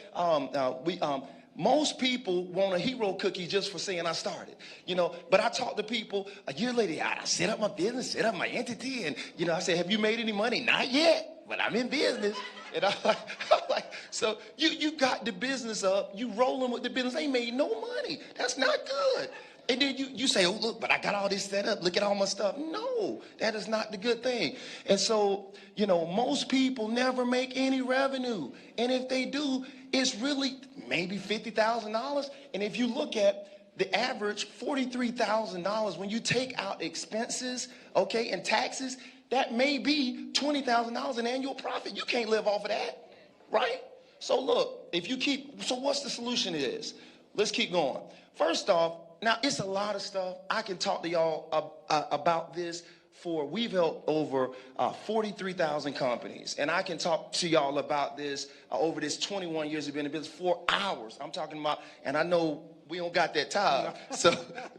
Most people want a hero cookie just for saying I started. You know, but I talk to people a year later, I set up my business, set up my entity. And, you know, I say, have you made any money? Not yet, but I'm in business. And I'm like, so you got the business up, you rolling with the business, ain't made no money. That's not good. And then you say, oh, look, but I got all this set up. Look at all my stuff. No, that is not the good thing. And so, you know, most people never make any revenue. And if they do, it's really maybe $50,000. And if you look at the average, $43,000, when you take out expenses, okay, and taxes, that may be $20,000 in annual profit. You can't live off of that, right? So look, so what's the solution to this? Let's keep going. First off, now, it's a lot of stuff. I can talk to y'all about this we've helped over 43,000 companies. And I can talk to y'all about this over this 21 years of being in business for hours. I'm talking about, and I know we don't got that time. So,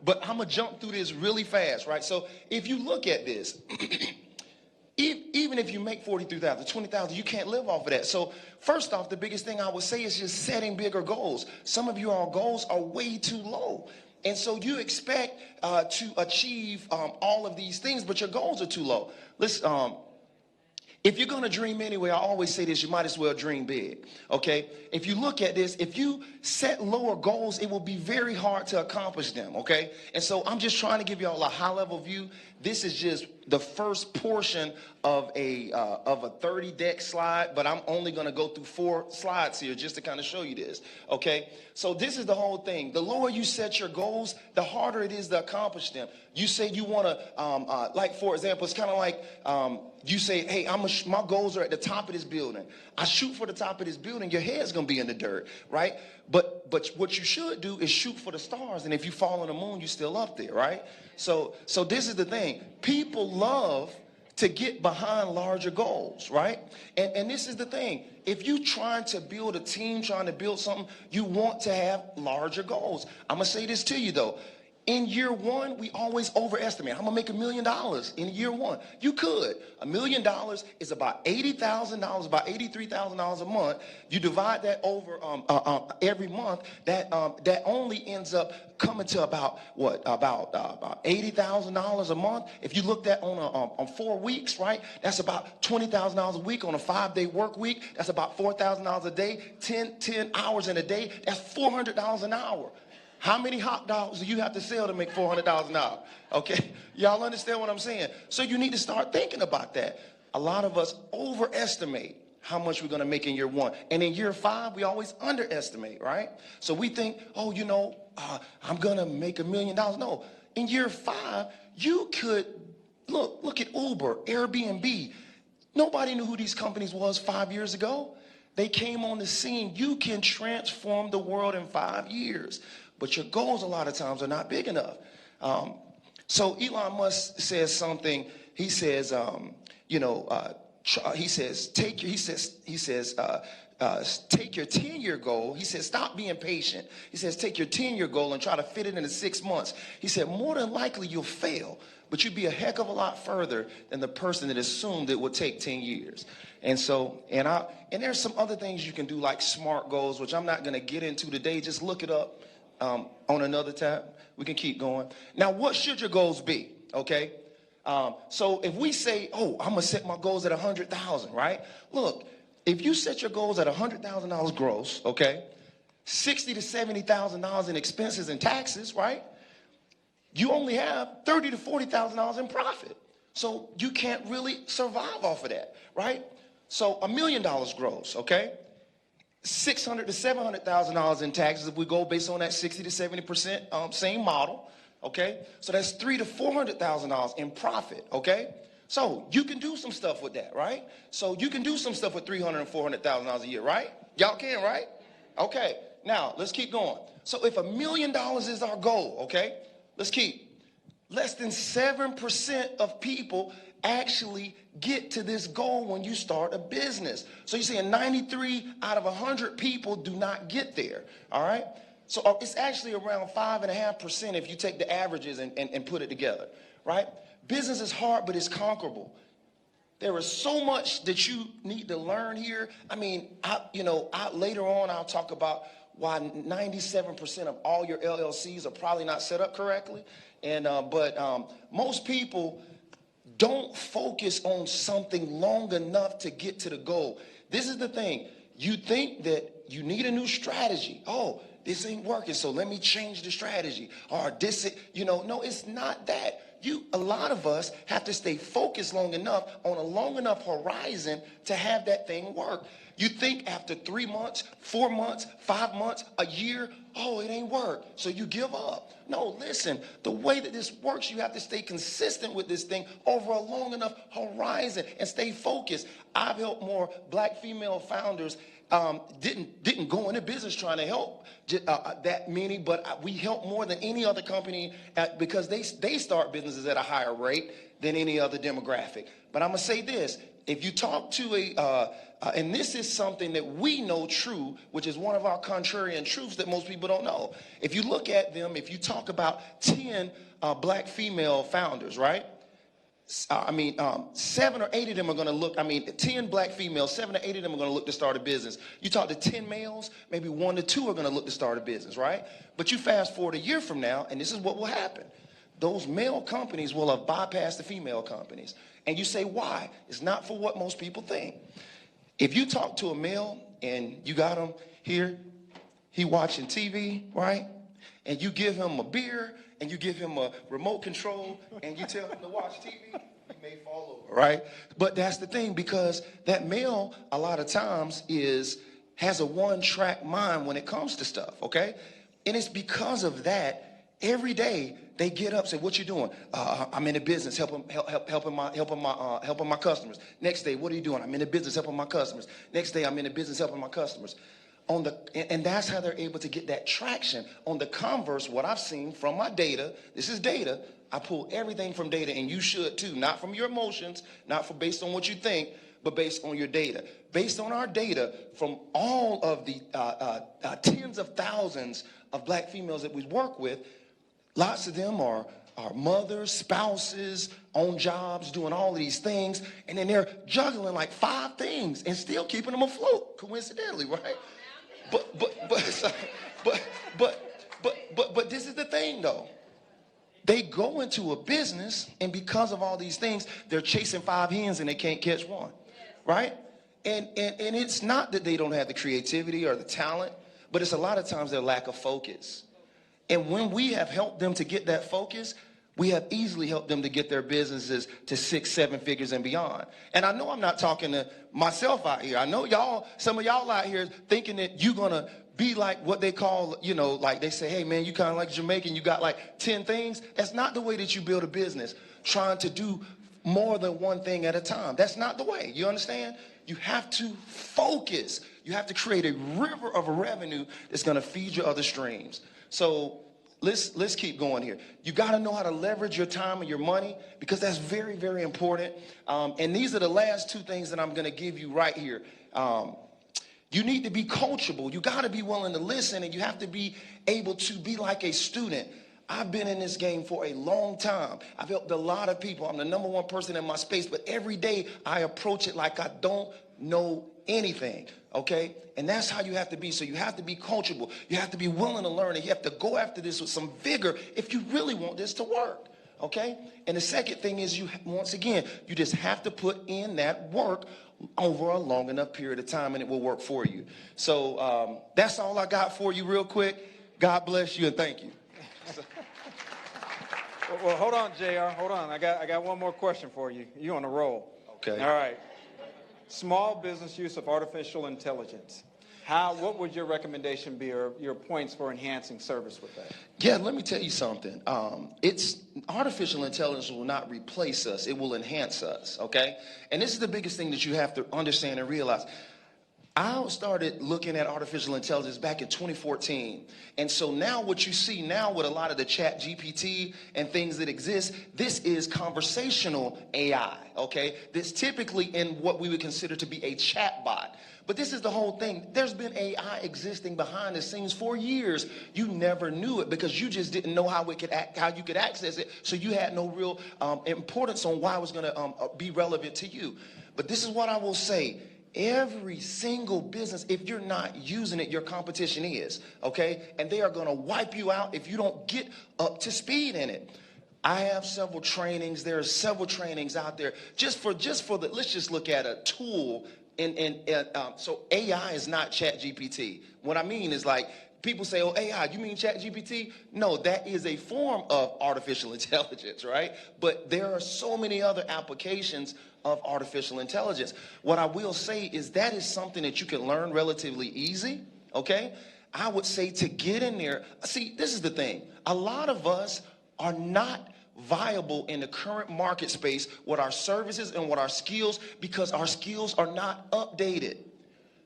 but I'm going to jump through this really fast, right? So if you look at this, even if you make 43,000, 20,000, you can't live off of that. So first off, the biggest thing I would say is just setting bigger goals. Some of your goals are way too low. And so you expect to achieve all of these things, but your goals are too low. Listen, if you're going to dream anyway, I always say this, you might as well dream big, okay? If you look at this, if you set lower goals, it will be very hard to accomplish them, okay? And so I'm just trying to give y'all a high-level view. This is just the first portion of a 30-deck slide, but I'm only going to go through 4 slides here just to kind of show you this, okay? So this is the whole thing. The lower you set your goals, the harder it is to accomplish them. You say you want to, like, for example, it's kind of like you say, hey, my goals are at the top of this building. I shoot for the top of this building, your head's going to be in the dirt, right? But what you should do is shoot for the stars, and if you fall on the moon, you're still up there, right? So this is the thing. People love to get behind larger goals, right? And this is the thing. If you're trying to build a team, trying to build something, you want to have larger goals. I'm going to say this to you, though. In year one, we always overestimate. I'm going to make $1 million in year one. You could. $1 million is about $80,000, about $83,000 a month. You divide that over every month. That only ends up coming to about what? About $80,000 a month. If you look at on 4 weeks, right? That's about $20,000 a week on a 5-day work week. That's about $4,000 a day. 10 hours in a day. That's $400 an hour. How many hot dogs do you have to sell to make $400 an hour? Okay, y'all understand what I'm saying? So you need to start thinking about that. A lot of us overestimate how much we're going to make in year one. And in year 5, we always underestimate, right? So we think, oh, you know, I'm going to make $1 million. No, in year 5, you could, look at Uber, Airbnb. Nobody knew who these companies was 5 years ago. They came on the scene. You can transform the world in 5 years. But your goals a lot of times are not big enough. So Elon Musk says something. He says, take your 10-year goal. He says, stop being patient. He says, take your 10-year goal and try to fit it into 6 months. He said, more than likely you'll fail, but you'd be a heck of a lot further than the person that assumed it would take 10 years. And so, and there's some other things you can do like SMART goals, which I'm not going to get into today. Just look it up. On another tab, we can keep going. Now, what should your goals be? Okay. So if we say, oh, I'm gonna set my goals at 100,000, right? Look, if you set your goals at $100,000 gross, okay, $60,000 to $70,000 in expenses and taxes, right? You only have $30,000 to $40,000 in profit, so you can't really survive off of that, right? So $1 million gross, okay. $600,000 to $700,000 in taxes if we go based on that 60 to 70% same model, okay? So that's $300,000 to $400,000 in profit, okay? So you can do some stuff with that, right? So you can do some stuff with $300,000 and $400,000 a year, right? Y'all can, right? Okay, now let's keep going. So if $1 million is our goal, okay, let's keep. Less than 7% of people actually get to this goal when you start a business. So you're saying 93 out of 100 people do not get there, all right? So it's actually around 5.5% if you take the averages and put it together, right? Business is hard, but it's conquerable. There is so much that you need to learn here. I mean, later on I'll talk about why 97% of all your LLCs are probably not set up correctly. But most people don't focus on something long enough to get to the goal. This is the thing. You think that you need a new strategy. Oh, this ain't working, so let me change the strategy. Or no, it's not that. A lot of us have to stay focused long enough on a long enough horizon to have that thing work. You think after 3 months, 4 months, 5 months, a year, oh, it ain't work, so you give up. No, listen, the way that this works, you have to stay consistent with this thing over a long enough horizon and stay focused. I've helped more black female founders, didn't go into business trying to help that many, but we help more than any other company because they start businesses at a higher rate than any other demographic. But I'm going to say this. If you talk to and this is something that we know true, which is one of our contrarian truths that most people don't know. If you look at them, if you talk about 10 black female founders, right? 7 or 8 of them are going to look, 10 black females, 7 or 8 of them are going to look to start a business. You talk to 10 males, maybe 1 to 2 are going to look to start a business, right? But you fast forward a year from now, and this is what will happen. Those male companies will have bypassed the female companies. And you say, why? It's not for what most people think. If you talk to a male and you got him here, he watching TV, right? And you give him a beer and you give him a remote control and you tell him to watch TV, he may fall over, right? But that's the thing, because that male a lot of times has a one-track mind when it comes to stuff, okay? And it's because of that, every day they get up, say, "What you doing?" "I'm in the business, helping my customers." Next day, "What are you doing?" "I'm in the business, helping my customers." Next day, "I'm in the business, helping my customers." And that's how they're able to get that traction. On the converse, what I've seen from my data, this is data. I pull everything from data, and you should too. Not from your emotions, not based on what you think, but based on your data. Based on our data from all of the tens of thousands of black females that we work with, lots of them are mothers, spouses, own jobs, doing all of these things, and then they're juggling like 5 things and still keeping them afloat, coincidentally, right? But this is the thing, though. They go into a business, and because of all these things, they're chasing 5 hens and they can't catch one, right? And it's not that they don't have the creativity or the talent, but it's a lot of times their lack of focus. And when we have helped them to get that focus, we have easily helped them to get their businesses to 6-7 figures and beyond. And I know I'm not talking to myself out here. I know some of y'all out here thinking that you're going to be like what they call, like they say, "Hey man, you kind of like Jamaican, you got like 10 things." That's not the way that you build a business, trying to do more than one thing at a time. That's not the way. You understand? You have to focus. You have to create a river of revenue that's going to feed your other streams. So let's keep going here. You got to know how to leverage your time and your money, because that's very, very important. And these are the last 2 things that I'm going to give you right here. You need to be coachable. You got to be willing to listen, and you have to be able to be like a student. I've been in this game for a long time. I've helped a lot of people. I'm the #1 person in my space, but every day I approach it like I don't know anything, okay? And that's how you have to be. So you have to be coachable. You have to be willing to learn, and you have to go after this with some vigor if you really want this to work, okay? And the second thing is, once again, you just have to put in that work over a long enough period of time, and it will work for you. So that's all I got for you real quick. God bless you, and thank you. Well, hold on, JR. Hold on. I got one more question for you. You on a roll. Okay. All right. Small business use of artificial intelligence. What would your recommendation be, or your points for enhancing service with that? Yeah, let me tell you something. It's artificial intelligence will not replace us. It will enhance us, okay? And this is the biggest thing that you have to understand and realize. I started looking at artificial intelligence back in 2014. And so now what you see now with a lot of the chat GPT and things that exist, this is conversational AI, okay? This typically in what we would consider to be a chat bot. But this is the whole thing. There's been AI existing behind the scenes for years. You never knew it because you just didn't know how you could access it. So you had no real importance on why it was going to be relevant to you. But this is what I will say. Every single business, if you're not using it, your competition is, okay? And they are going to wipe you out if you don't get up to speed in it. I have several trainings. There are several trainings out there just for the, let's just look at a tool. So AI is not Chat GPT. What I mean is, like, people say, oh, AI, you mean Chat GPT? No, that is a form of artificial intelligence, right? But there are so many other applications of artificial intelligence. What I will say is that is something that you can learn relatively easy, okay? I would say to get in there, see, this is the thing. A lot of us are not viable in the current market space with our services and with our skills because our skills are not updated.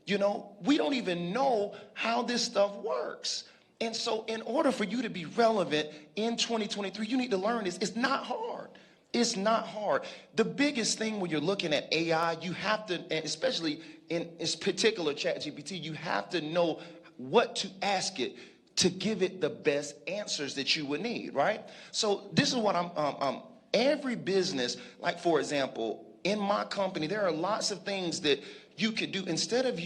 You know, we don't even know how this stuff works. And so in order for you to be relevant in 2023, you need to learn this. It's not hard. It's not hard. The biggest thing when you're looking at AI, you have to, and especially in this particular ChatGPT, you have to know what to ask it to give it the best answers that you would need, right? So this is what every business, like for example, in my company, there are lots of things that you could do. Instead of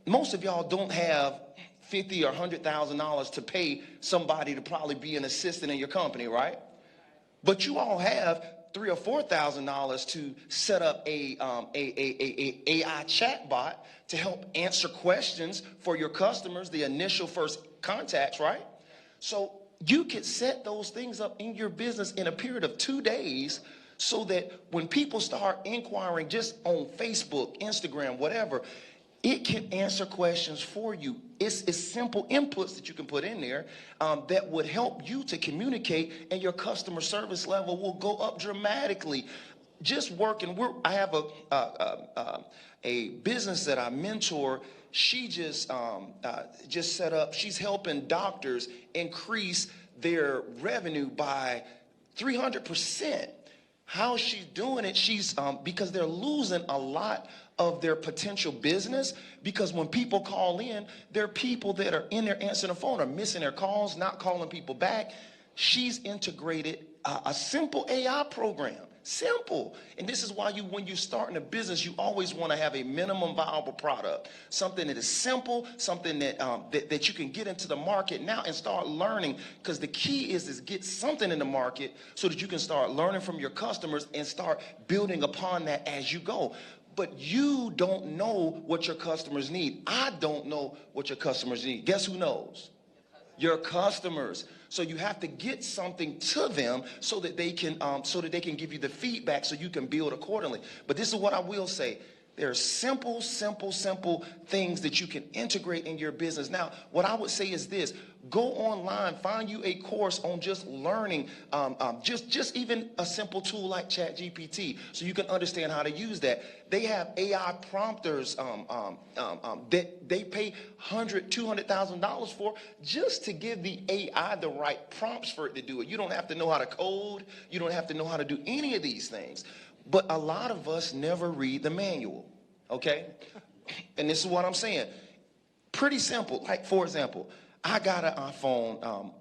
most of y'all don't have $50,000 or $100,000 to pay somebody to probably be an assistant in your company, right? But you all have $3,000 or $4,000 to set up a AI chatbot to help answer questions for your customers, the initial first contacts, right? So you could set those things up in your business in a period of 2 days so that when people start inquiring just on Facebook, Instagram, whatever, it can answer questions for you. It's simple inputs that you can put in there that would help you to communicate, and your customer service level will go up dramatically. Just working, I have a business that I mentor. She just set up. She's helping doctors increase their revenue by 300%. How she's doing it? She's because they're losing a lot of their potential business because when people call in, there are people that are in there answering the phone are missing their calls, not calling people back. She's integrated a simple AI program. Simple. And this is why when you start in a business, you always want to have a minimum viable product, something that is simple, something that that you can get into the market now and start learning. Because the key is get something in the market so that you can start learning from your customers and start building upon that as you go. But you don't know what your customers need. I don't know what your customers need. Guess who knows? Your customers. So you have to get something to them so that they can give you the feedback so you can build accordingly. But this is what I will say. There are simple things that you can integrate in your business. Now, what I would say is this. Go online, find you a course on just learning, just even a simple tool like ChatGPT so you can understand how to use that. They have AI prompters that they pay $100,000, $200,000 for just to give the AI the right prompts for it to do it. You don't have to know how to code. You don't have to know how to do any of these things. But a lot of us never read the manual, okay? And this is what I'm saying. Pretty simple. Like, for example, I got an iPhone.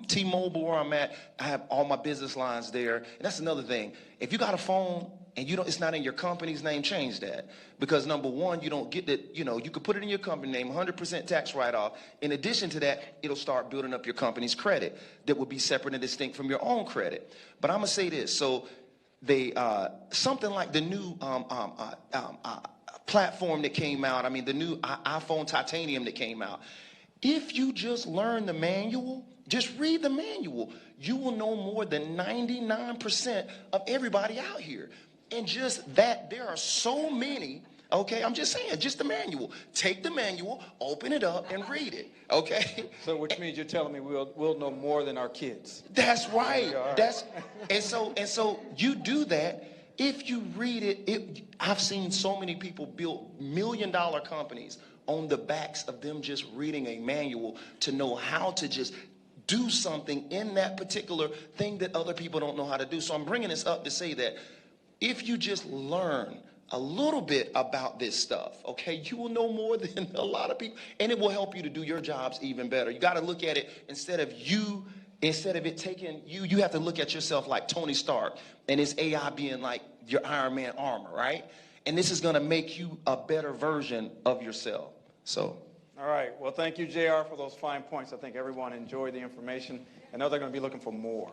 T-Mobile where I'm at, I have all my business lines there. And that's another thing. If you got a phone and it's not in your company's name, change that. Because number one, you don't get that, you could put it in your company name, 100% tax write-off. In addition to that, it'll start building up your company's credit that will be separate and distinct from your own credit. But I'm going to say this. So something like the new platform that came out, the new iPhone Titanium that came out. If you just learn the manual, just read the manual, you will know more than 99% of everybody out here. And just that, there are so many Okay, I'm just saying, just the manual. Take the manual, open it up, and read it. Okay. So, which means you're telling me we'll know more than our kids. That's right. Right. And so you do that. If you read it, I've seen so many people build $1 million companies on the backs of them just reading a manual to know how to just do something in that particular thing that other people don't know how to do. So I'm bringing this up to say that if you just learn a little bit about this stuff, okay, you will know more than a lot of people, and it will help you to do your jobs even better. You got to look at it instead of it taking you have to look at yourself like Tony Stark and his AI being like your Iron Man armor, right? And this is going to make you a better version of yourself. So. All right. Well, thank you, JR, for those fine points. I think everyone enjoyed the information. I know they're going to be looking for more.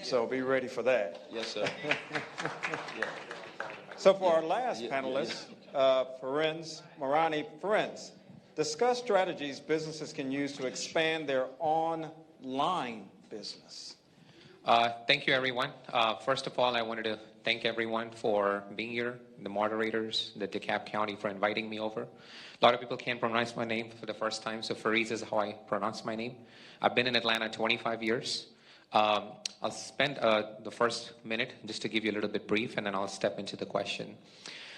So be ready for that. Yes, sir. Yeah. So for our last panelist, Marani Ferenz, discuss strategies businesses can use to expand their online business. Thank you, everyone. First of all, I wanted to thank everyone for being here, the moderators, the DeKalb County for inviting me over. A lot of people can't pronounce my name for the first time, so Fariz is how I pronounce my name. I've been in Atlanta 25 years. I'll spend the first minute just to give you a little bit brief, and then I'll step into the question.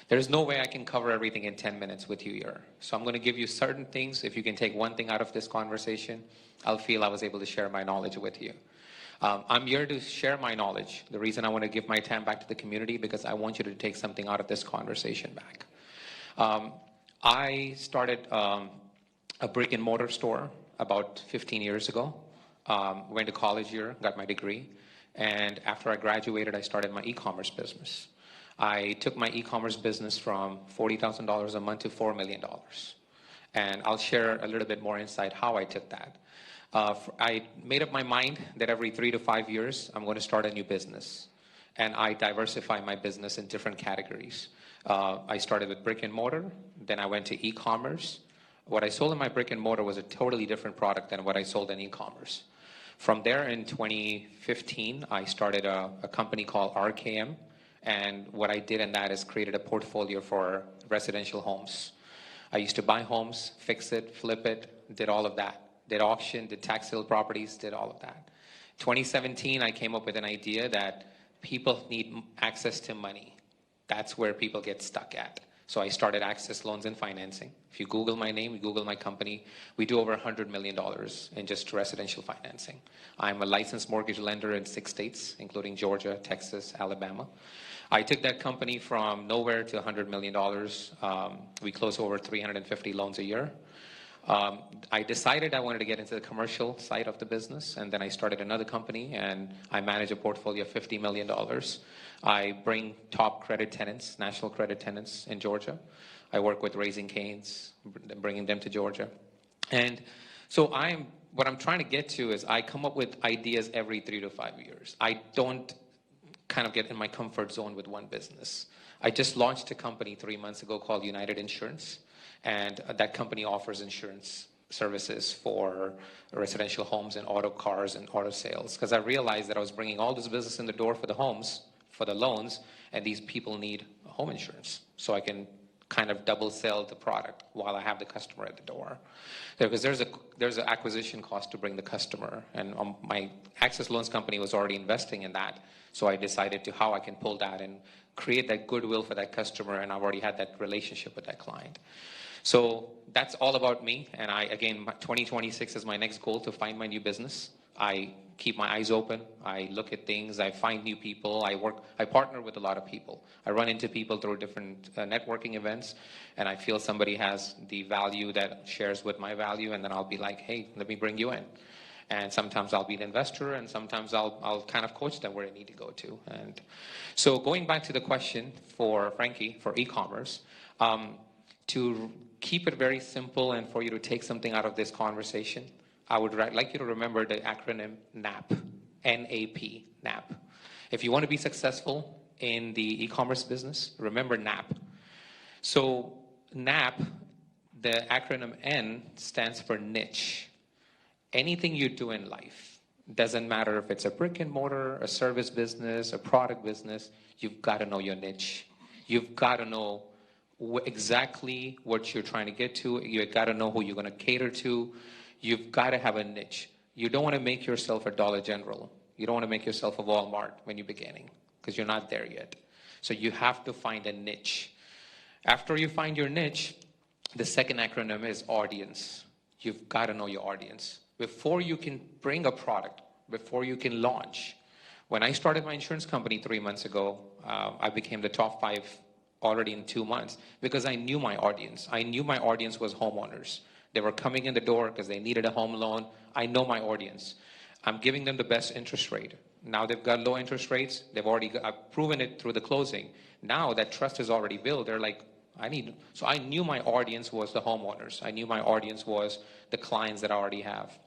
There's no way I can cover everything in 10 minutes with you here. So I'm going to give you certain things. If you can take one thing out of this conversation, I'll feel I was able to share my knowledge with you. I'm here to share my knowledge. The reason I want to give my time back to the community, because I want you to take something out of this conversation back. I started a brick and mortar store about 15 years ago. Went to college here, got my degree, and after I graduated, I started my e-commerce business. I took my e-commerce business from $40,000 a month to $4 million. And I'll share a little bit more insight how I took that. I made up my mind that every 3 to 5 years, I'm going to start a new business. And I diversify my business in different categories. I started with brick and mortar, then I went to e-commerce. What I sold in my brick and mortar was a totally different product than what I sold in e-commerce. From there in 2015, I started a company called RKM. And what I did in that is created a portfolio for residential homes. I used to buy homes, fix it, flip it, did all of that. Did auction, did tax sale properties, did all of that. 2017, I came up with an idea that people need access to money. That's where people get stuck at. So I started Access Loans and Financing. If you Google my name, you Google my company, we do over $100 million in just residential financing. I'm a licensed mortgage lender in 6 states, including Georgia, Texas, Alabama. I took that company from nowhere to $100 million. We close over 350 loans a year. I decided I wanted to get into the commercial side of the business, and then I started another company, and I manage a portfolio of $50 million. I bring top credit tenants, national credit tenants in Georgia. I work with Raising Cane's, bringing them to Georgia. And so what I'm trying to get to is I come up with ideas every 3 to 5 years. I don't kind of get in my comfort zone with one business. I just launched a company 3 months ago called United Insurance. And that company offers insurance services for residential homes and auto cars and auto sales. Because I realized that I was bringing all this business in the door for the homes, for the loans, and these people need home insurance. So I can kind of double sell the product while I have the customer at the door. Because there's an acquisition cost to bring the customer. And my Access Loans company was already investing in that. So I decided to how I can pull that and create that goodwill for that customer. And I've already had that relationship with that client. So that's all about me, and again, 2026 is my next goal, to find my new business. I keep my eyes open, I look at things, I find new people, I partner with a lot of people. I run into people through different networking events, and I feel somebody has the value that shares with my value, and then I'll be like, hey, let me bring you in. And sometimes I'll be an investor, and sometimes I'll kind of coach them where they need to go to. And so going back to the question for Frankie, for e-commerce, to keep it very simple and for you to take something out of this conversation, I would like you to remember the acronym NAP, N-A-P, NAP. If you want to be successful in the e-commerce business, remember NAP. So NAP, the acronym N stands for niche. Anything you do in life, doesn't matter if it's a brick and mortar, a service business, a product business, you've got to know your niche. You've got to know exactly what you're trying to get to. You got to know who you're going to cater to. You've got to have a niche. You don't want to make yourself a Dollar General. You don't want to make yourself a Walmart when you're beginning, because you're not there yet. So you have to find a niche. After you find your niche, the second acronym is audience. You've got to know your audience. Before you can bring a product, before you can launch. When I started my insurance company 3 months ago, I became the top 5 already in 2 months because I knew my audience. I knew my audience was homeowners. They were coming in the door because they needed a home loan. I know my audience. I'm giving them the best interest rate. Now they've got low interest rates. I've proven it through the closing. Now that trust is already built. They're like, so I knew my audience was the homeowners. I knew my audience was the clients that I already have.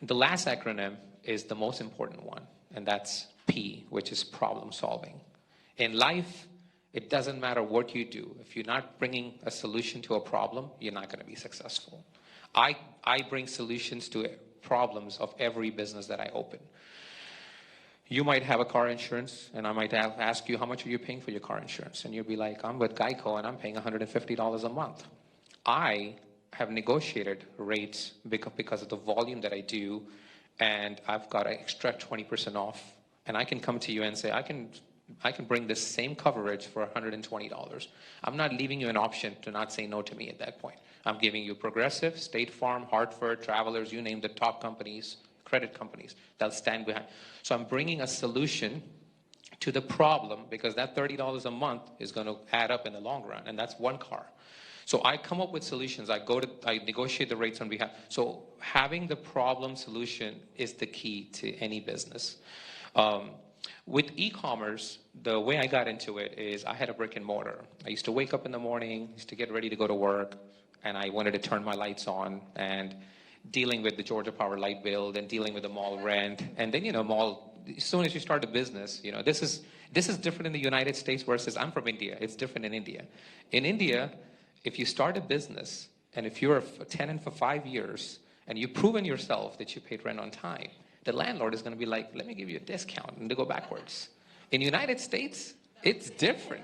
The last acronym is the most important one, and that's P, which is problem solving. In life, it doesn't matter what you do. If you're not bringing a solution to a problem, you're not going to be successful. I bring solutions to problems of every business that I open. You might have a car insurance, and I might ask you, how much are you paying for your car insurance? And you'll be like, I'm with Geico, and I'm paying $150 a month. I have negotiated rates because of the volume that I do, and I've got to extract 20% off. And I can come to you and say, I can bring this same coverage for $120. I'm not leaving you an option to not say no to me at that point. I'm giving you Progressive, State Farm, Hartford, Travelers, you name the top companies, credit companies, they'll stand behind. So I'm bringing a solution to the problem because that $30 a month is going to add up in the long run, and that's one car. So I come up with solutions. I negotiate the rates on behalf. So having the problem solution is the key to any business. With e-commerce, the way I got into it is I had a brick and mortar. I used to wake up in the morning, used to get ready to go to work, and I wanted to turn my lights on, and dealing with the Georgia Power light bill, and dealing with the mall rent, and then, mall, as soon as you start a business, this is different in the United States versus, I'm from India. It's different in India. In India, if you start a business, and if you're a tenant for 5 years, and you've proven yourself that you paid rent on time, the landlord is going to be like, let me give you a discount, and to go backwards. In the United States, it's different.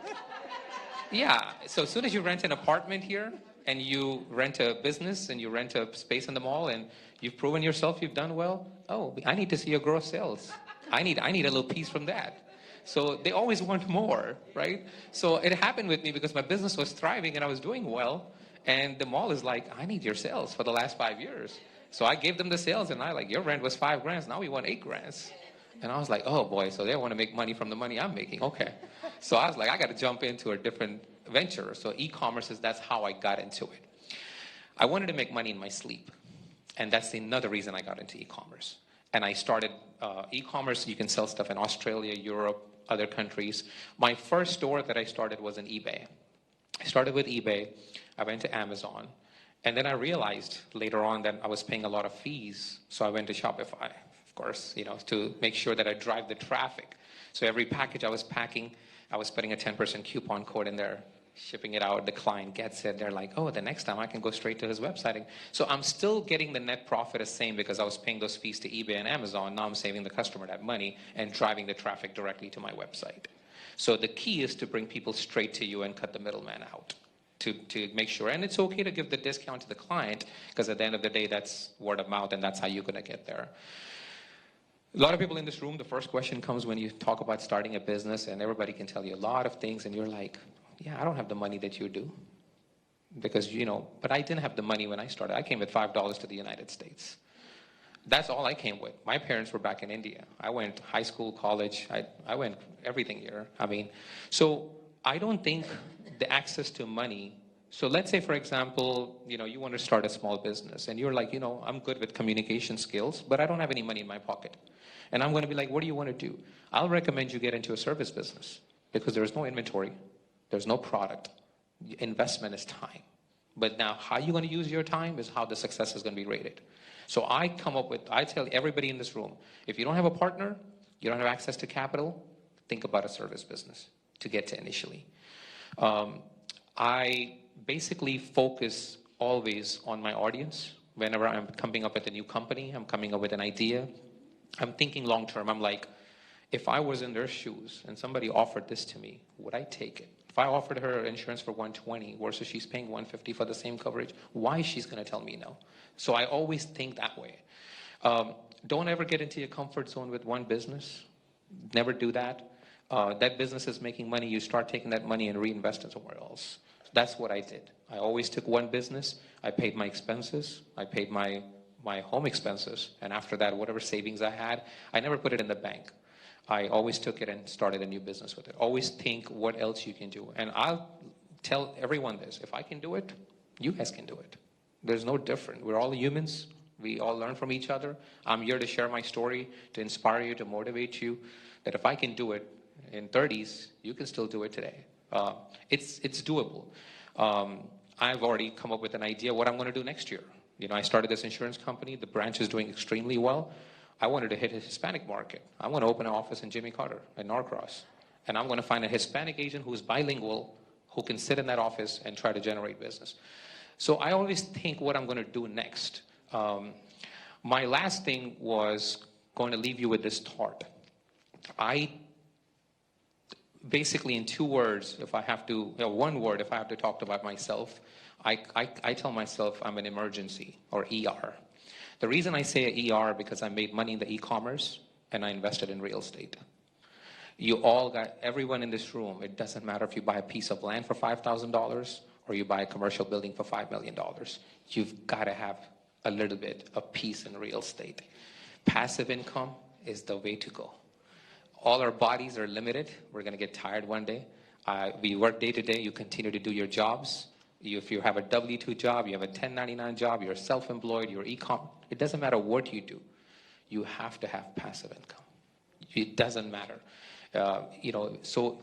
Yeah, so as soon as you rent an apartment here, and you rent a business, and you rent a space in the mall, and you've proven yourself, you've done well, oh, I need to see your gross sales. I need a little piece from that. So they always want more, right? So it happened with me because my business was thriving and I was doing well. And the mall is like, I need your sales for the last 5 years. So I gave them the sales and your rent was $5,000. Now we want $8,000. And I was like, oh boy, so they want to make money from the money I'm making. Okay. So I was like, I got to jump into a different venture. So e-commerce that's how I got into it. I wanted to make money in my sleep. And that's another reason I got into e-commerce. And I started e-commerce. You can sell stuff in Australia, Europe, other countries. My first store that I started was in eBay. I started with eBay. I went to Amazon. And then I realized later on that I was paying a lot of fees. So I went to Shopify, of course, to make sure that I drive the traffic. So every package I was packing, I was putting a 10% coupon code in there, shipping it out. The client gets it. They're like, oh, the next time I can go straight to his website. So I'm still getting the net profit the same because I was paying those fees to eBay and Amazon. Now I'm saving the customer that money and driving the traffic directly to my website. So the key is to bring people straight to you and cut the middleman out to make sure. And it's okay to give the discount to the client because at the end of the day, that's word of mouth and that's how you're going to get there. A lot of people in this room, the first question comes when you talk about starting a business and everybody can tell you a lot of things and you're like, yeah, I don't have the money that you do. Because, but I didn't have the money when I started. I came with $5 to the United States. That's all I came with. My parents were back in India. I went high school, college. I went everything here. So I don't think the access to money. So let's say, for example, you want to start a small business and you're like, I'm good with communication skills, but I don't have any money in my pocket. And I'm going to be like, what do you want to do? I'll recommend you get into a service business because there's no inventory. There's no product. Investment is time. But now how you're going to use your time is how the success is going to be rated. So I tell everybody in this room, if you don't have a partner, you don't have access to capital, think about a service business to get to initially. I basically focus always on my audience. Whenever I'm coming up with a new company, I'm coming up with an idea, I'm thinking long term. I'm like, if I was in their shoes and somebody offered this to me, would I take it? If I offered her insurance for $120 versus she's paying $150 for the same coverage, why she's going to tell me no? So I always think that way. Don't ever get into your comfort zone with one business. Never do that. That business is making money. You start taking that money and reinvest it somewhere else. That's what I did. I always took one business. I paid my expenses. I paid my home expenses. And after that, whatever savings I had, I never put it in the bank. I always took it and started a new business with it. Always think what else you can do. And I'll tell everyone this. If I can do it, you guys can do it. There's no different. We're all humans. We all learn from each other. I'm here to share my story, to inspire you, to motivate you, that if I can do it in 30s, you can still do it today. It's doable. I've already come up with an idea what I'm going to do next year. I started this insurance company. The branch is doing extremely well. I wanted to hit a Hispanic market. I want to open an office in Jimmy Carter in Norcross. And I'm going to find a Hispanic agent who's bilingual, who can sit in that office and try to generate business. So I always think what I'm going to do next. My last thing was going to leave you with this thought. Basically, in 2 words, if I have to, 1 word, if I have to talk about myself, I tell myself I'm an emergency, or ER. The reason I say ER because I made money in the e-commerce and I invested in real estate. Everyone in this room, it doesn't matter if you buy a piece of land for $5,000 or you buy a commercial building for $5 million. You've got to have a little bit of piece in real estate. Passive income is the way to go. All our bodies are limited. We're going to get tired one day. We work day to day. You continue to do your jobs. If you have a W-2 job, you have a 1099 job, you're self-employed, you're e-com, it doesn't matter what you do. You have to have passive income. It doesn't matter. So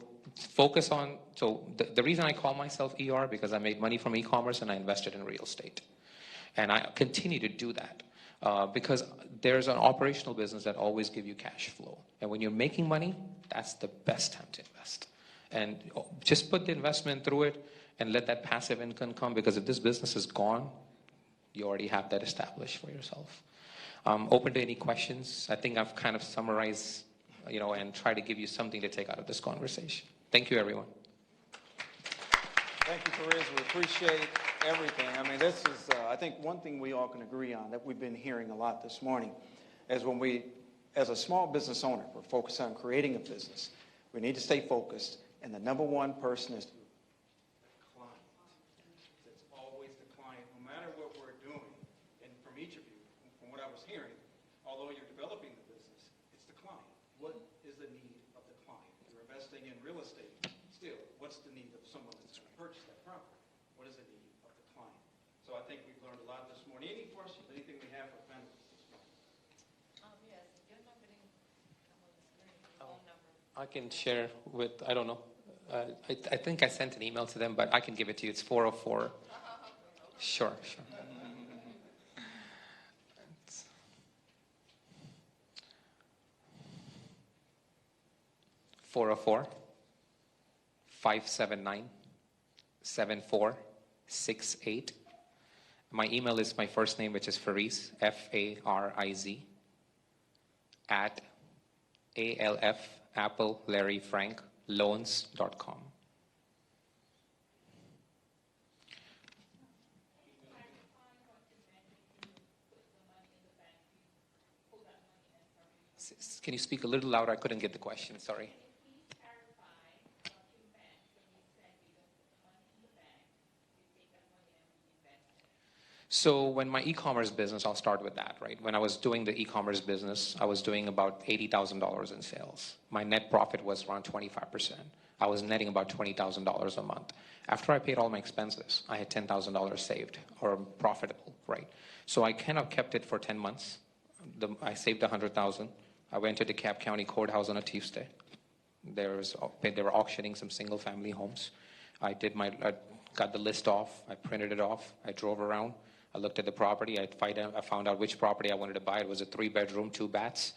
focus on, the reason I call myself ER because I made money from e-commerce and I invested in real estate. And I continue to do that because there's an operational business that always gives you cash flow. And when you're making money, that's the best time to invest. And just put the investment through it and let that passive income come, because if this business is gone, you already have that established for yourself. Open to any questions. I think I've kind of summarized, and try to give you something to take out of this conversation. Thank you, everyone. Thank you, Fariz. We appreciate everything. I mean, this is, I think one thing we all can agree on that we've been hearing a lot this morning is when we, as a small business owner, we're focused on creating a business. We need to stay focused, and the number one person is hearing, although you're developing the business, it's the client. What is the need of the client? You're investing in real estate. Still, what's the need of someone that's going to purchase that property? What is the need of the client? So I think we've learned a lot this morning. Any questions? Anything we have for panelists this morning? Yes, your number didn't come on the screen. Phone number. I can share with, I don't know. I think I sent an email to them, but I can give it to you. It's 404. Sure. 404-579-7468. My email is my first name, which is Fariz, F-A-R-I-Z, at ALF, Apple, Larry, Frank, loans.com. Can you speak a little louder? I couldn't get the question, sorry. So when my e-commerce business, I'll start with that, right? When I was doing the e-commerce business, I was doing about $80,000 in sales. My net profit was around 25%. I was netting about $20,000 a month. After I paid all my expenses, I had $10,000 saved or profitable, right? So I kind of kept it for 10 months. I saved $100,000. I went to DeKalb County Courthouse on a Tuesday. They were auctioning some single-family homes. I got the list off. I printed it off. I drove around. I looked at the property. I found out which property I wanted to buy. It was a 3-bedroom, 2 baths,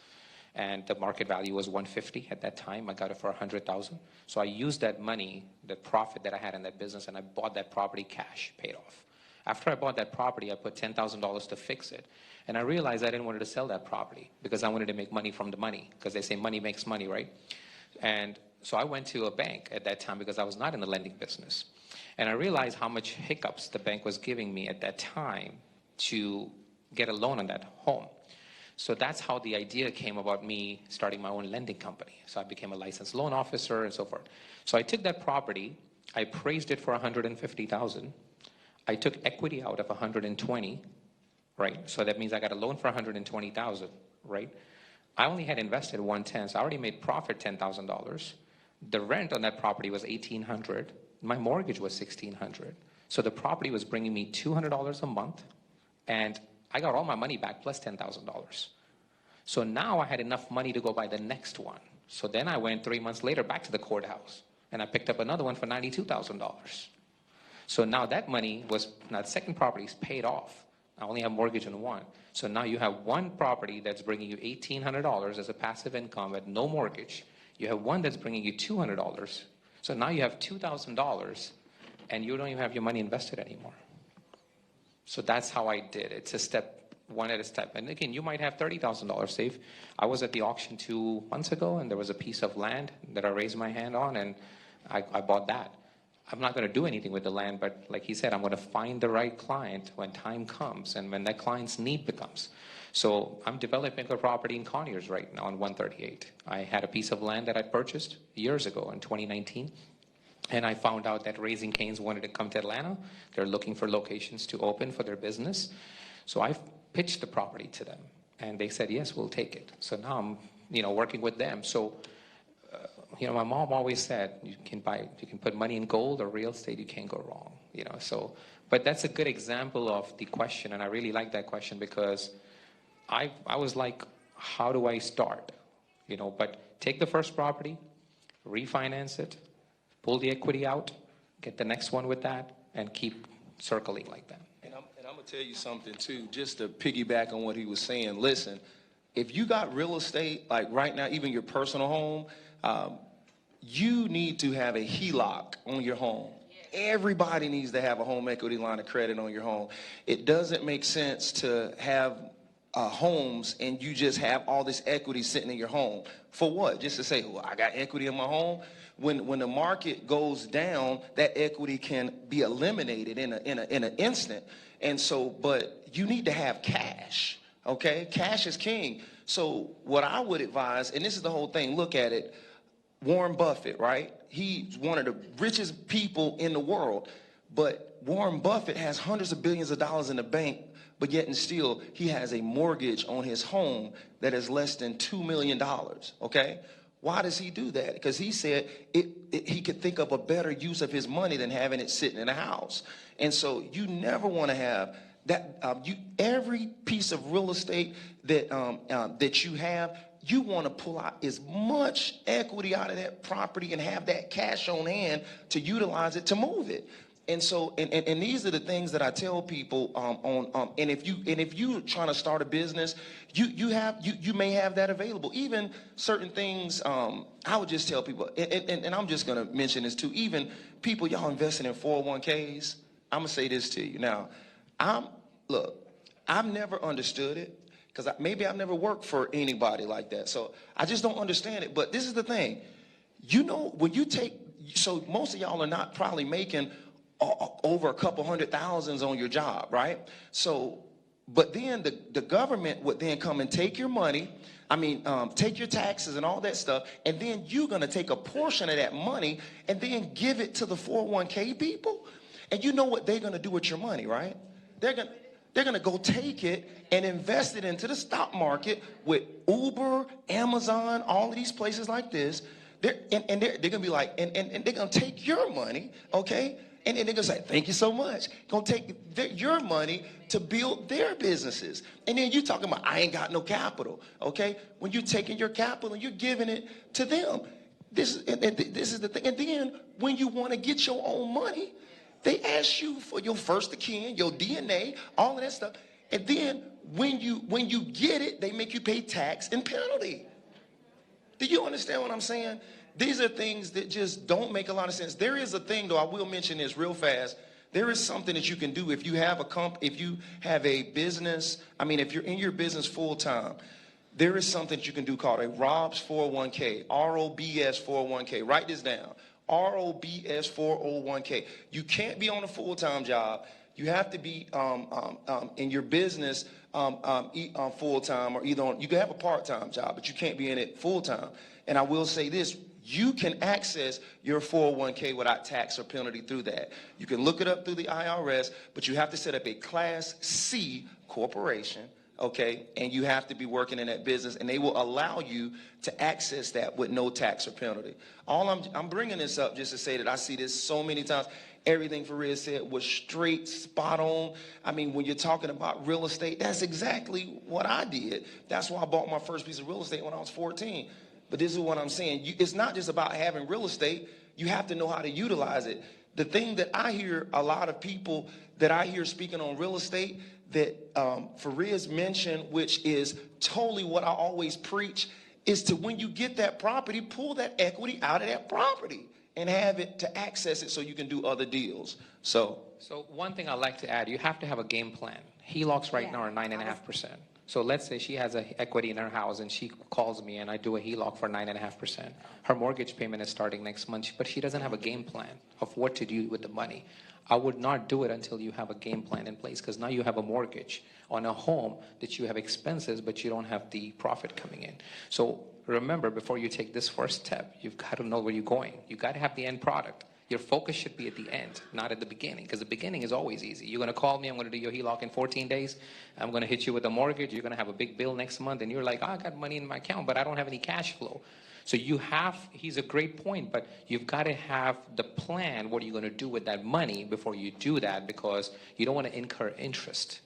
and the market value was $150 at that time. I got it for $100,000. So I used that money, the profit that I had in that business, and I bought that property cash, paid off. After I bought that property, I put $10,000 to fix it, and I realized I didn't want to sell that property because I wanted to make money from the money, because they say money makes money, right? And So I went to a bank at that time because I was not in the lending business. And I realized how much hiccups the bank was giving me at that time to get a loan on that home. So that's how the idea came about me starting my own lending company. So I became a licensed loan officer and so forth. So I took that property, I appraised it for $150,000. I took equity out of $120,000, right? So that means I got a loan for $120,000, right? I only had invested $110,000, so I already made profit $10,000. The rent on that property was $1,800. My mortgage was $1,600. So the property was bringing me $200 a month, and I got all my money back plus $10,000. So now I had enough money to go buy the next one. So then I went 3 months later back to the courthouse, and I picked up another one for $92,000. So now that money was, now the second property is paid off. I only have mortgage on one. So now you have one property that's bringing you $1,800 as a passive income at no mortgage. You have one that's bringing you $200. So now you have $2,000 and you don't even have your money invested anymore. So that's how I did it. It's a step, one at a step. And again, you might have $30,000 saved. I was at the auction 2 months ago and there was a piece of land that I raised my hand on and I bought that. I'm not going to do anything with the land, but like he said, I'm going to find the right client when time comes and when that client's need becomes. So I'm developing a property in Conyers right now on 138. I had a piece of land that I purchased years ago in 2019. And I found out that Raising Cane's wanted to come to Atlanta. They're looking for locations to open for their business. So I pitched the property to them and they said, yes, we'll take it. So now I'm, working with them. So my mom always said, you can put money in gold or real estate, you can't go wrong, so, but that's a good example of the question. And I really like that question because I was like, how do I start? But take the first property, refinance it, pull the equity out, get the next one with that, and keep circling like that. And I'm going to tell you something too, just to piggyback on what he was saying. Listen, if you got real estate, like right now, even your personal home, you need to have a HELOC on your home. Everybody needs to have a home equity line of credit on your home. It doesn't make sense to have homes and you just have all this equity sitting in your home. For what? Just to say, well, I got equity in my home? When the market goes down, that equity can be eliminated in an instant. And so, but you need to have cash, okay? Cash is king. So what I would advise, and this is the whole thing, look at it, Warren Buffett, right? He's one of the richest people in the world, but Warren Buffett has hundreds of billions of dollars in the bank, but yet and still he has a mortgage on his home that is less than $2 million, okay? Why does he do that? Because he said he could think of a better use of his money than having it sitting in a house. And so you never want to have that. Every piece of real estate that you have, you want to pull out as much equity out of that property and have that cash on hand to utilize it to move it. And so, and these are the things that I tell people and if you're trying to start a business, you may have that available. Even certain things, I would just tell people, and I'm just going to mention this too. Even people, y'all investing in 401ks. I'm gonna say this to you now. I've never understood it. Because maybe I've never worked for anybody like that. So I just don't understand it. But this is the thing. When you take, so most of y'all are not probably making over a couple $100,000s on your job, right? So, but then the government would then come and take your money, take your taxes and all that stuff, and then you're going to take a portion of that money and then give it to the 401k people. And you know what they're going to do with your money, right? They're going to go take it and invest it into the stock market with Uber, Amazon, all of these places like this. They're going to be like, and they're going to take your money, okay? And they're going to say, thank you so much. Going to take your money to build their businesses. And then you're talking about, I ain't got no capital, okay? When you're taking your capital and you're giving it to them. This is the thing. And then when you want to get your own money, they ask you for your first of kin, your DNA, all of that stuff. And then when you get it, they make you pay tax and penalty. Do you understand what I'm saying? These are things that just don't make a lot of sense. There is a thing, though, I will mention this real fast. There is something that you can do if you have a business, if you're in your business full time. there is something that you can do called a ROBS 401k, ROBS 401k. Write this down, ROBS 401k. You can't be on a full-time job. You have to be in your business full-time, or either on, you can have a part-time job, but you can't be in it full-time. And I will say this, you can access your 401k without tax or penalty through that. You can look it up through the IRS, but you have to set up a Class C corporation, okay? And you have to be working in that business, and they will allow you to access that with no tax or penalty. I'm bringing this up just to say that I see this so many times. Everything Farid said was straight, spot on. I mean, when you're talking about real estate, that's exactly what I did. That's why I bought my first piece of real estate when I was 14. But this is what I'm saying. It's not just about having real estate. You have to know how to utilize it. The thing that I hear a lot of people that I hear speaking on real estate that Farid's mentioned, which is totally what I always preach, is to, when you get that property, pull that equity out of that property and have it to access it so you can do other deals. So one thing I'd like to add, you have to have a game plan. HELOCs right now are 9.5%. So let's say she has equity in her house and she calls me and I do a HELOC for 9.5%. Her mortgage payment is starting next month, but she doesn't have a game plan of what to do with the money. I would not do it until you have a game plan in place, because now you have a mortgage on a home that you have expenses, but you don't have the profit coming in. So remember, before you take this first step, you've got to know where you're going. You've got to have the end product. Your focus should be at the end, not at the beginning, because the beginning is always easy. You're going to call me, I'm going to do your HELOC in 14 days. I'm going to hit you with a mortgage. You're going to have a big bill next month, and you're like, oh, I got money in my account, but I don't have any cash flow. So he's a great point, but you've got to have the plan. What are you going to do with that money before you do that, because you don't want to incur interest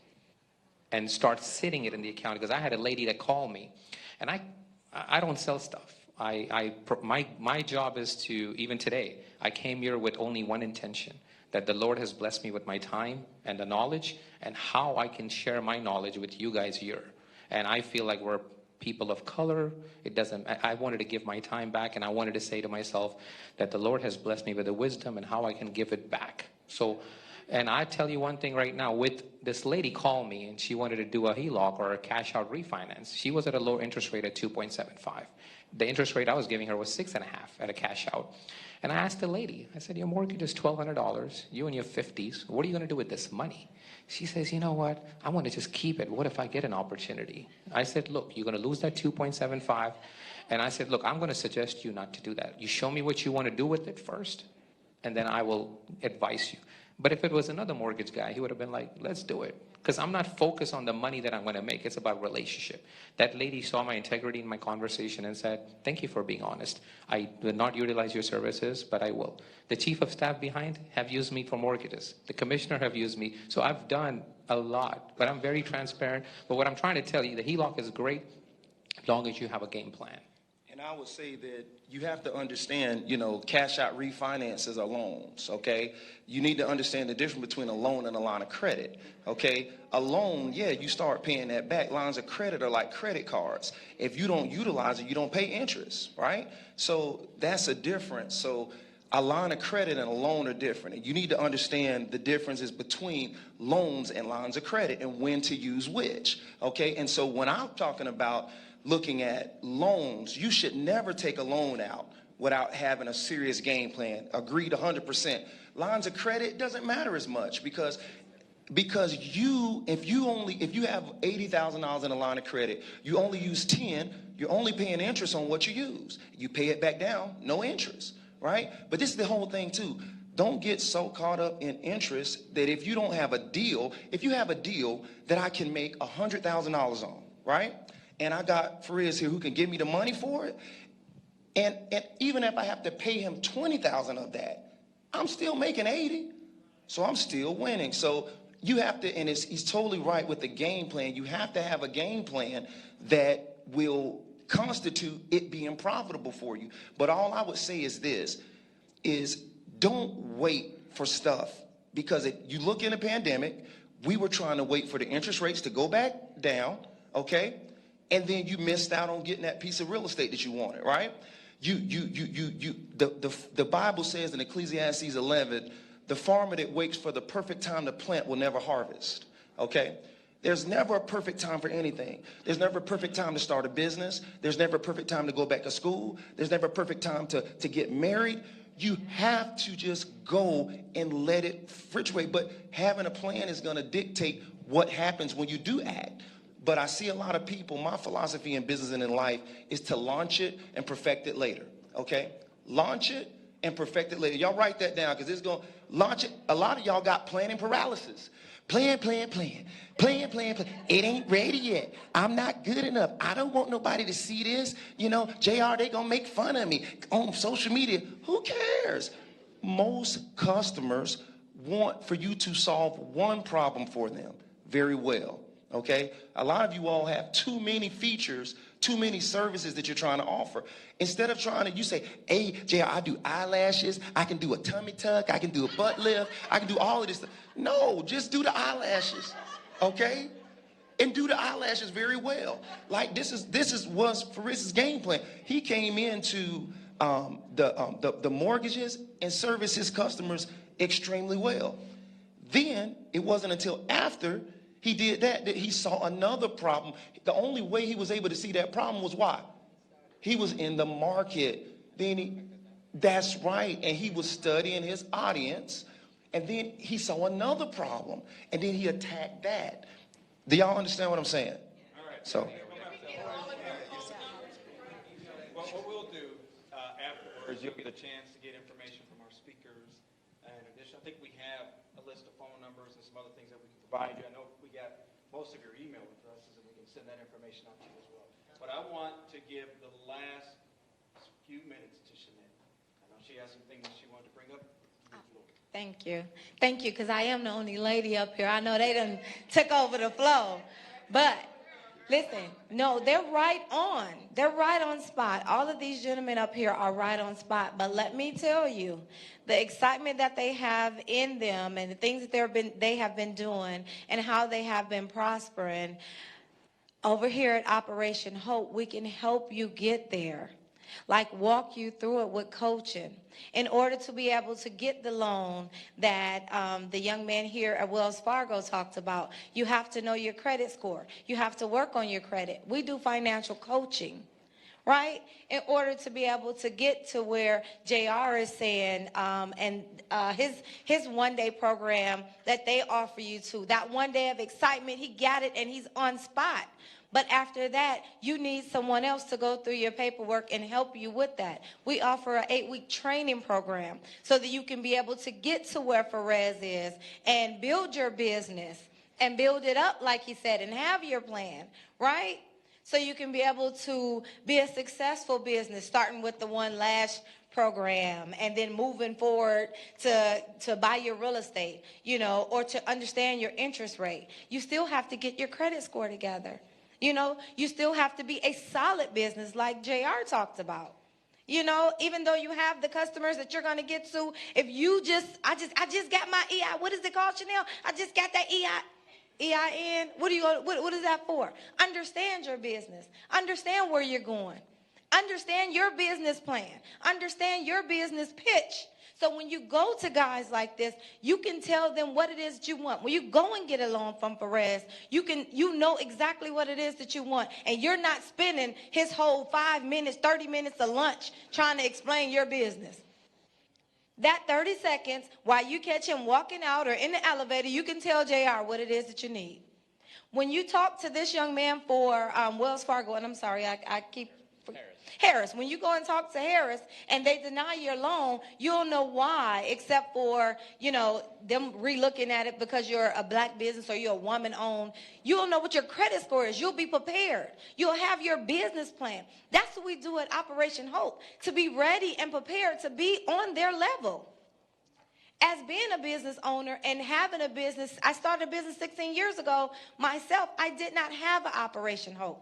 and start sitting it in the account. Because I had a lady that called me, and I don't sell stuff. My job is to, even today, I came here with only one intention, that the Lord has blessed me with my time and the knowledge, and how I can share my knowledge with you guys here. And I feel like we're people of color. I wanted to give my time back, and I wanted to say to myself that the Lord has blessed me with the wisdom and how I can give it back. So, and I tell you one thing right now, with this lady called me and she wanted to do a HELOC or a cash out refinance. She was at a low interest rate at 2.75. The interest rate I was giving her was 6.5 at a cash out. And I asked the lady, I said, your mortgage is $1,200, you in your 50s, what are you going to do with this money? She says, you know what, I want to just keep it. What if I get an opportunity? I said, look, you're going to lose that 2.75. And I said, look, I'm going to suggest you not to do that. You show me what you want to do with it first, and then I will advise you. But if it was another mortgage guy, he would have been like, let's do it. Because I'm not focused on the money that I'm going to make. It's about relationship. That lady saw my integrity in my conversation and said, thank you for being honest. I will not utilize your services, but I will. The chief of staff behind have used me for mortgages. The commissioner have used me. So I've done a lot, but I'm very transparent. But what I'm trying to tell you, the HELOC is great as long as you have a game plan. And I would say that you have to understand, cash out refinances are loans, okay? You need to understand the difference between a loan and a line of credit, okay? A loan, yeah, you start paying that back. Lines of credit are like credit cards. If you don't utilize it, you don't pay interest, right? So that's a difference. So a line of credit and a loan are different. And you need to understand the differences between loans and lines of credit and when to use which, okay? And so when I'm talking about looking at loans, you should never take a loan out without having a serious game plan. Agreed 100%. Lines of credit doesn't matter as much because if you have $80,000 in a line of credit, you only use 10, you're only paying interest on what you use. You pay it back down, no interest, right? But this is the whole thing too. Don't get so caught up in interest that if you don't have a deal, if you have a deal that I can make $100,000 on, right? And I got Farid here who can give me the money for it. And even if I have to pay him $20,000 of that, I'm still making 80. So I'm still winning. So you have to, and he's totally right with the game plan. You have to have a game plan that will constitute it being profitable for you. But all I would say is this, is don't wait for stuff. Because if you look in the pandemic, we were trying to wait for the interest rates to go back down, okay? And then you missed out on getting that piece of real estate that you wanted, right? The Bible says in Ecclesiastes 11, the farmer that waits for the perfect time to plant will never harvest, okay? There's never a perfect time for anything. There's never a perfect time to start a business. There's never a perfect time to go back to school. There's never a perfect time to get married. You have to just go and let it fluctuate. But having a plan is going to dictate what happens when you do act. But I see a lot of people, my philosophy in business and in life is to launch it and perfect it later, okay? Launch it and perfect it later. Y'all write that down because it's going to launch it. A lot of y'all got planning paralysis. Plan. It ain't ready yet. I'm not good enough. I don't want nobody to see this. You know, JR, they gonna make fun of me on social media. Who cares? Most customers want for you to solve one problem for them very well, okay? A lot of you all have too many features, too many services that you're trying to offer. Instead of trying to, you say, hey, JR, I do eyelashes, I can do a tummy tuck, I can do a butt lift, I can do all of this stuff. No, just do the eyelashes, okay? And do the eyelashes very well. Like was Faris's game plan. He came into the mortgages and serviced his customers extremely well. Then it wasn't until after he did that he saw another problem. The only way he was able to see that problem was why? He was in the market. That's right. And he was studying his audience. And then he saw another problem. And then he attacked that. Do y'all understand what I'm saying? All right. So. Well, what we'll do afterwards, you'll get a chance to get information from our speakers. In addition, I think we have a list of phone numbers and some other things that we can provide you. I know we got most of your email addresses, and we can send that information out to you as well. But I want to give the last few minutes to Shanette. I know she has some things she wanted to bring up. Thank you. Thank you, because I am the only lady up here. I know they done took over the flow. But listen, no, they're right on. They're right on spot. All of these gentlemen up here are right on spot. But let me tell you, the excitement that they have in them and the things that they have been doing and how they have been prospering, over here at Operation Hope, we can help you get there. Like walk you through it with coaching in order to be able to get the loan that the young man here at Wells Fargo talked about. You have to know your credit score. You have to work on your credit. We do financial coaching, right? In order to be able to get to where JR is saying, and his one-day program that they offer you to, that one day of excitement, he got it and he's on spot. But after that, you need someone else to go through your paperwork and help you with that. We offer an 8-week training program so that you can be able to get to where Perez is and build your business and build it up, like he said, and have your plan, right? So you can be able to be a successful business, starting with the One Lash program and then moving forward to buy your real estate, you know, or to understand your interest rate. You still have to get your credit score together. You know, you still have to be a solid business like JR talked about. You know, even though you have the customers that you're going to get to, if you I just got my EI, what is it called, Chanel? I just got that EIN. What is that for? Understand your business. Understand where you're going. Understand your business plan. Understand your business pitch. So when you go to guys like this, you can tell them what it is that you want. When you go and get a loan from Perez, you know exactly what it is that you want. And you're not spending his whole 5 minutes, 30 minutes of lunch trying to explain your business. That 30 seconds, while you catch him walking out or in the elevator, you can tell JR what it is that you need. When you talk to this young man for Wells Fargo, and I'm sorry, I keep... Harris, when you go and talk to Harris and they deny your loan, you'll know why, except for, you know, them re-looking at it because you're a black business or you're a woman-owned. You'll know what your credit score is. You'll be prepared. You'll have your business plan. That's what we do at Operation Hope, to be ready and prepared to be on their level. As being a business owner and having a business, I started a business 16 years ago myself. I did not have an Operation Hope.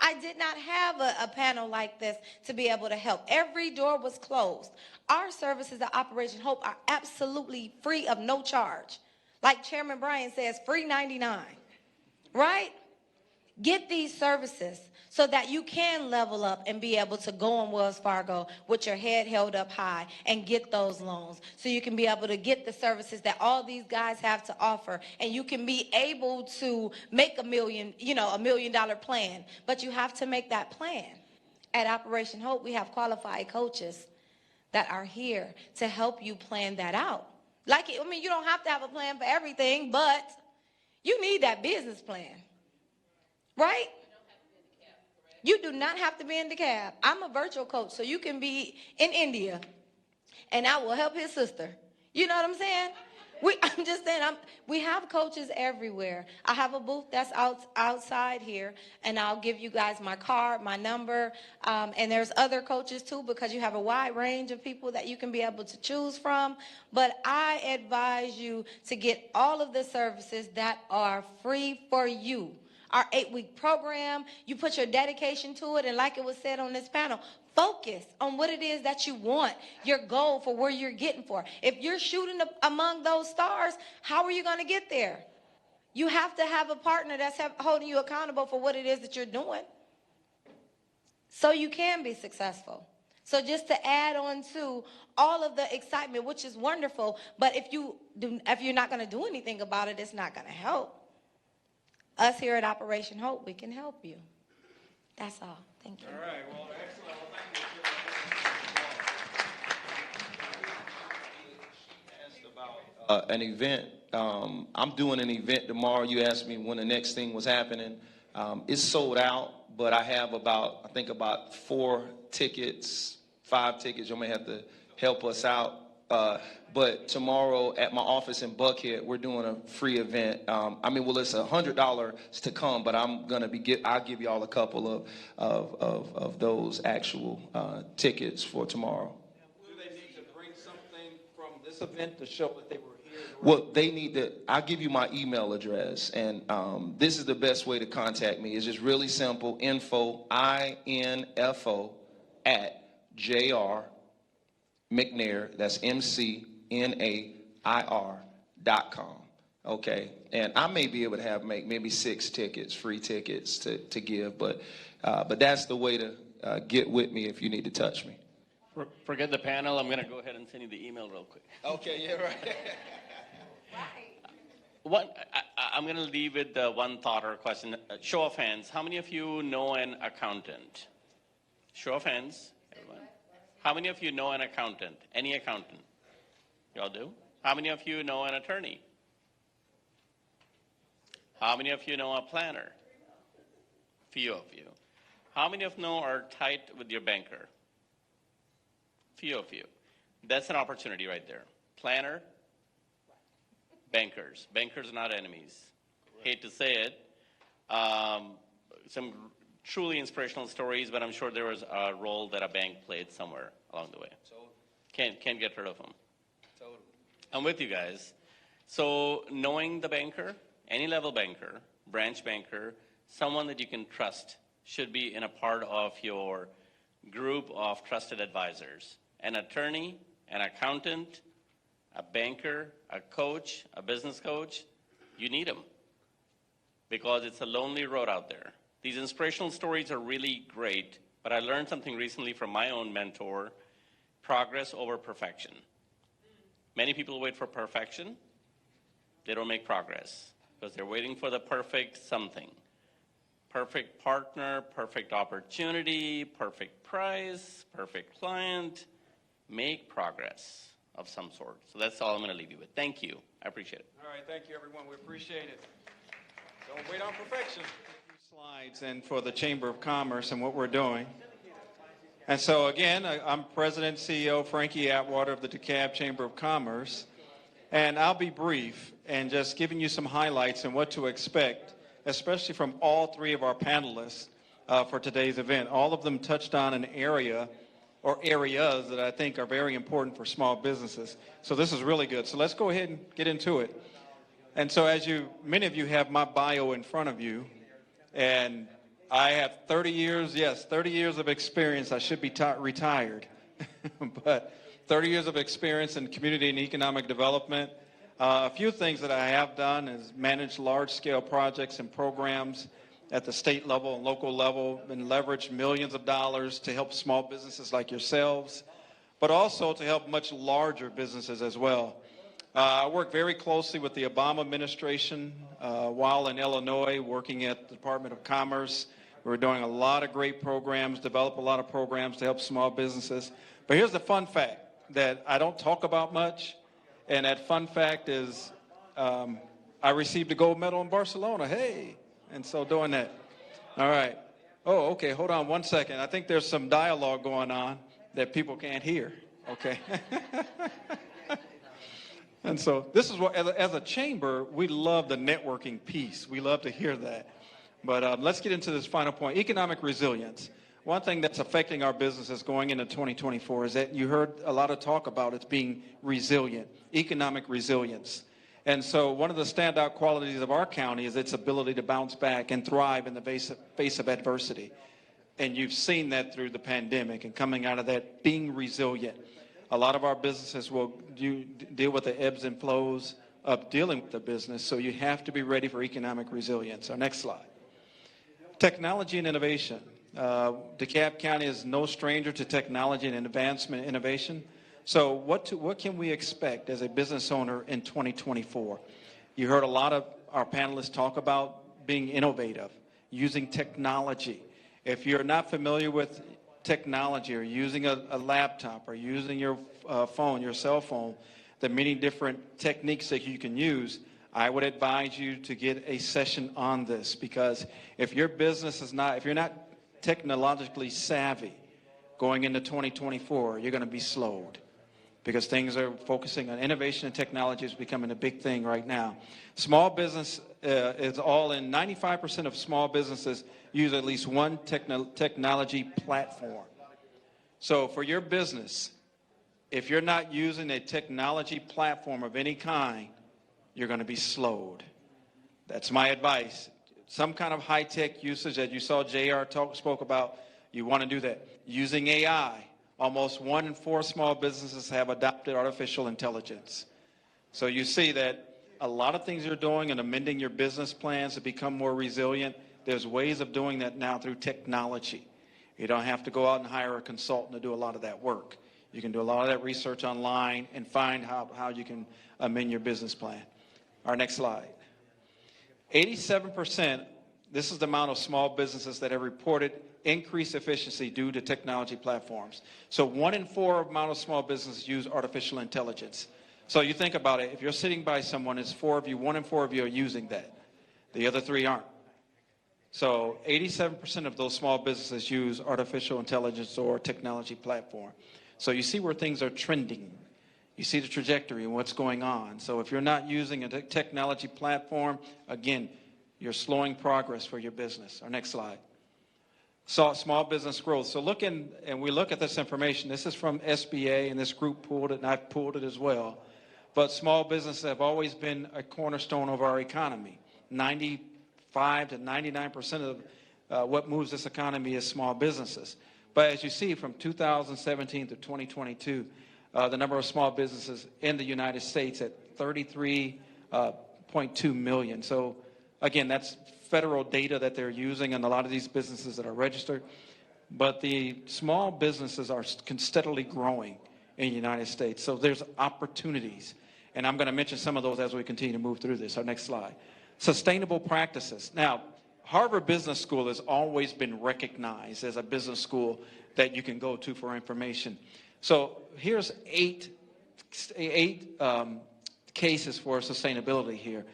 I did not have a panel like this to be able to help. Every door was closed. Our services at Operation Hope are absolutely free of no charge. Like Chairman Bryan says, free 99, right? Get these services so that you can level up and be able to go on Wells Fargo with your head held up high and get those loans. So you can be able to get the services that all these guys have to offer, and you can be able to make $1 million plan. But you have to make that plan. At Operation Hope, we have qualified coaches that are here to help you plan that out. You don't have to have a plan for everything, but you need that business plan. Right? You do not have to be in DeKalb. I'm a virtual coach, so you can be in India, and I will help his sister. You know what I'm saying? I'm just saying, we have coaches everywhere. I have a booth that's outside here, and I'll give you guys my card, my number, and there's other coaches too, because you have a wide range of people that you can be able to choose from. But I advise you to get all of the services that are free for you. Our 8-week program, you put your dedication to it, and like it was said on this panel, focus on what it is that you want, your goal for where you're getting for. If you're shooting among those stars, how are you going to get there? You have to have a partner that's holding you accountable for what it is that you're doing so you can be successful. So just to add on to all of the excitement, which is wonderful, but if you're not going to do anything about it, it's not going to help. Us here at Operation Hope, we can help you. That's all. Thank you. All right. Well, excellent. Well, thank you. About an event. I'm doing an event tomorrow. You asked me when the next thing was happening. It's sold out, but I have about 5 tickets. You may have to help us out. But tomorrow at my office in Buckhead, we're doing a free event. It's $100 to come, but I'll give y'all a couple of those actual tickets for tomorrow. Do they need to bring something from this event to show that they were here? Well, they need to. I'll give you my email address, and this is the best way to contact me. It's just really simple. info @JR McNair, that's McNair.com. Okay, and I may be able to make maybe 6 tickets, free tickets to give, but that's the way to get with me if you need to touch me. Forget the panel. I'm going to go ahead and send you the email real quick. Okay, yeah, right. I'm going to leave with one thought or question. Show of hands. How many of you know an accountant? Show of hands. How many of you know an accountant? Any accountant? Y'all do? How many of you know an attorney? How many of you know a planner? Few of you. How many of you know are tight with your banker? Few of you. That's an opportunity right there. Planner, bankers. Bankers are not enemies. Hate to say it. Some truly inspirational stories, but I'm sure there was a role that a bank played somewhere along the way. Can't get rid of them. Totally. I'm with you guys. So knowing the banker, any level banker, branch banker, someone that you can trust should be in a part of your group of trusted advisors. An attorney, an accountant, a banker, a coach, a business coach, you need them because it's a lonely road out there. These inspirational stories are really great, but I learned something recently from my own mentor, progress over perfection. Many people wait for perfection. They don't make progress because they're waiting for the perfect something. Perfect partner, perfect opportunity, perfect price, perfect client. Make progress of some sort. So that's all I'm going to leave you with. Thank you. I appreciate it. All right, thank you, everyone. We appreciate it. Don't wait on perfection. Slides and for the Chamber of Commerce and what we're doing. And so again, I'm President and CEO Frankie Atwater of the DeKalb Chamber of Commerce, and I'll be brief and just giving you some highlights and what to expect, especially from all 3 of our panelists for today's event. All of them touched on an area or areas that I think are very important for small businesses. So this is really good. So let's go ahead and get into it. And so many of you have my bio in front of you, and I have 30 years of experience. I should be retired, but 30 years of experience in community and economic development. A few things that I have done is manage large-scale projects and programs at the state level and local level and leverage millions of dollars to help small businesses like yourselves, but also to help much larger businesses as well. I work very closely with the Obama administration while in Illinois, working at the Department of Commerce. We're doing a lot of great programs, develop a lot of programs to help small businesses. But here's the fun fact that I don't talk about much, and that fun fact is I received a gold medal in Barcelona. Hey! And so doing that. All right. Oh, okay, hold on one second. I think there's some dialogue going on that people can't hear. Okay. And so this is what, as a chamber, we love the networking piece. We love to hear that. But let's get into this final point, economic resilience. One thing that's affecting our businesses going into 2024 is that you heard a lot of talk about it being resilient, economic resilience. And so one of the standout qualities of our county is its ability to bounce back and thrive in the face of adversity. And you've seen that through the pandemic and coming out of that, being resilient. A lot of our businesses will deal with the ebbs and flows of dealing with the business, so you have to be ready for economic resilience. Our next slide. Technology and innovation. DeKalb County is no stranger to technology and advancement innovation. So what can we expect as a business owner in 2024? You heard a lot of our panelists talk about being innovative, using technology. If you're not familiar with technology or using a laptop or using your phone, your cell phone, the many different techniques that you can use, I would advise you to get a session on this, because if your business is not, if you're not technologically savvy going into 2024, you're going to be slowed, because things are focusing on innovation and technology is becoming a big thing right now. Small business is all in. 95% of small businesses use at least one technology platform. So for your business, if you're not using a technology platform of any kind, you're going to be slowed. That's my advice. Some kind of high-tech usage that you saw JR spoke about, you want to do that. Using AI, almost 1 in 4 small businesses have adopted artificial intelligence. So you see that a lot of things you're doing and amending your business plans to become more resilient, there's ways of doing that now through technology. You don't have to go out and hire a consultant to do a lot of that work. You can do a lot of that research online and find how you can amend your business plan. Our next slide. 87%, this is the amount of small businesses that have reported increased efficiency due to technology platforms. So 1 in 4 amount of small businesses use artificial intelligence. So you think about it, if you're sitting by someone, it's 4 of you, 1 in 4 of you are using that. The other 3 aren't. So 87% of those small businesses use artificial intelligence or technology platform. So you see where things are trending. You see the trajectory and what's going on. So if you're not using a technology platform, again, you're slowing progress for your business. Our next slide. So small business growth. So we look at this information. This is from SBA, and this group pulled it, and I've pulled it as well. But small businesses have always been a cornerstone of our economy. 95 to 99% of what moves this economy is small businesses. But as you see, from 2017 to 2022, the number of small businesses in the United States at 33.2 million. So again, that's federal data that they're using and a lot of these businesses that are registered. But the small businesses are steadily growing in the United States. So there's opportunities. And I'm going to mention some of those as we continue to move through this. Our next slide. Sustainable practices. Now, Harvard Business School has always been recognized as a business school that you can go to for information. So here's eight cases for sustainability here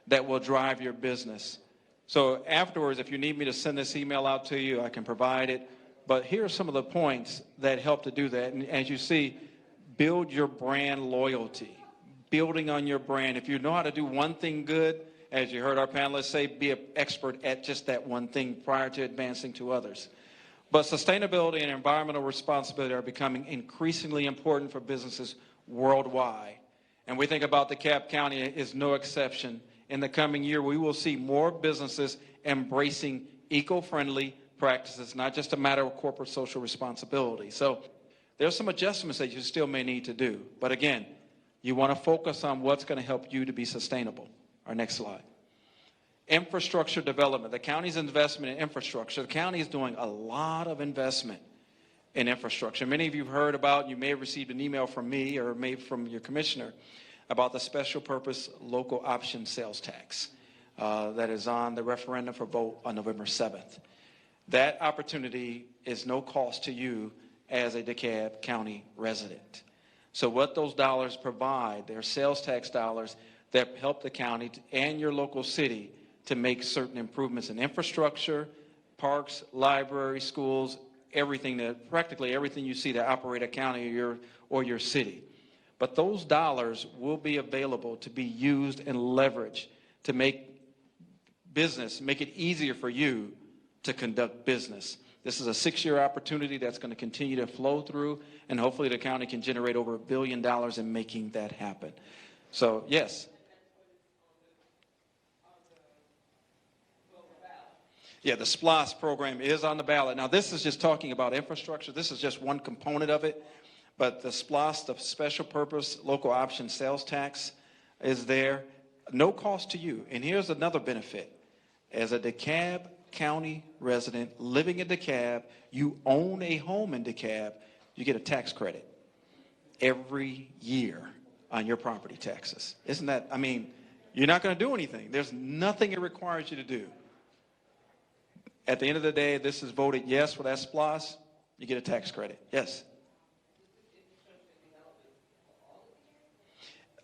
that will drive your business. So afterwards, if you need me to send this email out to you, I can provide it. But here are some of the points that help to do that. And as you see, build your brand loyalty, building on your brand. If you know how to do one thing good, as you heard our panelists say, be an expert at just that one thing prior to advancing to others. But sustainability and environmental responsibility are becoming increasingly important for businesses worldwide. And we think about DeKalb County is no exception. In the coming year, we will see more businesses embracing eco-friendly practices, not just a matter of corporate social responsibility. So there's some adjustments that you still may need to do. But again, you want to focus on what's going to help you to be sustainable. Our next slide. Infrastructure development. The county's investment in infrastructure. The county is doing a lot of investment in infrastructure. Many of you have heard about, you may have received an email from me or maybe from your commissioner about the special purpose local option sales tax that is on the referendum for vote on November 7th. That opportunity is no cost to you as a DeKalb County resident. So what those dollars provide, they're sales tax dollars that help the county and your local city to make certain improvements in infrastructure, parks, libraries, schools, practically everything you see that operate a county or your city. But those dollars will be available to be used and leveraged to make it easier for you to conduct business. This is a 6-year opportunity that's going to continue to flow through, and hopefully the county can generate over $1 billion in making that happen. So, yes. Yeah, the SPLOST program is on the ballot. Now, this is just talking about infrastructure. This is just one component of it. But the SPLOST, the special purpose local option sales tax, is there. No cost to you. And here's another benefit. As a DeKalb County resident living in DeKalb, you own a home in DeKalb, you get a tax credit every year on your property taxes. Isn't that, you're not going to do anything. There's nothing it requires you to do. At the end of the day, this is voted yes for that SPLOST, you get a tax credit. Yes?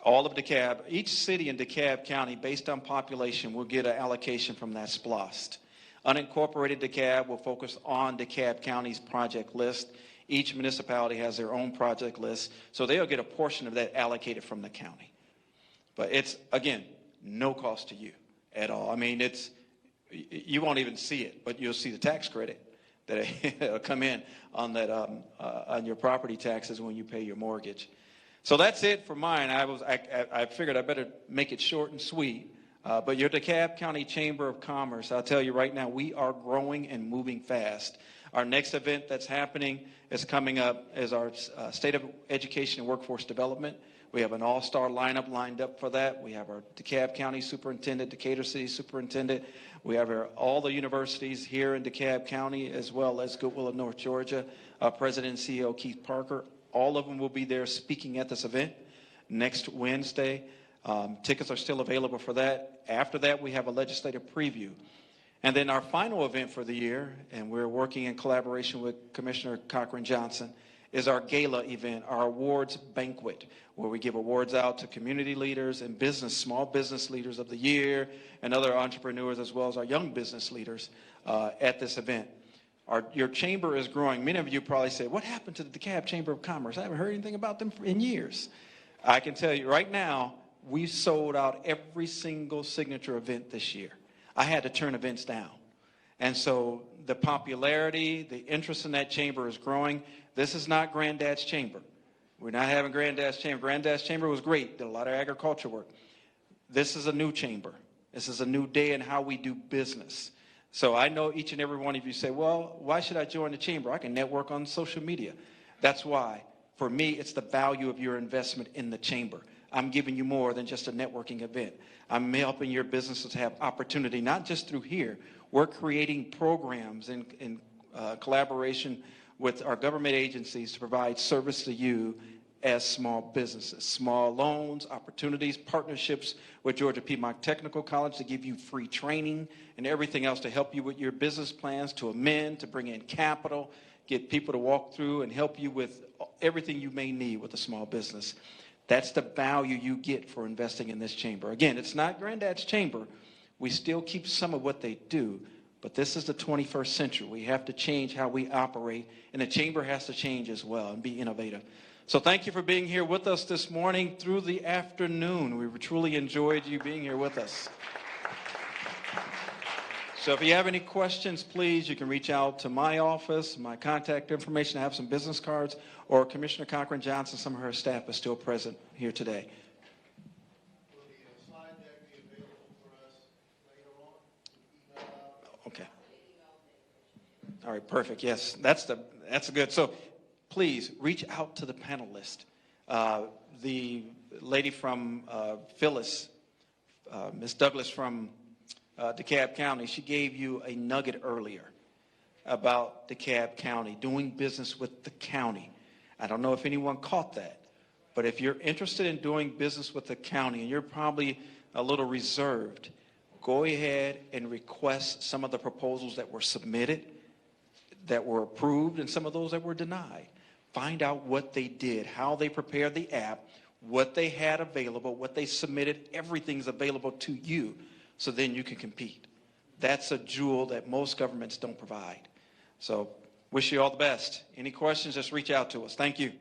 All of DeKalb, each city in DeKalb County, based on population, will get an allocation from that SPLOST. Unincorporated DeKalb will focus on DeKalb County's project list. Each municipality has their own project list, so they'll get a portion of that allocated from the county. But it's, again, no cost to you at all. You won't even see it, but you'll see the tax credit that'll come in on that on your property taxes when you pay your mortgage. So that's it for mine. I figured I better make it short and sweet. But your DeKalb County Chamber of Commerce, I'll tell you right now, we are growing and moving fast. Our next event that's happening is coming up is our State of Education and Workforce Development. We have an all-star lineup lined up for that. We have our DeKalb County Superintendent, Decatur City Superintendent. We have all the universities here in DeKalb County, as well as Goodwill of North Georgia, President and CEO Keith Parker. All of them will be there speaking at this event next Wednesday. Tickets are still available for that. After that, we have a legislative preview. And then our final event for the year, and we're working in collaboration with Commissioner Cochran-Johnson, is our gala event, our awards banquet, where we give awards out to community leaders and small business leaders of the year and other entrepreneurs, as well as our young business leaders at this event. Your chamber is growing. Many of you probably say, what happened to the DeKalb Chamber of Commerce? I haven't heard anything about them in years. I can tell you right now, we sold out every single signature event this year. I had to turn events down. And so the popularity, the interest in that chamber is growing. This is not Granddad's Chamber. We're not having Granddad's Chamber. Granddad's Chamber was great, did a lot of agriculture work. This is a new chamber. This is a new day in how we do business. So I know each and every one of you say, well, why should I join the chamber? I can network on social media. That's why. For me, it's the value of your investment in the chamber. I'm giving you more than just a networking event. I'm helping your businesses have opportunity, not just through here. We're creating programs in collaboration with our government agencies to provide service to you as small businesses. Small loans, opportunities, partnerships with Georgia Piedmont Technical College to give you free training and everything else to help you with your business plans, to amend, to bring in capital, get people to walk through and help you with everything you may need with a small business. That's the value you get for investing in this chamber. Again, it's not Granddad's Chamber. We still keep some of what they do, but this is the 21st century. We have to change how we operate, and the chamber has to change as well and be innovative. So thank you for being here with us this morning through the afternoon. We truly enjoyed you being here with us. So if you have any questions, please, you can reach out to my office, my contact information. I have some business cards, or Commissioner Cochran-Johnson, some of her staff is still present here today. Will the slide deck be available for us later on? Okay. All right, perfect. Yes, that's good. So please reach out to the panelists. The lady from Phyllis, Ms. Douglas from DeKalb County, she gave you a nugget earlier about DeKalb County, doing business with the county. I don't know if anyone caught that, but if you're interested in doing business with the county and you're probably a little reserved, go ahead and request some of the proposals that were submitted, that were approved, and some of those that were denied. Find out what they did, how they prepared the app, what they had available, what they submitted. Everything's available to you, so then you can compete. That's a jewel that most governments don't provide. So wish you all the best. Any questions, just reach out to us. Thank you.